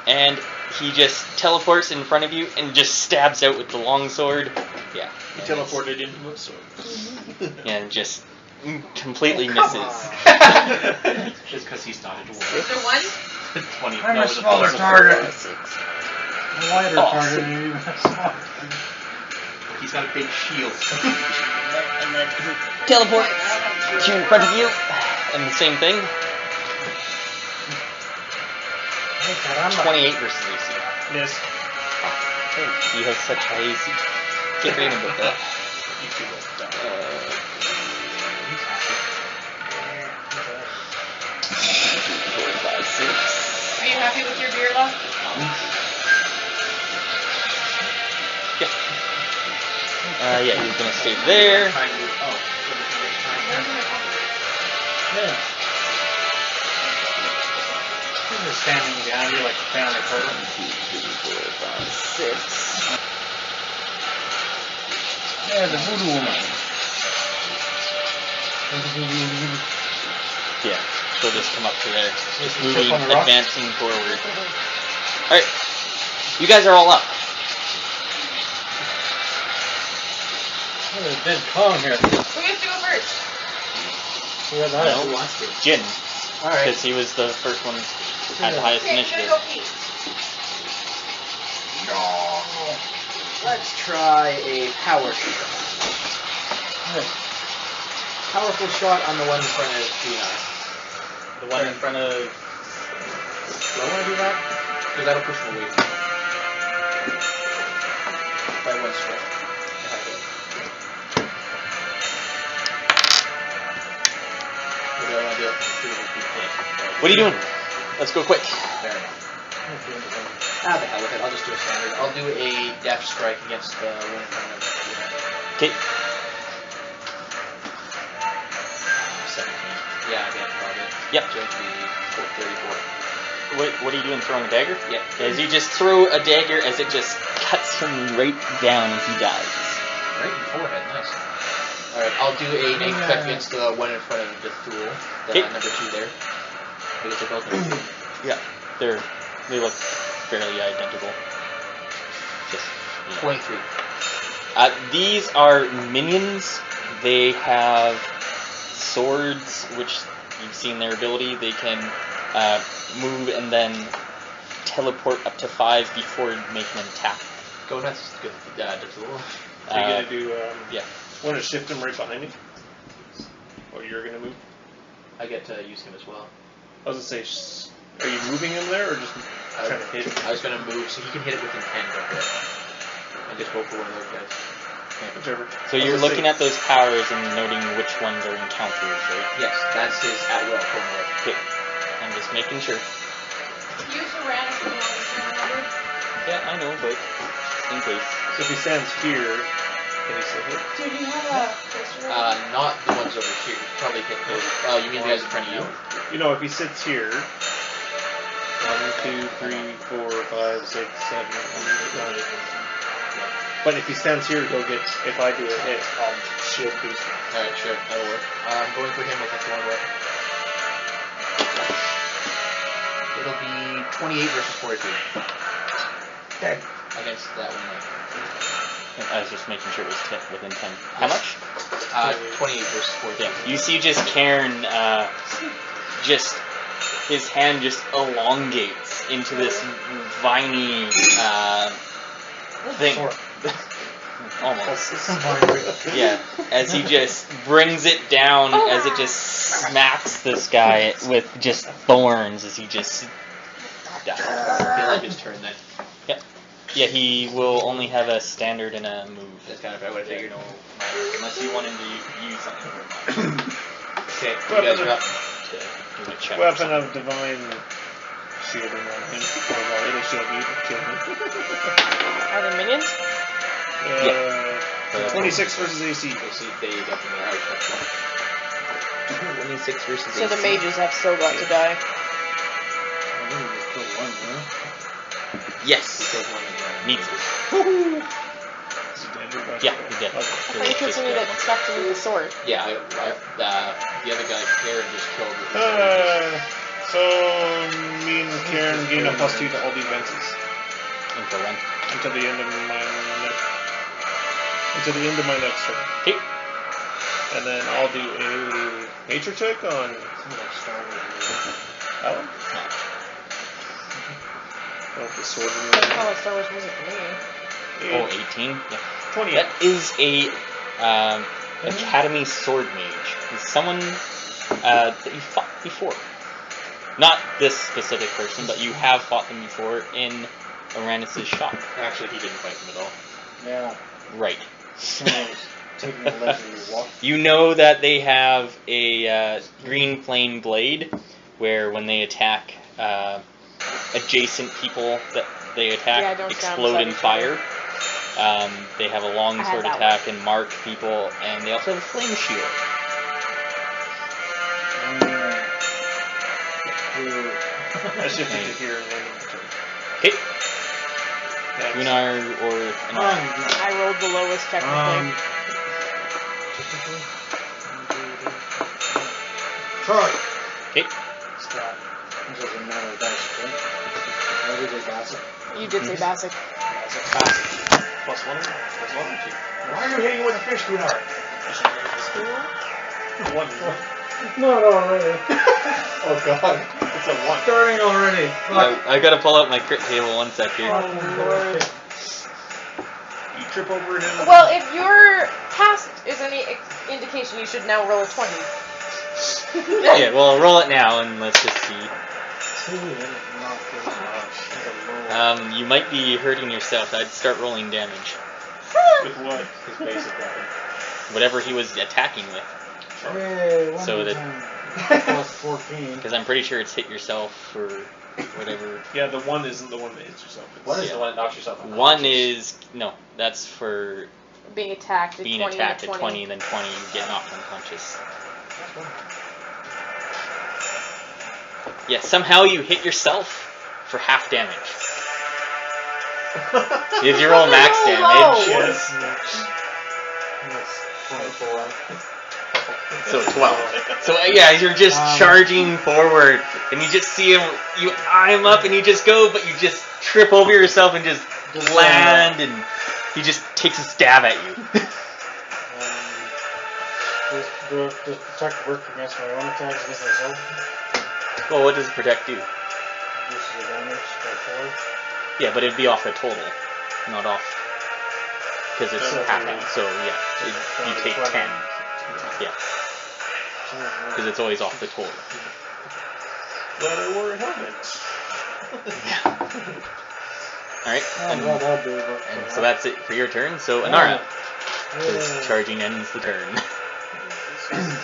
And he just teleports in front of you and just stabs out with the longsword. Yeah. He teleported into a sword. And just completely misses. Just because he's not a Is dwarf. there one? 20. I'm no, a it was smaller plus target. 6. A wider Oh, target sick. and even a smaller. He's got a big shield. And then he teleports to in front of you. And the same thing. Hey, caramba. 28 versus AC. Miss. Hey, he has such high AC. Can't read about that. You two will die. 4, 5, 6. Are you happy with your beer luck? Yeah, he's gonna stay there. Trying to move. Oh. Yeah. He's just standing behind you like a family photo. 2, 3, 4, 5, 6. Yeah, the voodoo woman. Yeah, she'll just come up to there. Just Moving, step on the rock. advancing forward. Alright, you guys are all up. There's a dead clown here. Who gets to go first? Who had that? No. Who wants to? Jin, Alright. because he was the first one at the highest Okay, I'm gonna initiative. go pee. Let's try a power shot. Powerful shot on the one in front of Gunnar. The one in front of... Do I want to do that? Because that'll push him away from me. By one stroke. What do I want to do? What are you doing? Let's go quick. Fair enough. Ah, the hell with it. I'll just do a standard. I'll do a death strike against the one in front of Gunnar. Okay. 17. Yeah, I get target. Yep. So it'd be 34. What are you doing, throwing a dagger? Yeah. As you just throw a dagger as it just cuts him right down and he dies. Right in the forehead, nice. Alright, I'll do a naked cut against the one in front of Dethul, the Okay. number 2 there. Because they're both number 2. Yeah. They look fairly identical. Just, you know. 23. These are minions. They have swords, which you've seen their ability. They can move and then teleport up to 5 before making an attack. Go nuts, good, Dethul. Are you gonna do, yeah. want to shift him right behind you? Or you're gonna move? I get to use him as well. I was gonna say, are you moving him there or just trying to hit him? I was gonna move so he can hit it with intent, okay? And just go for one of those guys. Whichever. So you're looking at those powers and noting which ones are encounters, right? Yes, that's his at will corner. Okay. I'm just making sure. Use the ran if you want to remember. Yeah, I know, but in case. So if he stands here, can he still hit? Dude, you have a poster? Not the ones over here. Probably hit those. Oh, you mean the guys in front of you? You know, if he sits here, 1, 2, 3, 4, 5, 6, 7, 8, 9. But if he stands here, he'll get. If I do a hit, I'll shield boost. Alright, sure, that'll work. I'm going for him with a thorn whip. It'll be 28 versus 42. Okay. Against that one. I was just making sure it was within 10. How much? 28 versus 42. Yeah. You see just Cairn, just his hand just elongates into this viney thing. Almost. Yeah. As he just brings it down, as it just smacks this guy with just thorns, as he just dies. I feel like his turn then. Yep. Yeah, he will only have a standard and a move. That's kind of what I figured. Unless you want him to use something. Okay, you guys are up. Do a check or Weapon something. of divine shielding on him. Well, it'll shield you, but kill him. Are they minions? 26 versus AC. We'll see if they definitely are out. 26 versus So the AC. mages have still got to die. I think we just killed one, huh? Yes. Needs it. Is he dead or not? Yeah, he did. I Okay. thought you killed somebody that stuck to the sword. Yeah, the other guy, Karen, just killed with his So, me and Karen gain a +2 to all defenses. Until when? Until the end of my next turn. Okay. And then I'll do a nature check on that one. Oh, the sword. Oh, Star Wars wasn't for me. Oh, 18? Yeah. 28. That is a Academy Swordmage. He's someone that you fought before. Not this specific person, but you have fought them before in Uranus' shop. Actually, he didn't fight them at all. Yeah. Right. Taking a leisurely walk. You know that they have a green flame blade, where when they attack adjacent people that they attack Yeah, don't stand explode in beside each fire. They have a long I had sword that attack and mark people, and they also have a flame shield. I shifted to here and then. Okay. Gunnar or Anara. I rolled the lowest technically. Charge! Okay. Stop. This is a matter of dice, right? What did they pass it? You did say basic. +1 or 2? Why are you hitting with a fish, Gunnar? One. Not already. Oh god. It's a 1. Starting already. I gotta pull out my crit table 1 sec here. Oh lord. You trip over him. Well, if your past is any indication, you should now roll a 20. Yeah, well, roll it now and let's just see. 2 is not good enough. You might be hurting yourself. I'd start rolling damage. With what? His basic weapon. Whatever he was attacking with. Yay, one So more that- time. Plus 14. Because I'm pretty sure it's hit yourself or whatever. Yeah, the 1 isn't the one that hits yourself. It's What is Yeah. the one that knocks yourself unconscious? 1 is, no, that's for Being attacked at being 20 attacked and at 20, then 20 you get knocked unconscious. Yeah, somehow you hit yourself for half damage. If you roll max damage, Yes. That's 24. so 12. So yeah, you're just charging forward, and you just see him, you eye him up, and you just go, but you just trip over yourself and just land, and he just takes a stab at you. Does protect work against my own attacks against myself? Well, what does protect do? Reduces the damage by 4. Yeah, but it'd be off a total, not off, because it's That's half. okay. So yeah, you take 10. Yeah, because it's always off the total. Glad I wore a helmet. All right, Well, that'll do it. and so that's it for your turn. So Anara, because charging ends the turn. And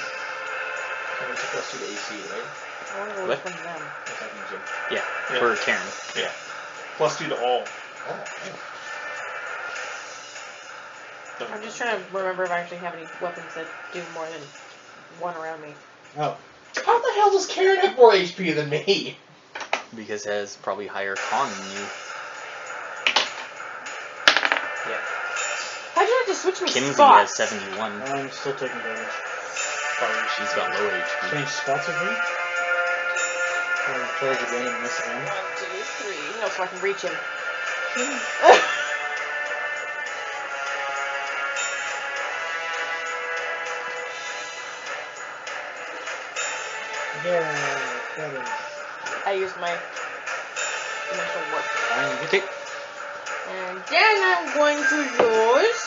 it's a +2 to AC, right? I want to roll What? from them. Attacking Jim. Yeah, Yeah. for Karen. Yeah. +2 to all. I'm just trying to remember if I actually have any weapons that do more than one around me. Oh. How the hell does Karen have more HP than me? Because it has probably higher con than you. How'd you have to switch me Kinsey spots? has 71. I'm still taking damage. She's got low HP. Change spots with me? Or charge again and miss again? 1, 2, 3. No, so I can reach him. Yeah, that is. I used my initial work. Okay. And then I'm going to use.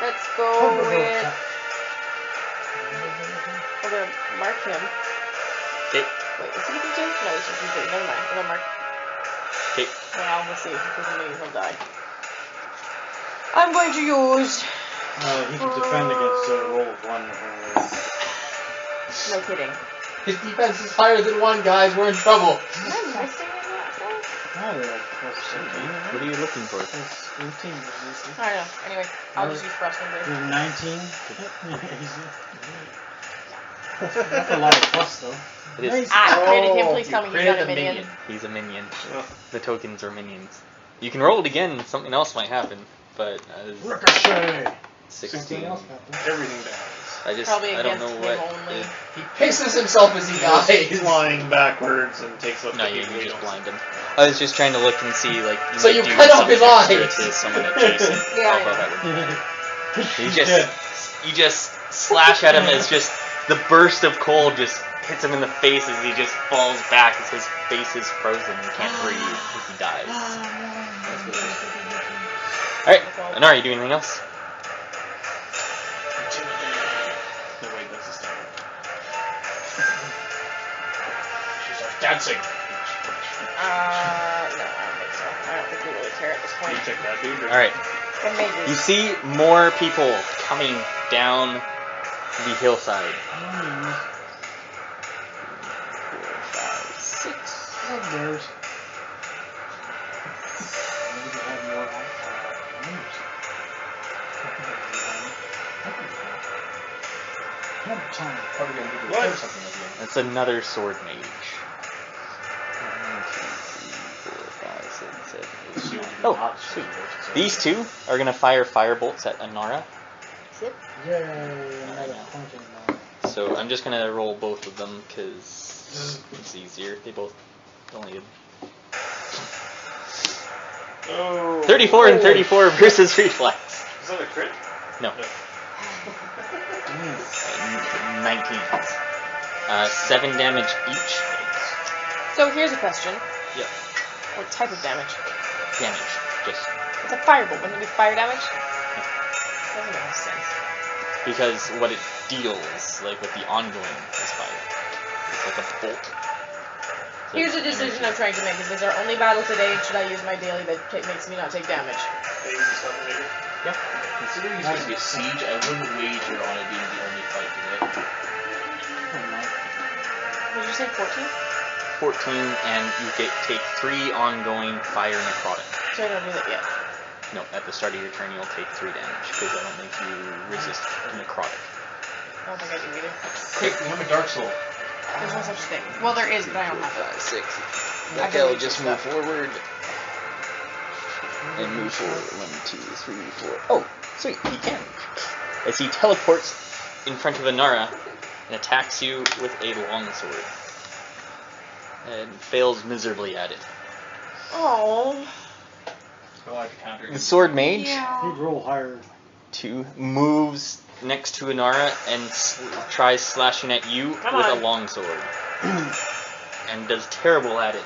Let's go with. I'm gonna mark him. Okay. Wait, is he DJ? No, he's just DJ. Never mind. I'm gonna mark Okay. Well, we'll see. If there's a minion, he'll die. I'm going to use... He can defend against a roll of 1. No kidding. His defense is higher than 1, guys. We're in trouble. Am I missing in that sense? Oh, they're plus 17. What are you looking for? Plus 18. I don't know. Anyway, I'll just use frost number. You're 19. That's a lot of plus, though. It is. Ah, credit him. Please You tell me he's created not a the minion. He's a minion. Oh. The tokens are minions. You can roll it again. Something else might happen, but Ricochet! 16. Everything dies. I just Probably I don't against know him what. only. He pisses himself as he dies. He's flying backwards and takes up No, the you weight just on blind him. I was just trying to look and see, like, So might you do cut off something his extra eyes. to someone adjacent. Yeah, I Although know. that would- He's You dead. just slash at him as just the burst of cold just hits him in the face as he just falls back as his face is frozen and can't breathe as he dies. Alright, Anara, you do anything else? No, wait, that's a standard. She starts dancing. No, I don't think so. I don't think we really care at this You point. take that, dude. or- Alright, The mages. you see more people coming down the hillside. 4, 5, 6. Oh, bears. Maybe they have more numbers. Probably gonna give you What? something at the end. That's another sword mage. 1, 2, 3, 4, 5, 6, 7, 8. Oh, sweet. These two are gonna fire firebolts at Anara. Zip. Yay, another punching ball. So I'm just gonna roll both of them because it's easier. They both only did Oh. 34 and 34 versus reflex. Is that a crit? No, No. 19. 7 damage each. So here's a question. Yep. What type of damage? Damage. Just It's a firebolt. Wouldn't it be fire damage? Doesn't make sense. because what it deals, like with the ongoing, is fire. It's like a bolt. So Here's a it's decision energy. I'm trying to make. Is this our only battle today? Should I use my daily that makes me not take damage? Considering it's going to be a siege, I wouldn't wager on it being the only fight today. Did you say 14? 14, and you take 3 ongoing fire necrotic. So I don't do that yet. No, at the start of your turn you'll take 3 damage, because I don't think you resist necrotic. I don't think I do either. Quick, become a Dark Soul. There's no such thing. Well, there is, but I don't have it. 5, 6. I That can guy will reach just this move stuff. forward. And move forward. 1, 2, 3, 4. Oh, sweet, he can. As he teleports in front of Anara and attacks you with a longsword. And fails miserably at it. Oh. I like to counter. The sword mage He'd roll higher. 2 moves next to Anara and tries slashing at you Come with on. a longsword. And does terrible at it.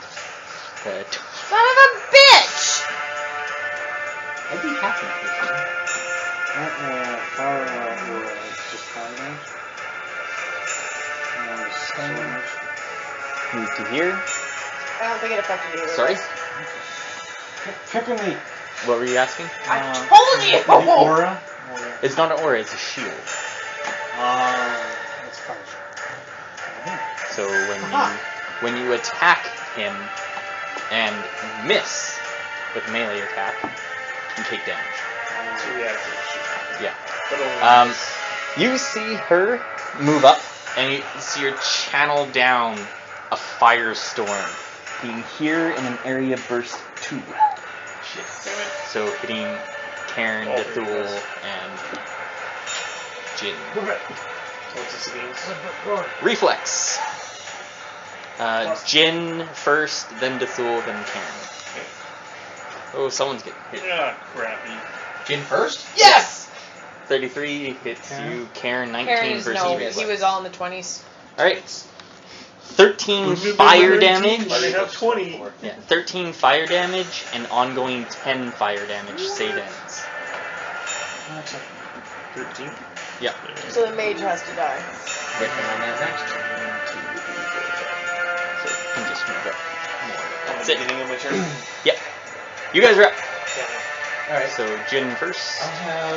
Son of a bitch! I'd be happy with this. Fire or just fire damage? Swordmage. Move to here. I don't think it affected you. Sorry? Pick on me. What were you asking? I told you! The aura? It's not an aura, it's a shield. That's fire. So when you attack him and miss with melee attack, you take damage. So we actually shoot. Yeah. But only You see her move up, and you see her channel down a firestorm, being here in an area burst 2. Shit, damn it. So hitting Karen, All Dethul, three of us. and Jin. what's this against? Reflex. Jin first, then Dethul, then Karen. Oh, someone's getting hit. Yeah, crappy. Jin first? Yes! 33 hits Karen? you. Karen, 19 Karen is versus no, reflex. he was all in the 20s. Alright. 13 fire damage. I didn't have 20. Yeah, 13 fire damage and ongoing 10 fire damage save ends. 13? Yeah. So the mage has to die. Wait, and on that next. So you can just At the Sit. beginning of my turn. Yep. You guys are up. Alright. So Jin first. I'll have.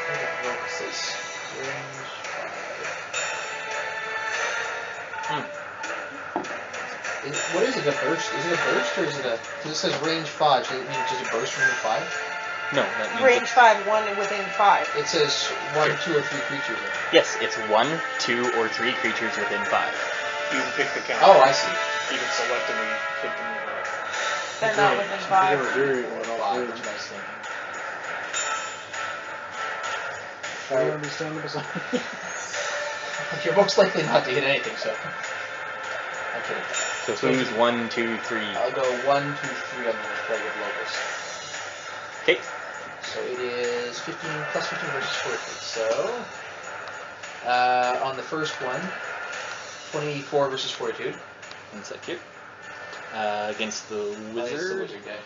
Where the hell is this? Range 5. What is it? A burst? Is it a burst or is it a? Because it says range 5, so it means just a burst from 5? No, that means Range 5, 1 within 5. It says 1, 2, or 3 creatures. yes, it's 1, 2, or 3 creatures within 5. You can pick the count. Oh, I see. You can selectively hit them. They're not within 5. Or very, or all 5, three. which I was thinking. I don't understand the beside. You're most likely not to hit anything, so. Okay. So who's 1, 2, 3? I'll go 1, 2, 3 on the plague of locals. Okay. So it is 15 plus 15 versus 14. So on the first one, 24 versus fortitude. One sec here. Against the Oh, it's the wizard. wizard guy.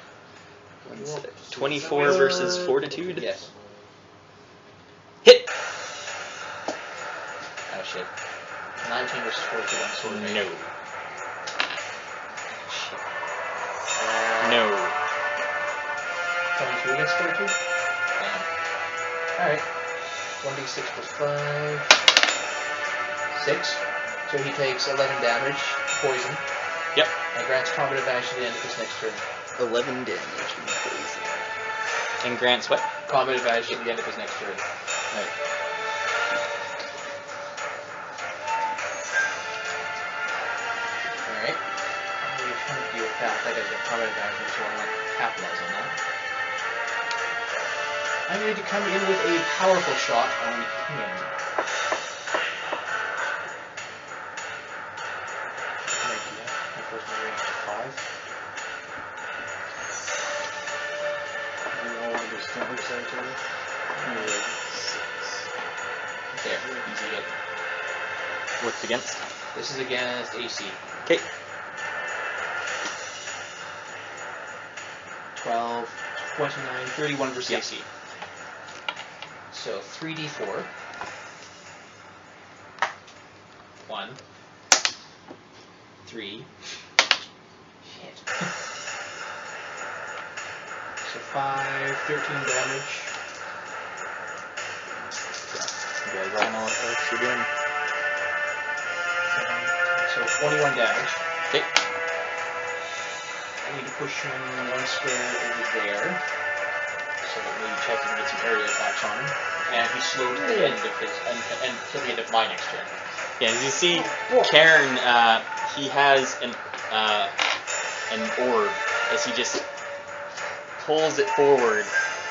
One sec. 24 versus fortitude. Yes. Hit. Oh shit. 19 versus fortitude on Swordmage. No. No. 22 against fortitude. Damn. Alright. 1d6 plus 5. 6. So he takes 11 damage, poison, Yep. and grants combat advantage at the end of his next turn. 11 damage from poison. And grants what? Combat advantage at the end of his next turn. Right. Alright. How do you trying to deal with that? That guy's got combat advantage, so I want to capitalize on that. I'm going to come in with a powerful shot on him. Good idea. My first one range is 5. You all understand the beside each other? There, easy hit. What's against? This is against AC. Okay. 12, 29, 31 versus Yep. AC. So 3d4. 1. 3. Shit. So 5, 13 damage. You guys all know what you're doing. So 21 damage. Okay. I need to push him one square over there. So that maybe check and get some area attacks on him. And he's slowed to the end of his until the end of my next turn. Yeah, as you see, Cairn, he has an orb as he just pulls it forward,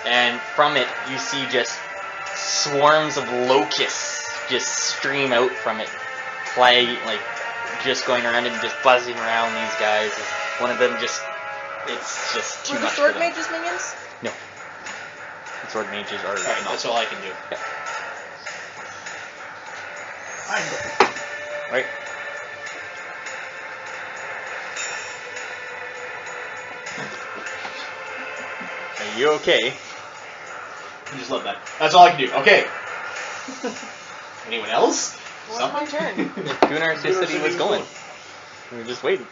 and from it you see just swarms of locusts just stream out from it, just going around and just buzzing around these guys. One of them it's just too Were the much sword for them. mages minions? No. The sword mages are Alright, not. that's all I can do. Yeah. I'm Right. Are you okay? I just love that. That's all I can do. Okay. Anyone else? What's my turn? Gunnar just said he was going. We were just waiting.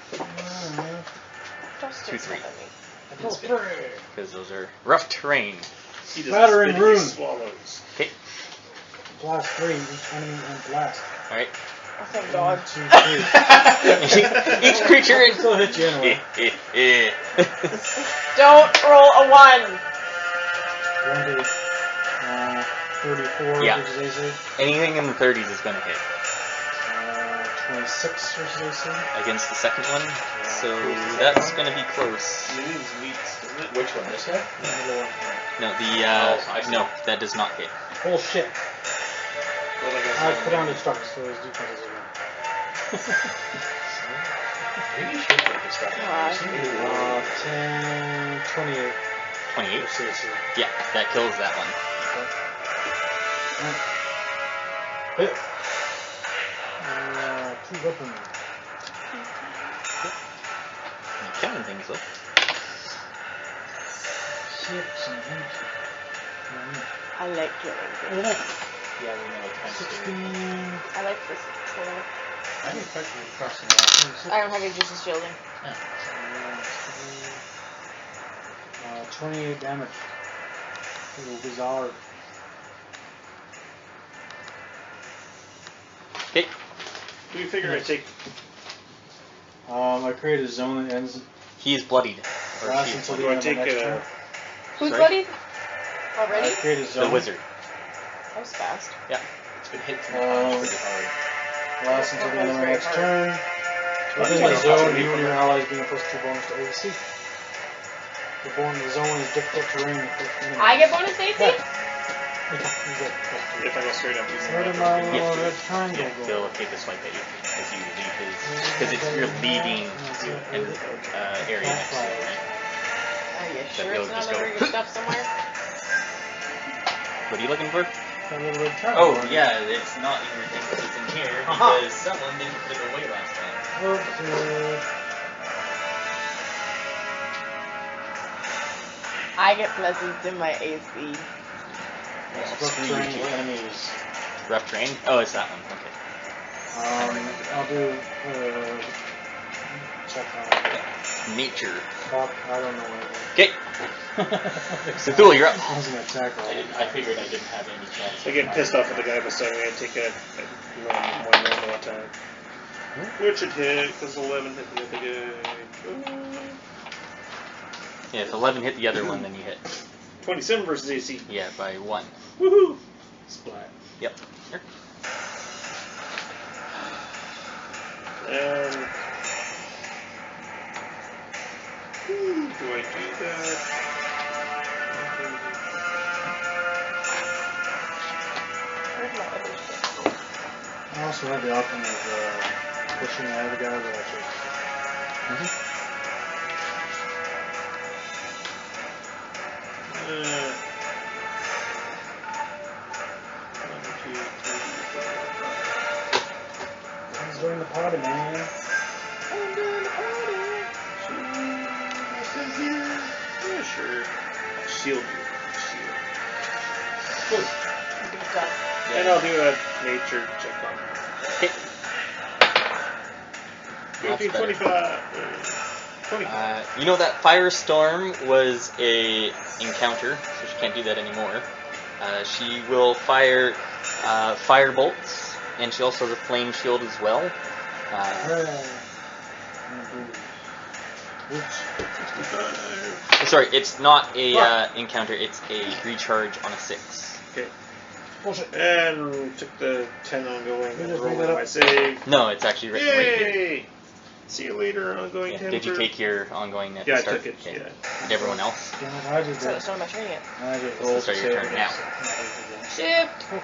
Just 2, 3. Because those are rough terrain. He doesn't Battering spit, he rune. swallows. Okay. Blast 3, each enemy and blast. Alright. Oh, thank God. 2, 3. Each creature is. Still hit you anyway. Don't roll a 1. 1 to 34 Yeah. versus AC. Anything in the 30s is going to hit. 26 versus AC. Against the second one. So that's going to be close. It is meats, doesn't it? Which one? This guy? No, I see. no, that does not hit. Oh shit. Well, I guess I I'm- put down the stocks, so his defenses are Maybe you should take this guy. Why? 10, 28 28? versus AC. Yeah, that kills that one. Hit. 2 weapon. Killing things though. 6 and 8. I like killing things. Yeah, we know what kind of 16. I like this control. I didn't effectively cross the line. I don't have any juices shielding. 28 damage. Little bizarre. Okay. Do you figure I take? I create a zone that ends He is bloodied. Or lasts she until is the Do I end of the take next turn. Who's Sorry? bloodied? Already? I create a bloodied. zone. The wizard. That was fast. It's been hit 3 times pretty hard. Lasts until the end of the Very next hard. turn. Within the zone, you and your allies gain +2 bonus to AC. The zone is difficult terrain. I get bonus AC? Yeah. If I go straight up, using Where that. did my Yeah. little red triangle Yeah, go? he'll take a swipe at you as you leave his. Because you're leaving the area next to it, right? Are you So sure he'll it's not just under go- your stuff somewhere? What are you looking for? That little red triangle. Oh, yeah, it's not in your thing, it's in here Aha. because someone didn't put it away last time. Okay. I get pluses to my AC. Rough terrain enemies. Rough terrain? Oh, it's that one. Okay. I'll do check on Nature. fuck, I don't know anything. Okay. Dethul, you're up. I was an attack roll. I figured I didn't have any chance. I get pissed off at the guy beside me. I take a one normal attack, which it hit because 11 hit the other guy. Yeah, if 11 hit the other one, then you hit. 27 versus AC. Yeah, by 1. Woohoo! Splat. Yep. Here. And do I do that? Where's my other stuff? I also have the option of pushing the other guy, but actually. He's doing the party, man. Yeah, sure. Shield you. Shield. Good job. And I'll do a nature check on him. Okay. 15, better. 25. 25. You know that Firestorm was a encounter, so she can't do that anymore. She will fire fire bolts, and she also has a flame shield as well. Oops. Sorry, it's not a encounter; it's a recharge on a 6. Okay. Bullshit. And took the 10 ongoing You and just rolled made that my up. save. No, it's actually written right here. Yay! See you later, ongoing Yeah. 10. Did you take your ongoing at Yeah, the I start? took it. Okay. Yeah. Did everyone else? Damn it, I just So did. it's not my turn yet. I just So rolled start to your save turn it. now. Shift. So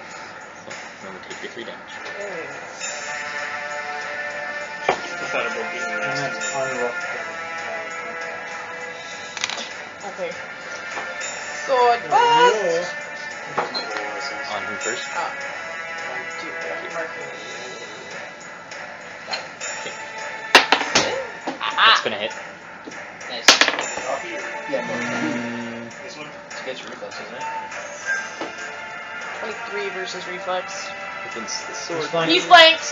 remember, take your 3 damage. I thought about being And that's nasty. unroughed. Okay. Sword bust. On who first? That's gonna hit. Nice. Yeah, no. This one? It's against reflex, isn't it? 23 versus reflex. Against the He's sword. flanking. He's flanked.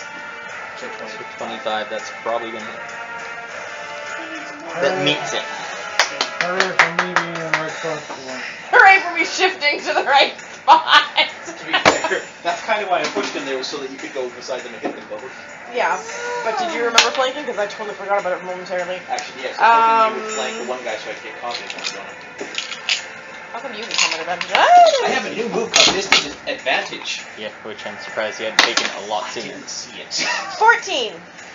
So 20. So 25, that's probably gonna hit. That meets it. Hurry for me being in the right spot. Hooray for me shifting to the right spot. To be fair, that's kind of why I pushed him there, was so that you could go beside them and hit them both. Yeah, but did you remember flanking? Because I totally forgot about it momentarily. Actually, yes. I was hoping you would flank the one guy so I could get confidence on him. How come you can come at advantage? I have a new move called Distance Advantage. Yeah, which I'm surprised you hadn't taken a lot I sooner. didn't see it. 14.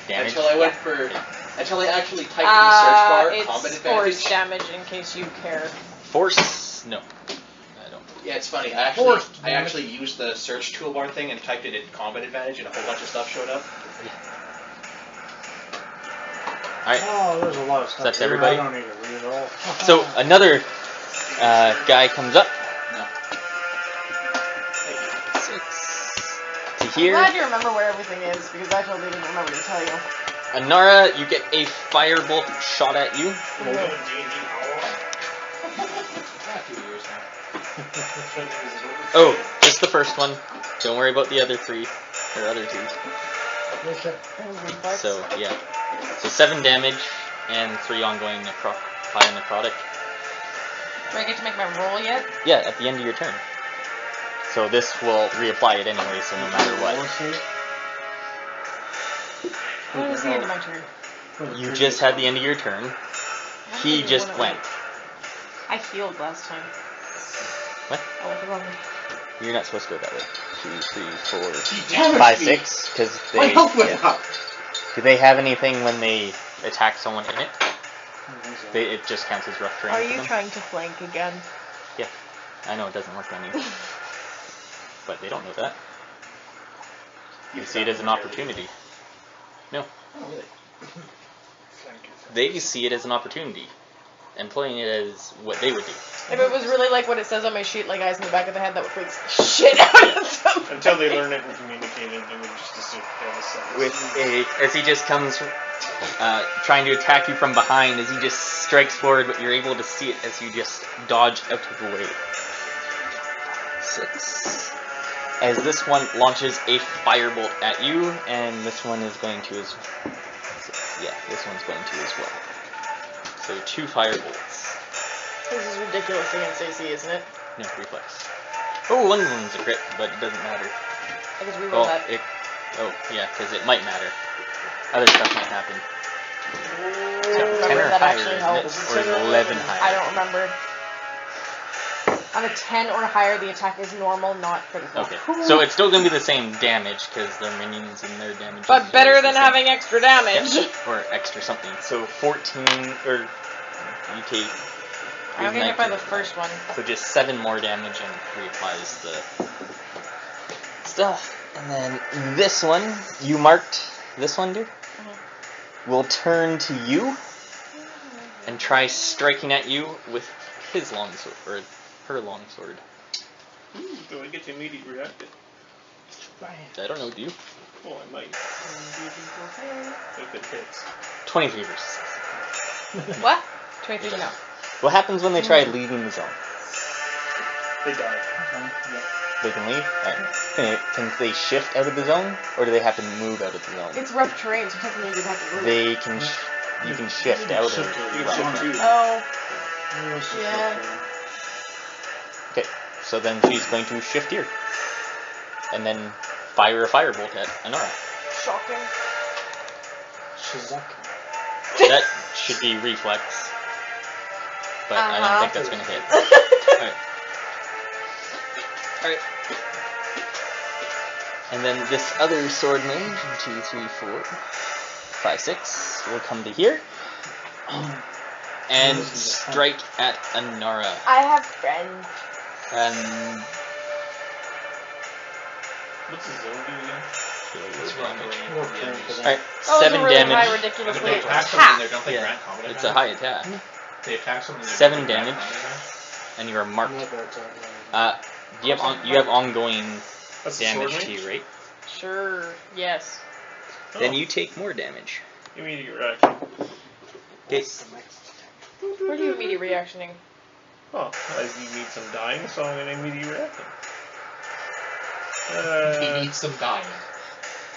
Damage. Until I went for... Until I actually typed in the search bar, combat It's advantage. force damage in case you care. Force? No. I don't. Yeah, it's funny. I actually used the search toolbar thing and typed it in combat advantage, and a whole bunch of stuff showed up. Alright, Oh, there's a lot of stuff. That's here. everybody? I don't need to read it all. so another guy comes up. No. 6 to I'm here. glad you remember where everything is because I totally didn't remember to tell you. Anara, you get a firebolt shot at you. Roll it in D&D A few years now. Oh, just the first one. Don't worry about the other 3 or other 2. So yeah, so 7 damage and 3 ongoing fire necrotic. Do I get to make my roll yet? Yeah, at the end of your turn. So this will reapply it anyway. So no matter what, When is the end of my turn? you just had the end of your turn. He just went. I healed last time. What? I went the wrong way. You're not supposed to go that way. 2, 3, 4, damaged 5, me. 6. Because My they. health went up. Do they have anything when they attack someone in it? It just counts as rough terrain Are for you them. trying to flank again? Yeah, I know it doesn't work on you, but they don't know that. You see it as an opportunity. No, Oh, really? they see it as an opportunity, and playing it as what they would do. If it was really like what it says on my sheet, like eyes in the back of the head, that would freak the shit out of them. Until they learn it and communicate it, they would just assume that was As he just comes, trying to attack you from behind, as he just strikes forward, but you're able to see it as you just dodge out of the way. 6. As this one launches a firebolt at you, and this one is going to as yeah, this one's going to as well. So 2 firebolts. This is ridiculous against AC, isn't it? No, reflex. Oh, one of them's a crit, but it doesn't matter. I just reroll that. Yeah, because it might matter. Other stuff might happen. I don't 10 remember or if that higher, actually isn't it? helps. Or is it 11 higher? I don't remember. On a 10 or higher, the attack is normal, not critical. Okay, so it's still going to be the same damage, because they're minions and their damage But is better always than the same. having extra damage. Yeah, or extra something. So 14, or you take... I don't get hit by 19. the first one. So just 7 more damage and reapplies the stuff. And then this one, you marked this one, dude? Will turn to you and try striking at you with his longsword, or her longsword. Ooh, do I get to immediately react it? I don't know, do you? Oh, I might. If it hits. 23 versus. What? 23, no. What happens when they try leaving the zone? They die. They can leave? Alright. Can they shift out of the zone? Or do they have to move out of the zone? It's rough terrain, so technically you'd have to move. They can you can shift out of You can shift too. Oh, yeah. Okay, so then she's going to shift here. And then fire a firebolt at Anara. Shocking. That should be reflex. But I don't think that's going to hit. Alright. And then this other sword mage, 2, 3, 4, 5, 6, will come to here. And strike at Anara. I have friends. And What's the zone do again? alright, Oh, 7 it's a really damage. high, ridiculous If way they to attack someone, attack. they don't play Yeah, Grand Combat. it's a high attack. They attack someone. 7 damage. And you are marked. You have ongoing That's the damage sword to mage? you, right? Sure, yes. Then you take more damage. Immediate reaction. Okay. Where do you immediate reactioning? Oh, I need some dying, so I'm gonna immediate reaction. He needs some dying.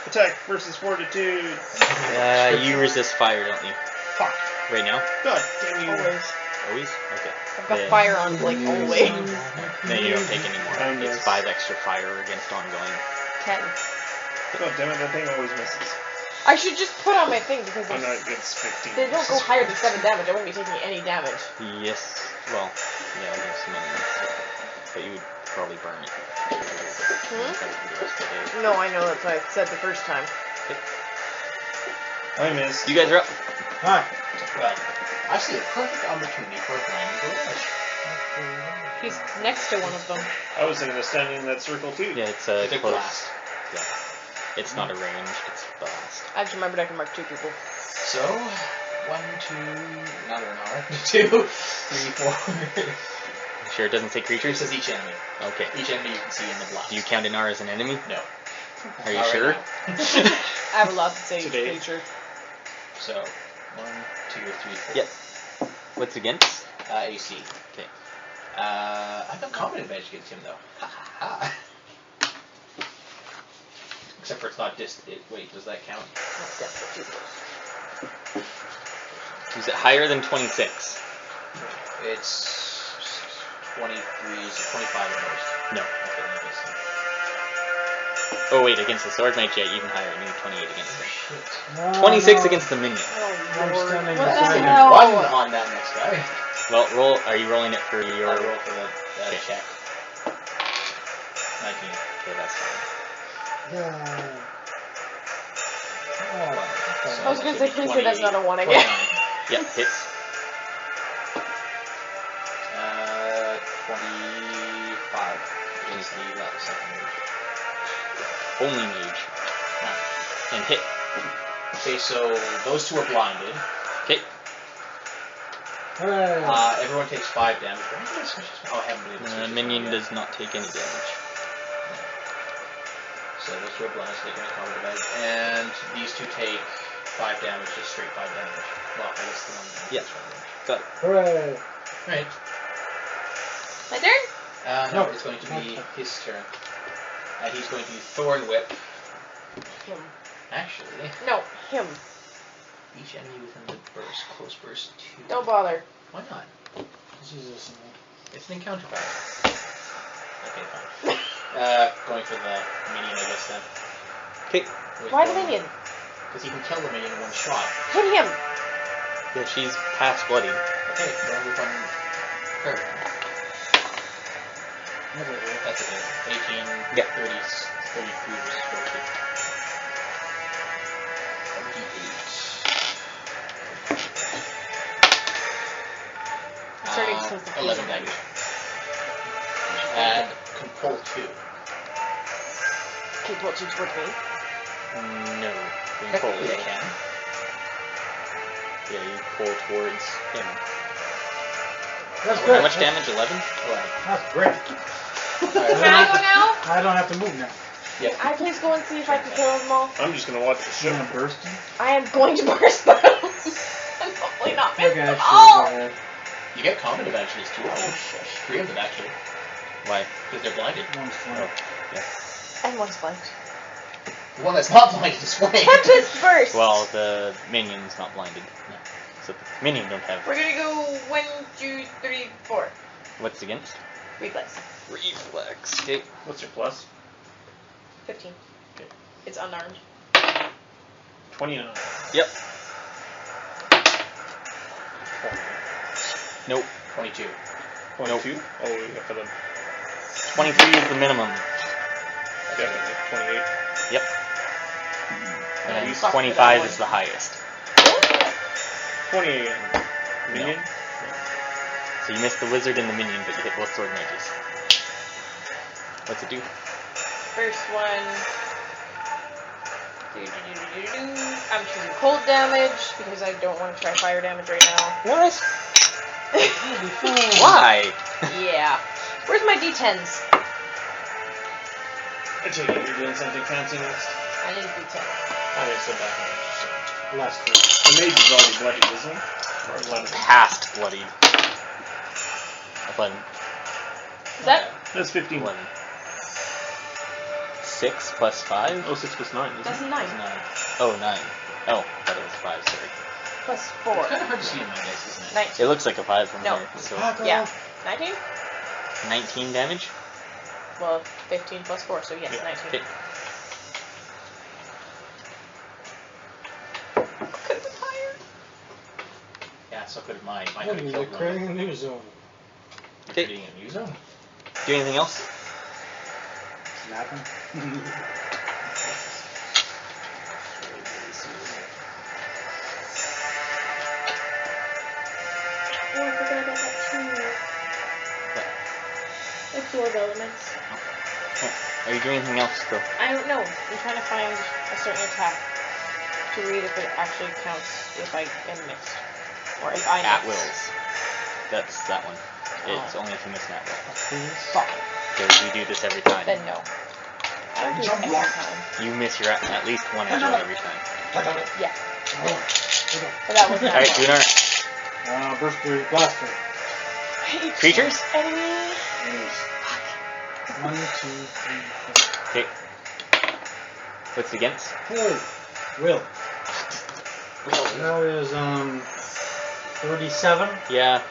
Attack versus fortitude. You resist fire, don't you? Fuck. Right now? God damn you. Always. Always? Okay. I've got Then- fire on, like, always. Then you don't take any more. And It's yes. 5 extra fire against ongoing. 10. God damn it, that thing always misses. I should just put on my thing because Oh no, it gets 15. they don't go higher than 7 damage. I won't be taking any damage. Yes. Well, yeah, against minions. But you would probably burn it. For the rest of the day. No, I know, that's what I said the first time. I missed. You guys are up. Hi. Well, I see a perfect opportunity for a brand new garage. He's next to one of them. I was thinking of standing in that circle too. Yeah, it's It's a close. blast. Yeah. It's not a range, it's blast. I just remembered I can mark 2 people. So, 1, 2, not an hour. 2, 3, 4. Sure it doesn't say It creatures? says each enemy. Okay. Each enemy you can see in the blast. Do you count Anara as an enemy? No. Are you Not right sure? now. I have a lot to say Today. creature. So, 1, 2, 3, 4. Yep. What's against? AC. Okay. I've got combat advantage against him though. Ha ha ha. Except for it's not wait, does that count? Is it higher than 26? It's 23, so 25 at most. No. Okay, then I guess so. Oh wait, against the sword mage, yeah, even higher. You need 28 against it. No, 26 no. against the minion. I'm standing What the beside him. hell? One on that next guy. Well, roll. Are you rolling it for your? I'll roll for the Okay. check. 19. Okay, that's fine. Yeah. So I was gonna say, that's please say that's not a 1 again. 29. Yep, hits. 25 against the second mage. Only mage. And hit. Okay, so those two are blinded. Okay. Hooray. Everyone takes 5 damage. Oh, I haven't been able to switch this Minion around yet. does not take any damage. So those two are blinded, so they can recover the bag. And these two take 5 damage, just straight 5 damage. Well, I guess the one damage. Yeah. is 5 damage. Got it. Hooray. Right. My turn? No, No. it's going to be his turn. He's going to Thorn Whip. Him. Actually, No, him. each enemy within the burst, close burst 2. Don't bother. Why not? Jesus. It's an encounter die. Okay, fine. Going for the minion, I guess then. Okay. Why the minion? Because he can kill the minion in one shot. Hit him. Yeah, she's past bloody. Okay, going with on her. That's a hit. 18, Yeah. 30, 33 versus 40. 28. Starting to sense the 11 feeling. damage. And control 2. Can you pull it towards me? No. Technically I can. Yeah, you pull towards him. That's How good. much damage? 11? That's great. Can I go now? I don't have to move now. Yep. I please go and see if I can kill them all. I'm just gonna watch the You show. want to burst him? I am going to burst them. And hopefully not miss Okay, them sure. all. Go ahead. You get combat advantages too. Oh, 3 of them actually. Why? Because they're blinded. One's fine. And one's flanked. The one that's not blinded is flanked. Tempest burst. Well, the minion's not blinded. No. So the minion don't have. We're gonna go 1, 2, 3, 4. What's against? Reflex. Reflex. Okay. What's your plus? 15. Okay. It's unarmed. 29. Yep. Nope. 22. 22? Oh, yeah, for the 23 is the minimum. definitely 28. Yep. And And then fuck 25 that is the highest. 28. Minion? So you missed the wizard and the minion, but you hit both sword mages. What's it do? First one. I'm choosing cold damage because I don't want to try fire damage right now. What? Why? Yeah. Where's my d10s? I take it you're doing something fancy next. I need d10. Okay, so back on. Last three. The mage is already bloody, isn't he? Or 11. Past bloodied. 11. Is that? That's 15. 11. 6 plus 5? Oh, 6 plus 9, isn't That's it? 9. 9. Oh, 9. Oh, I thought it was 5, sorry. Plus 4. It's kind of hard to see in my dice, isn't it? 19. It looks like a 5 from No. here. So Yeah. 19? 19 damage? Well, 15 plus 4, so yes, Yeah. 19. Okay. Could have been higher. Yeah, so could mine. Mine Hey, could have they're killed creating one. a new zone. Okay. Creating a new zone. Do anything else? Snapping. Oh, I forgot about that too. Absorb elements. Are you doing anything else still? I don't know. I'm trying to find a certain attack to read if it actually counts if I am mixed. Or if I At miss. wills. That's that one. It's only if you miss an at will. Fuck. Because we do this every time. Then no. I don't do it every time. You miss your at least one at will every time. Yeah. Oh, But that was not Alright, Gunnar. burst through blaster. Creatures? Enemy. Yes. 1, 2, 3, 4. Okay. What's against? Hey, Will. Will. That is 37. Yeah.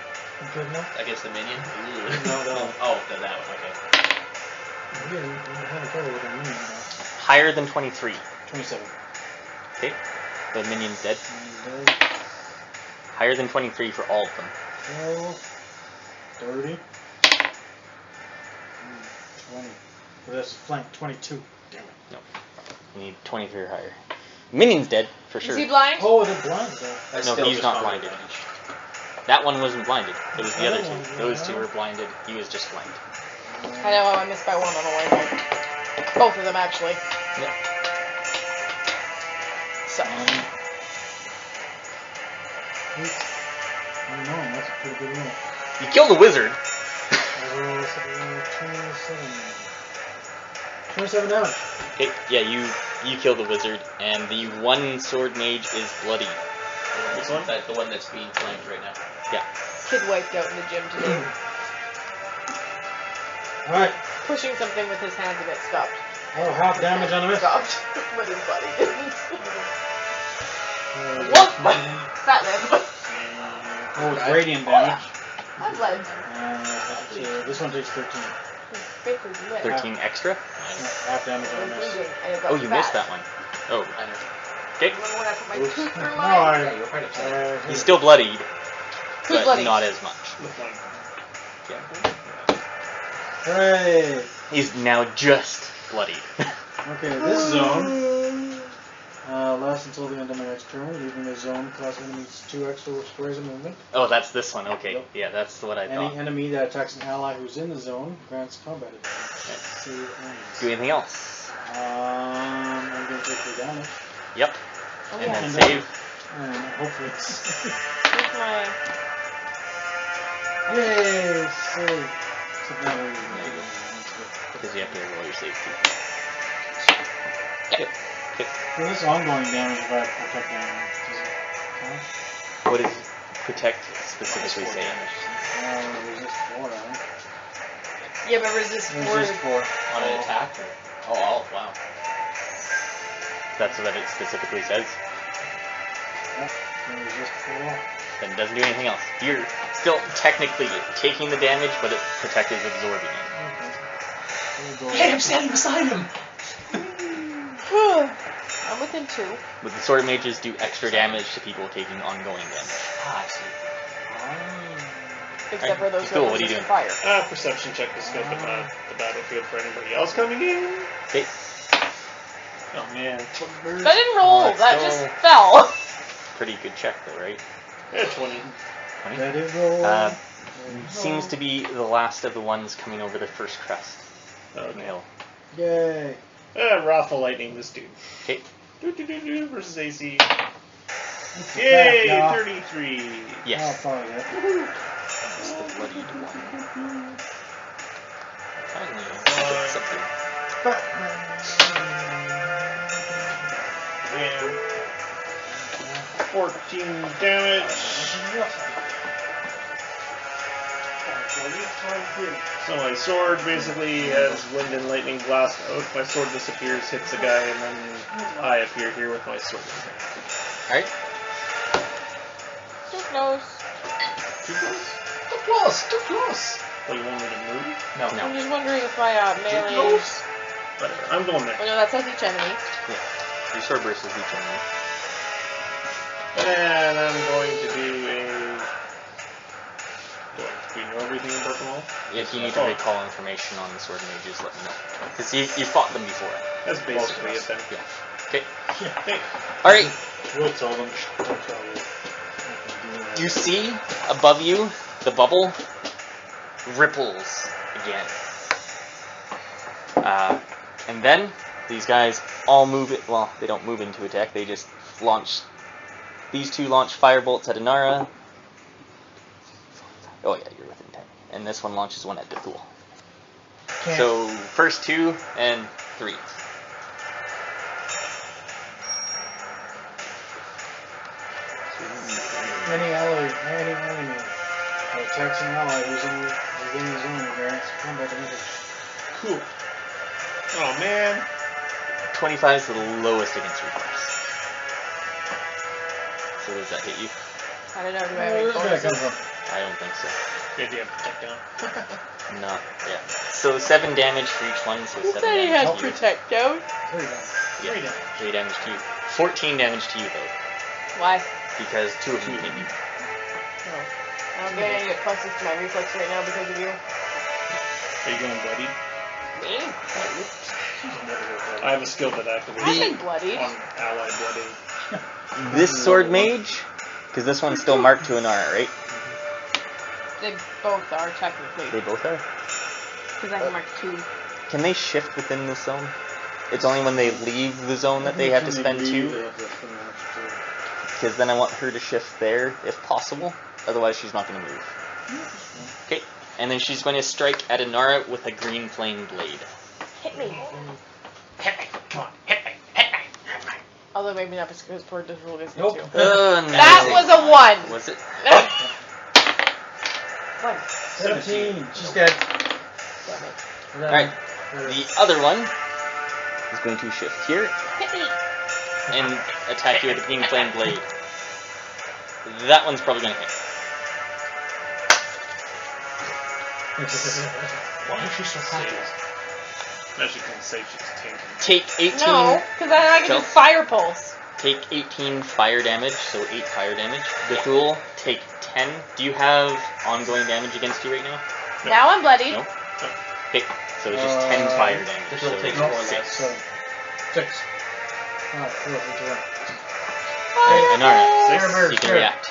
Good enough. Against the minion? Ooh. No, no. Oh, that one, okay. We didn't have trouble with our minion. Higher than 23. 27. Okay. The minion's dead. And dead. Higher than 23 for all of them. 12, 30. 20. Well, that's flank 22. Damn it. No. You need 23 or higher. Minion's dead, for sure. Is he blind? Oh, they're blind though. That's No, still he's just not combat blinded. damage. That one wasn't blinded. It was the other two. Oh, Those two yeah. were blinded. He was just blind. I know I missed by one on the way there. Both of them, actually. Yep. So. I don't know, that's a pretty good roll. You killed the wizard. 27 damage. Okay, yeah, you kill the wizard, and the one sword mage is bloody. Which one? That's the one that's being flanked right now. Yeah. Kid wiped out in the gym today. Alright. Pushing something with his hands and it stopped. Oh, half damage on the miss. Stopped. But his body didn't. What? Fat limb. Oh, it's radiant damage. I've led. This one takes 13. Basically lit. 13 extra? Half damage on the miss. And it got Oh, you missed that one. Oh. I know. Okay. Remember when I put my Oops. tooth through No, mine? Yeah, you're quite upset. He's still bloodied, Who's but bloody? not as much. Yeah. Hooray! He's now just bloodied. Okay, this zone lasts until the end of my next turn, leaving the zone cost enemies 2 extra squares of movement. Oh, that's this one. Okay. Yep. Yeah, that's what I Any thought. enemy that attacks an ally who's in the zone grants combat advantage. Save Do enemies. anything else? I'm going to take the damage. Yep. Oh, And yeah. then And save. And hopefully it's... Here's my... Yay! Save! Except not really. Because you have to roll your save too. For this ongoing damage, if I protect damage, does it count? What does protect specifically say? Resist 4, I think. Yeah, but resist Resist 4. On an attack? Or? Oh, wow. That's what it specifically says. Resist 4. Then it doesn't do anything else. You're still technically taking the damage, but its protect is absorbing it. Hey, I'm standing beside him! I'm within 2. But the sword mages do extra damage to people taking ongoing damage. Ah, I see. Except for those Cool, that what are you resist doing? fire. Perception check to scope the battlefield for anybody else coming in. Okay. Oh man. That didn't roll. Oh, That so- just fell. Pretty good check though, right? Yeah, 20. 20? Let it roll. Seems to be the last of the ones coming over the first crest of the Okay. hill. Yay. Wrathful Lightning, this dude. Okay. Versus AC. Yay! Yay, Yeah. 33. Oh, Yes. probably that. Just the bloodied one. Finally, get something. And 14 damage. So my sword basically has wind and lightning blast out. My sword disappears, hits the guy, and then I appear here with my sword in hand. Alright. Too close. Too close! Too close! What, you want me to move? No. I'm just wondering if my melee. close? Whatever, I'm going there. Oh no, that says each enemy. Your sword burst is each enemy. And I'm going to do a... Do you know everything in Pokemon? If you need to recall information on the sword mages, let me know. Because you fought them before. That's basically it then. Yeah. Okay. Hey, Alright. We'll tell them. We'll tell you. You see above you the bubble ripples again. And then these guys all move it. Well, they don't move into attack. They just launch. These two launch fire bolts at Anara. Oh yeah, you're within 10. And this one launches one at Dethul. So first 2 and 3. Any enemy that attacks an ally who's within the zone grants combat advantage. cool. Oh man. 25 is the lowest against reflex. So does that hit you? I don't know. Do I have Where any this guy bonuses? come from? I don't think so. If you have protect down. No. Yeah. So 7 damage for each one. So Who 7 said he damage had to you. protect down? 3 down. Yeah. 3 damage to you. 14 damage to you though, Why? because 2 of them hit you. Oh. I'm getting any pluses to my reflex right now because of you. Are you going bloody? Me? I have a skill that I've activates been bloodied. on allied bloody. This sword mage, because this one's still marked to Anara, right? They both are technically. They both are. Because I can mark 2. Can they shift within this zone? It's only when they leave the zone that they have to spend 2. Because then I want her to shift there, if possible. Otherwise, she's not going to move. Okay, and then she's going to strike at Anara with a green flame blade. Hit me. Hit me. Come on. Hit me. Hit me. Hit me. Although maybe not because poor Dethul is Nope. too. No. That was a 1. Was it? 1. 17. She's dead. Damn it. Alright, the other one is going to shift here Hit me. and attack you with a green flame blade. That one's probably going to hit. Why is she so happy? As you can say, she's tainted. Take 18. No, because I can So- do fire pulse. Take 18 fire damage, so 8 fire damage. Dethul, take 10. Do you have ongoing damage against you right now? Now I'm bloody. No. Okay, so it's just 10 fire damage. Dethul So takes no, 4 6. less. 7. 6. Oh, 4, 3, 2, 1. Alright, Anara, Six. 6. You can react.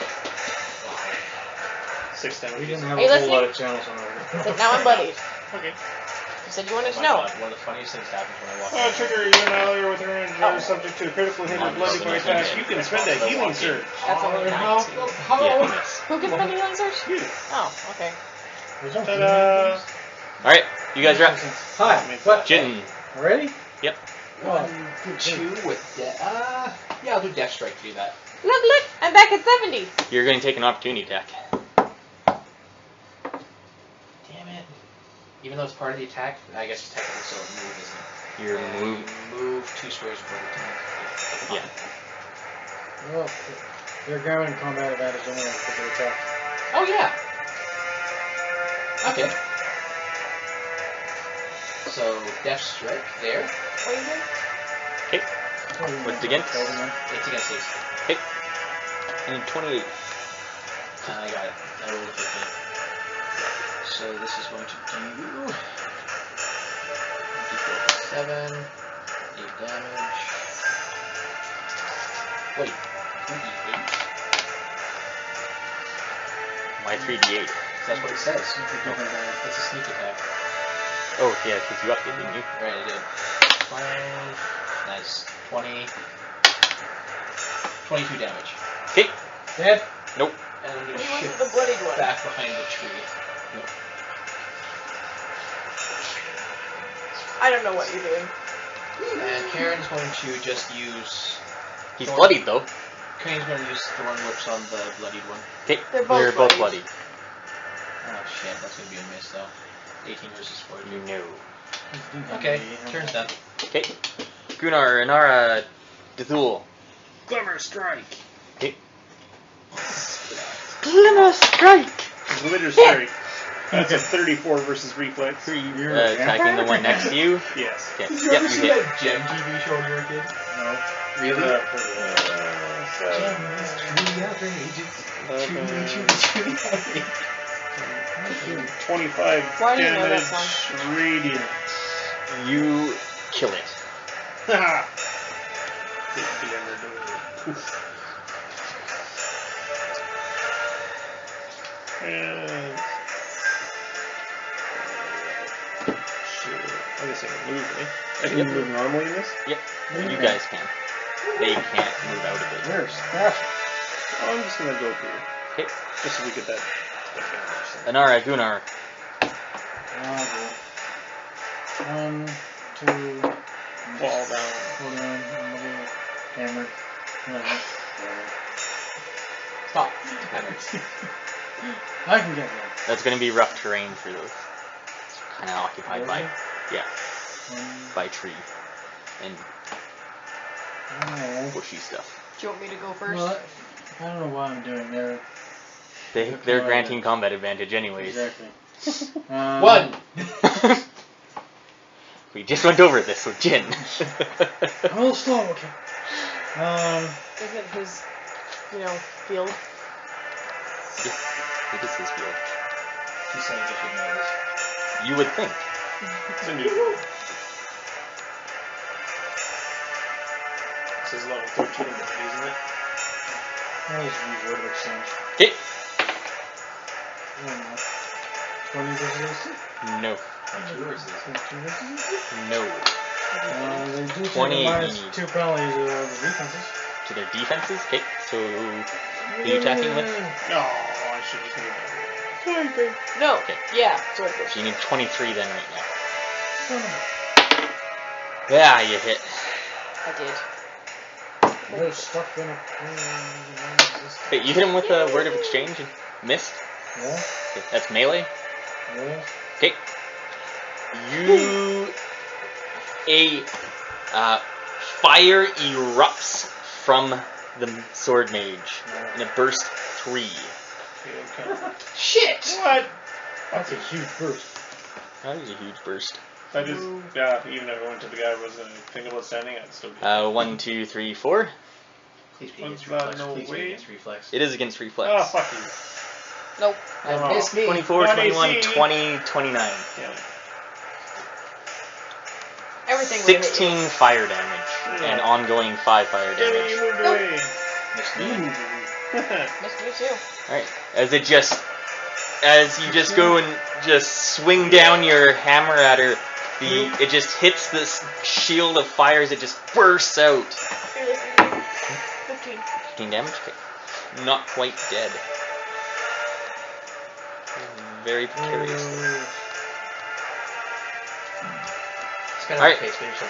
6 damage. We didn't have Hey, a whole listen. lot of channels on our But now I'm bloodied. Okay. You said you wanted Oh to my know. God, one of the funniest things happens when I walk Oh, in. trigger you and ally with her and you're subject to a critical hit or bloody by attack. You can spend a healing surge. That's only How? 19. How? Yeah, miss. Who can spend healing surge? You. Oh, okay. There's no Ta-da! Alright, you guys are up. Hi. What? Jin. Ready? Yep. Oh, 2 with yeah, I'll do Death Strike to do that. Look, I'm back at 70. You're going to take an opportunity attack. Damn it. Even though it's part of the attack, I guess it's technically still a move, isn't it? Your move. Move 2 squares per Yeah. well, they're going combat advantage anyway because they attack. Oh yeah. Okay. So Death Strike there. What are you doing? Okay. What's it against? It's against these. Okay. And 28. I got it. I rolled a 15. So this is going to do 7, 8 damage. Wait, 3d8? Why 3d8? That's what it says. It's a sneak attack. Oh, yeah, because you upped it, didn't you? Right, I did. 5, nice. 20, 22 damage. Okay. Dead? Nope. And I'm going to He wasn't shift the bloodied one. back behind the tree. I don't know what you're doing. And Karen's going to just use... He's Thorn- bloodied, though. Karen's going to use Thorn Whips on the bloodied one. Okay. They're both You're both bloodied. bloodied. Oh shit, that's going to be a miss though. 18 versus 4. No. Okay, turn's done. Okay. Gunnar, Anara, Dethul. Glimmer strike. Okay. Glimmer strike! Glitter strike. That's a 34 versus reflex. You're a Attacking the vampire? one next to you. Yes. Okay. Did you Yep, ever you see hit. that Gem TV show when you were a kid? No. Really? So, 25 Why do you know that damage song? radiant. You kill it. Haha. Hit the end of the poof. And shit. I guess I can move, eh? I can Yep. move normally in this? Yep. You guys can. They can't move out of it. Where's Crash? Oh, I'm just gonna go here. Okay. Just so we get that advantage. Anara, Gunnar. I'll go. 1, 2, Fall down. hold on, I'm gonna get hammered. Stop. I can get one. That's going to be rough terrain for those. It's kind of occupied by, yeah, by tree. And Alright. Bushy stuff. Do you want me to go first? Well, I don't know what I'm doing there. They're granting combat advantage anyways. Exactly. 1. We just went over this with Jin. Oh, slow, okay. Isn't his, field? Yeah, it is his field. He's saying you should know this. You would think. It's a new. This is level 13, isn't it? I'll just use word of exchange. Okay. I don't know. 20 versus AC? No. 2 versus. 22 versus AC? No. They do take 28 a minus you need. 2 penalties to the defenses. To their defenses? Okay, so who are you attacking with? No, I should just need Swordfish. No. Okay. Yeah, swordfish. So you need 23 then right now. Son Yeah, you hit. I did. of a- They're stuck in a... Wait, you hit him with a word of exchange and missed? Yeah? Okay, that's melee. Yeah? Okay. You... fire erupts from the sword mage in a burst 3. Okay. Shit! What? That's a huge burst. That is a huge burst. I just, yeah, even if I went to the guy who wasn't think about standing, I'd still be. 1, 2, 3, 4. Please be What's against that? reflex. No Please be way. against reflex. It is against reflex. Oh, fuck you. Nope. Oh. Miss me. 24, Not 21, AC. 20, 29. Yeah. Everything would hit 16 fire damage and ongoing 5 fire Danny, damage. you moved Nope. away. Miss me. Missed me too. Alright. As you just go and just swing down your hammer at her, it just hits this shield of fires, it just bursts out. Here, listen to me. 15. 15 damage? Okay. Not quite dead. Very precarious. It's kind of Alright. okay, finish it up.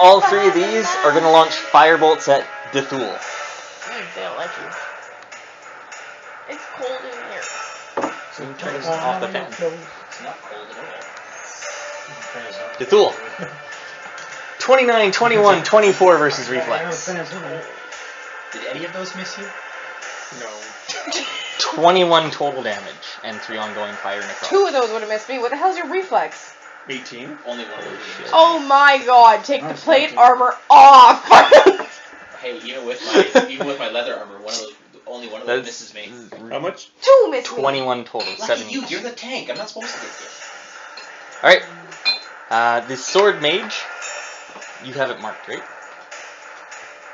All 3 of these are going to launch firebolts at Dethul. They don't like you. It's cold in here. So turn off the fan. It's not cold at all. Dethul. 29, 21, 24 versus reflex. Did any of those miss you? No. 21 total damage and 3 ongoing fire necrotic. 2 of those would have missed me. What the hell's your reflex? 18. Only one of those missed. Oh my god, take the Nice, plate thank you. armor off! Hey, even with my leather armor, only one of those misses me. How much? 2 missed me. 21 total. Lucky 7 you, each. you're the tank. I'm not supposed to get hit. Alright. The sword mage. You have it marked, right?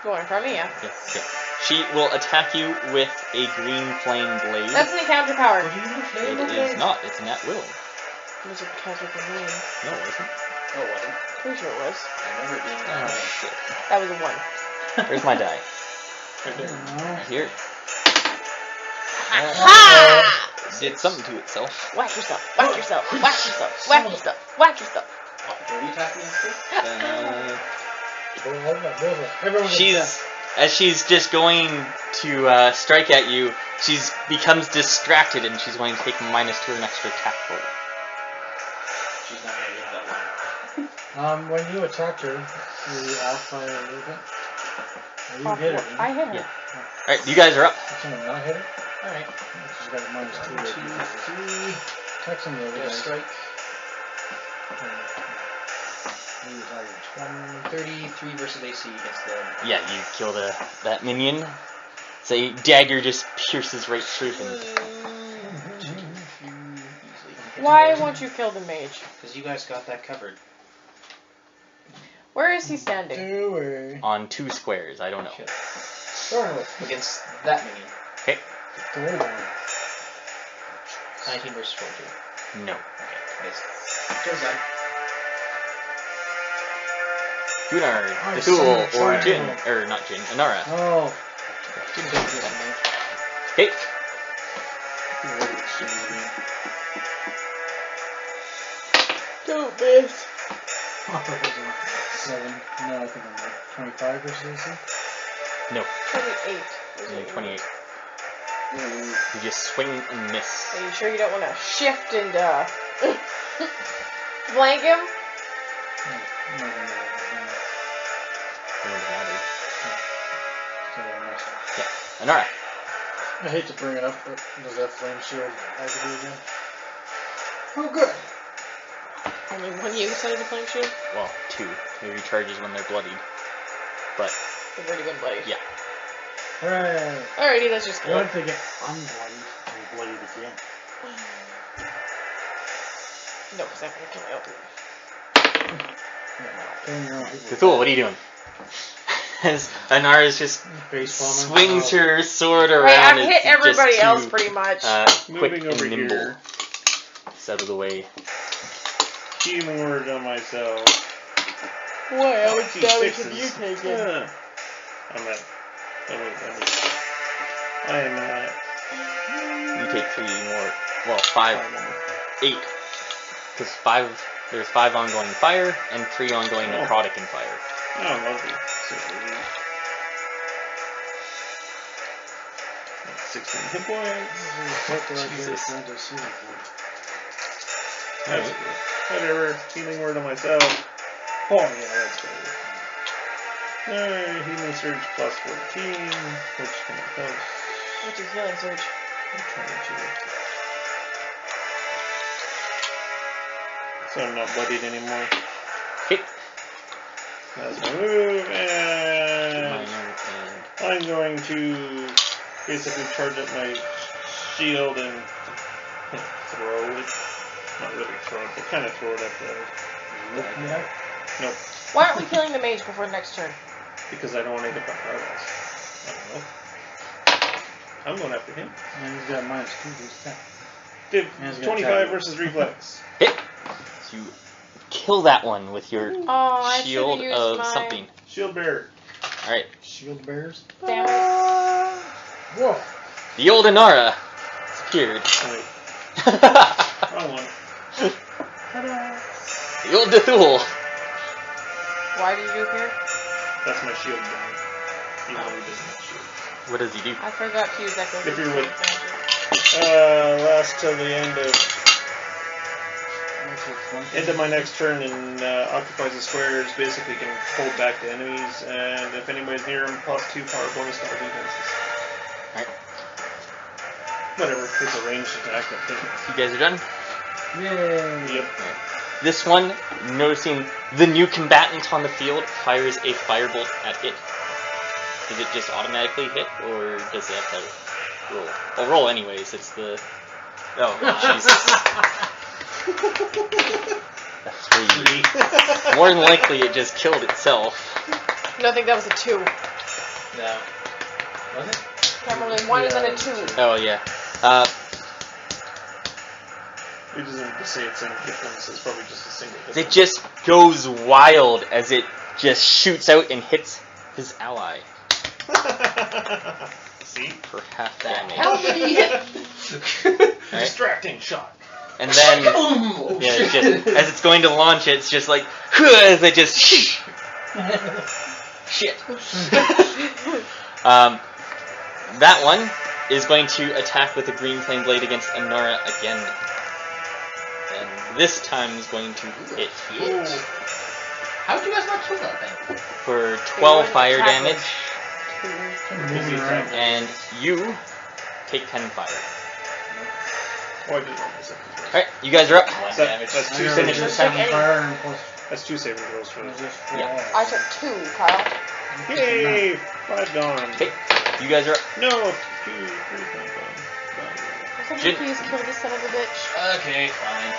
Going from me, yeah. Yeah. Okay. She will attack you with a green flame blade. That's an encounter power. It is not. It's an at will. It was a encounter for me. No, it isn't. Oh, it wasn't. Pretty sure it was. I remember it being Oh, that way. shit. That was a 1. Where's my die? Right there. Right here. Ha! Did something to itself. Whack yourself, whack yourself, whack yourself, whack yourself, whack yourself. Were you attacking us too? As she's just going to strike at you, she's becomes distracted and she's going to take -2 an extra attack roll. She's not going to live that long. When you attacked her, were you off by a little bit? Or you hit her? I hit her. Yeah. Alright, you guys are up. Did someone not hit her? Alright. She's got a -2. 1, 2, 3. Attack some of the other Get a guys. strike. He was like 33 versus AC against the. Yeah, you kill that minion. So a dagger just pierces right through him. Why won't you kill the mage? Because you guys got that covered. Where is he standing? do it. On 2 squares, I don't know. Shit. Darn it. Against that minion. Okay. The little one. 19 versus 22. No. Okay, missed. Turns done. Gunnar, I Dethul, summoned or Jin. Draemond. Or not Jin, Anara. Oh. Okay. Don't miss. 7. No, I think I'm right. 25 versus AC? No. 28. Only 28. You just swing and miss. Are you sure you don't want to shift and flank him? I'm not gonna do that. It wouldn't matter. So I messed up. Yeah. Anara. I hate to bring it up, but does that flame shield activate again? Oh, good. Only one use out of the flame shield? Well, 2. It recharges when they're bloodied. But They've already been bloodied. yeah. Hooray! Alrighty, let's just go. What if they get unbloodied and bloodied again? No, because I'm going to kill my open. Killing your own people. Dethul, what are you doing? As Anara just Face swings her sword around. Right, I've it's hit everybody just else too, pretty much. quick Moving and over nimble. here. It's out of the way. Healing word on myself. What? How much 50 damage have sixes. you taken? Yeah. I'm at. Oh wait, I am at. You take 3 more. Well, 5. 8. Because 5. There's 5 ongoing fire and 3 ongoing necrotic in fire. Oh, lovely. So, 16 hit points. Jesus. That's good. Whatever. Healing word on myself. Oh, yeah, that's better. Alright, healing surge plus 14, which can help. What's your healing surge? I'm trying to. So I'm not bloodied anymore. Hit. That's my move, and Minor and I'm going to basically charge up my shield and throw it. Not really throw it, but kind of throw it up there. Nope, Why aren't we killing the mage before next turn? because I don't want to hit the fireballs. I don't know. I'm going after him. And he's got minus 2 to his attack. Did And he's got 25 attack. versus reflex. hit. So you kill that one with your Oh, I shield should've of used my something. Shield bearer. All right. Shield bears. Damn it. Whoa. The old Anara disappeared. Wait, the wrong one. old Dethul. Why did you appear? That's my shield bearer. Even though he doesn't have shield. What does he do? I forgot to use Echo. If you're with- last till the end of my next turn and occupies the squares, basically can hold back the enemies, and if anybody's near him, plus 2 power bonus to all defenses. Alright. Whatever, it's a ranged attack. I think. You guys are done? Yay. Yep. This one, noticing the new combatant on the field, fires a firebolt at it. Does it just automatically hit, or does it have to roll? Well, roll anyways, it's the... Oh, Jesus. A 3. More than likely it just killed itself. No, I think that was a 2. No. Was it? Can't remember, 1 and then a 2. Oh, yeah. It doesn't need to say it's in hit points, it's probably just a single hit. It just goes wild as it just shoots out and hits his ally See? for half damage. How did he hit? Right? Distracting shot. And then, Oh, yeah, it's just, as it's going to launch it, it's just like, as it just, shit. That one is going to attack with a green flame blade against Anara again. And this time is going to hit How'd you guys not kill that thing? for 12 fire attack damage, Busy attack. and you take 10 fire. Oh, I did roll my second throw. Alright, you guys are up. One That- damage. that's I two got saving Just throws. took any. fire and plus That's 2 saving throws for just this. for Yeah. I took 2, Kyle. Yay! 5 gone. Okay, you guys are up. No, 2, 3, 5 gone. Somebody please kill this son of a bitch. Okay, fine.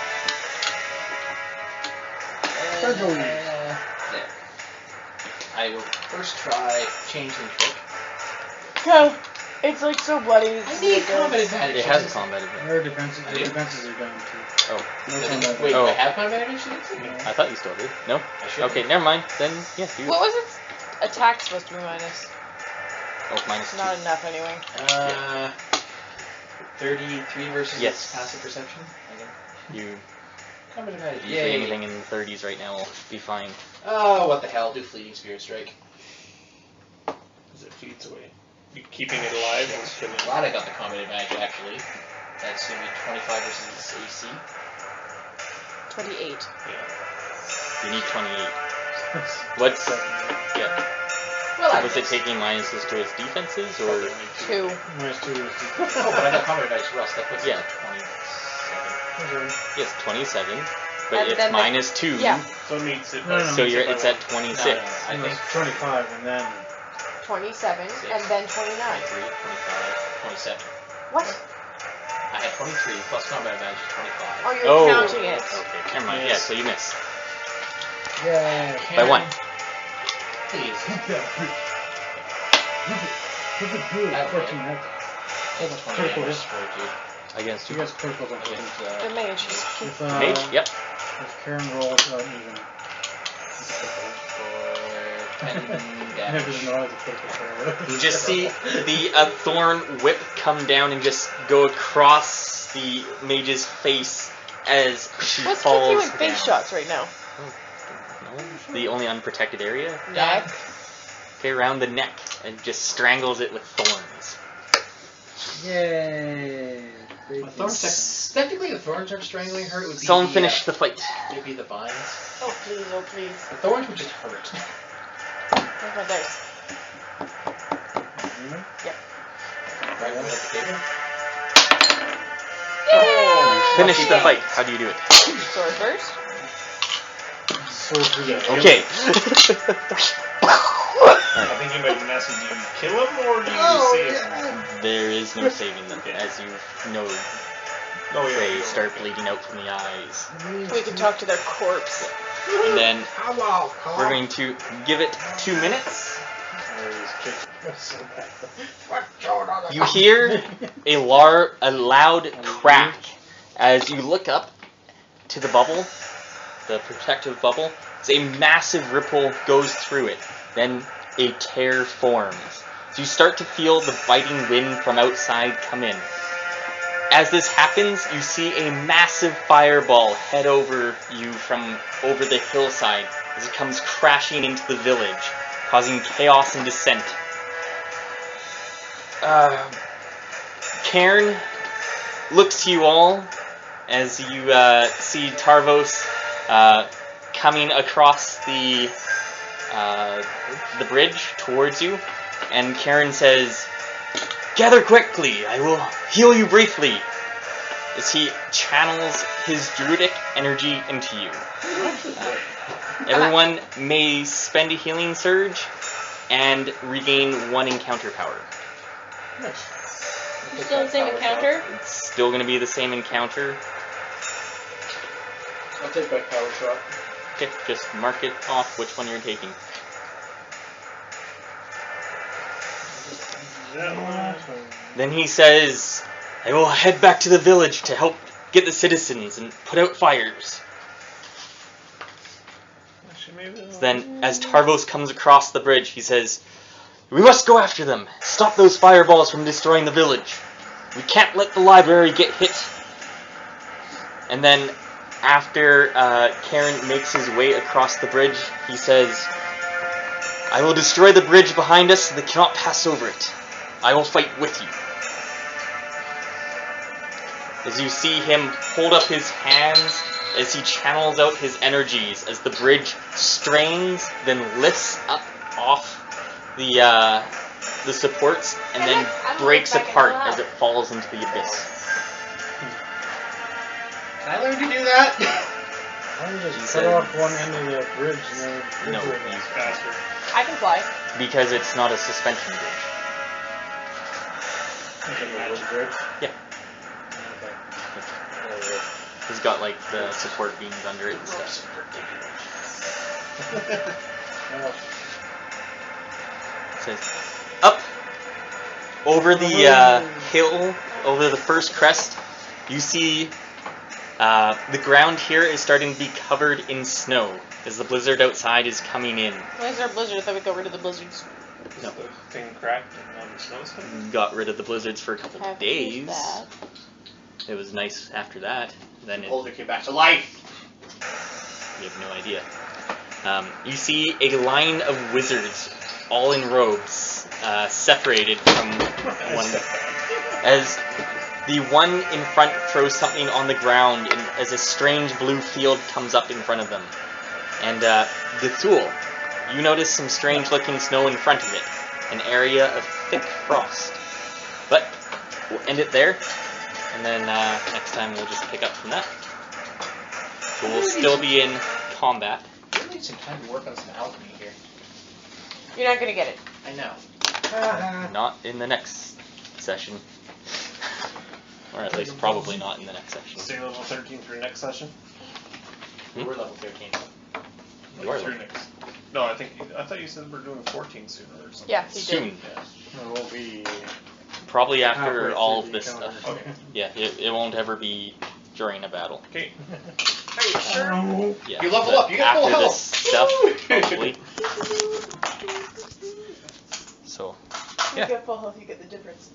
Virgil. There. I will first try Changeling trick. Go. It's like so bloody. It's I need ridiculous. combat advantage. It has combat advantage. Her defenses, I the do? defenses are down too. Oh, No Wait, combat. do Oh. I have combat advantage? I thought you still did. No? I should. Okay, never mind. Then, yeah, you. What was its attack supposed to be minus? Oh, minus 2. Not enough anyway. 33 versus Yes. its passive perception. Okay. You Combat advantage. usually Yay. anything in the 30s right now will be fine. Oh, what the hell? Do Fleeting Spirit Strike. As it feeds away. You keeping it alive and killing it. Glad I got the combat advantage actually. That's gonna be 25 versus AC. 28. Yeah. You need 28. What's yeah? Well, Was it taking minuses to its defenses or? 2. Minus 2 is Oh, but I got combat dice rust. That puts Yeah. it at 27. Yes, 27, but And it's then the- minus 2. Yeah. So it meets it. No, no, no. So it's at No, 26. no, I No, think it's 25 and then 27, and then 29. 23, 25, 27. What? I had 23 plus combat advantage is 25. Oh, you're Oh. counting it. Okay, never mind. Yeah, Yes. so you miss yeah. by 1. Please. Good. 14 hit. Take 20 Critical damage hit. for it, dude. Against You guys critical don't hit. Against, The mage. If, Mage? Yep. If Karen rolls even. It's a critical. for 10 Never damage. know it's a critical fail. You just see the thorn whip come down and just go across the mage's face as she What's falls kick you in face down. shots right now? No, the only unprotected area. Neck. Okay, around the neck and just strangles it with thorns. Yay. The thorns technically, the thorns aren't strangling her. It would be Someone the, finish the fight. It'd be the vines. Oh, please, oh, please. The thorns would just hurt. Where's my dice? Right on the table. Finish the fight. How do you do it? Sword first. Sword through the Okay. I think you might be asking, do you kill him or do you save him? There is no saving them, as you know. Oh, yeah. They start bleeding out from the eyes, We can talk to their corpse. and then we're going to give it 2 minutes. You hear a loud crack as you look up to the bubble, the protective bubble. As a massive ripple goes through it. Then a tear forms. So you start to feel the biting wind from outside come in. As this happens, you see a massive fireball head over you from over the hillside as it comes crashing into the village, causing chaos and dissent. Cairn looks to you all as you see Tarvos coming across the bridge towards you, and Cairn says, "Gather quickly, I will heal you briefly," as he channels his druidic energy into you. Everyone may spend a healing surge and regain 1 encounter power. Still the same encounter? It's still going to be the same encounter. I'll take that power shot. Okay, just mark it off which one you're taking. Then he says, "I will head back to the village to help get the citizens and put out fires." Then, as Tarvos comes across the bridge, he says, "We must go after them. Stop those fireballs from destroying the village. We can't let the library get hit." And then, after Cairn makes his way across the bridge, he says, "I will destroy the bridge behind us so they cannot pass over it. I will fight with you." As you see him hold up his hands as he channels out his energies as the bridge strains, then lifts up off the supports, and then breaks apart as it falls into the abyss. Can I learn to do that? Why don't you He just said- cut off one end of the bridge and then No, bridge you it? Faster. I can fly. Because it's not a suspension bridge. Is it a magic bridge? Yeah. Okay. He's got like the support beams under it and stuff. Oh, It says, up over the hill, over the first crest, you see the ground here is starting to be covered in snow as the blizzard outside is coming in. Why is there a blizzard? I thought we got rid of the blizzards. No. The thing cracked and now the snow's coming. Got rid of the blizzards for a couple of Have days. used that. It was nice after that. Then Older came back to life. you have no idea. You see a line of wizards, all in robes, separated from one another. As the one in front throws something on the ground, and as a strange blue field comes up in front of them. And Dethul, you notice some strange-looking snow in front of it, an area of thick frost. But we'll end it there, and then next time we'll just pick up from that. So we'll still be in combat. We need some time to work on some alchemy here. You're not gonna get it. I know. Not in the next session. Or at least probably not in the next session. Stay level 13 for next session. Hmm? We're level 13. You are Through level. next. No, I thought you said we're doing 14 sooner or something. Yeah, he did. Soon. Yeah. It will be Probably after halfway all through of the this encounter. stuff. Okay. Yeah, it won't ever be during a battle. Okay. Are you sure? Yeah, You level but up, you get full after health. this stuff, probably. So, You Yeah. get full health, you get the difference.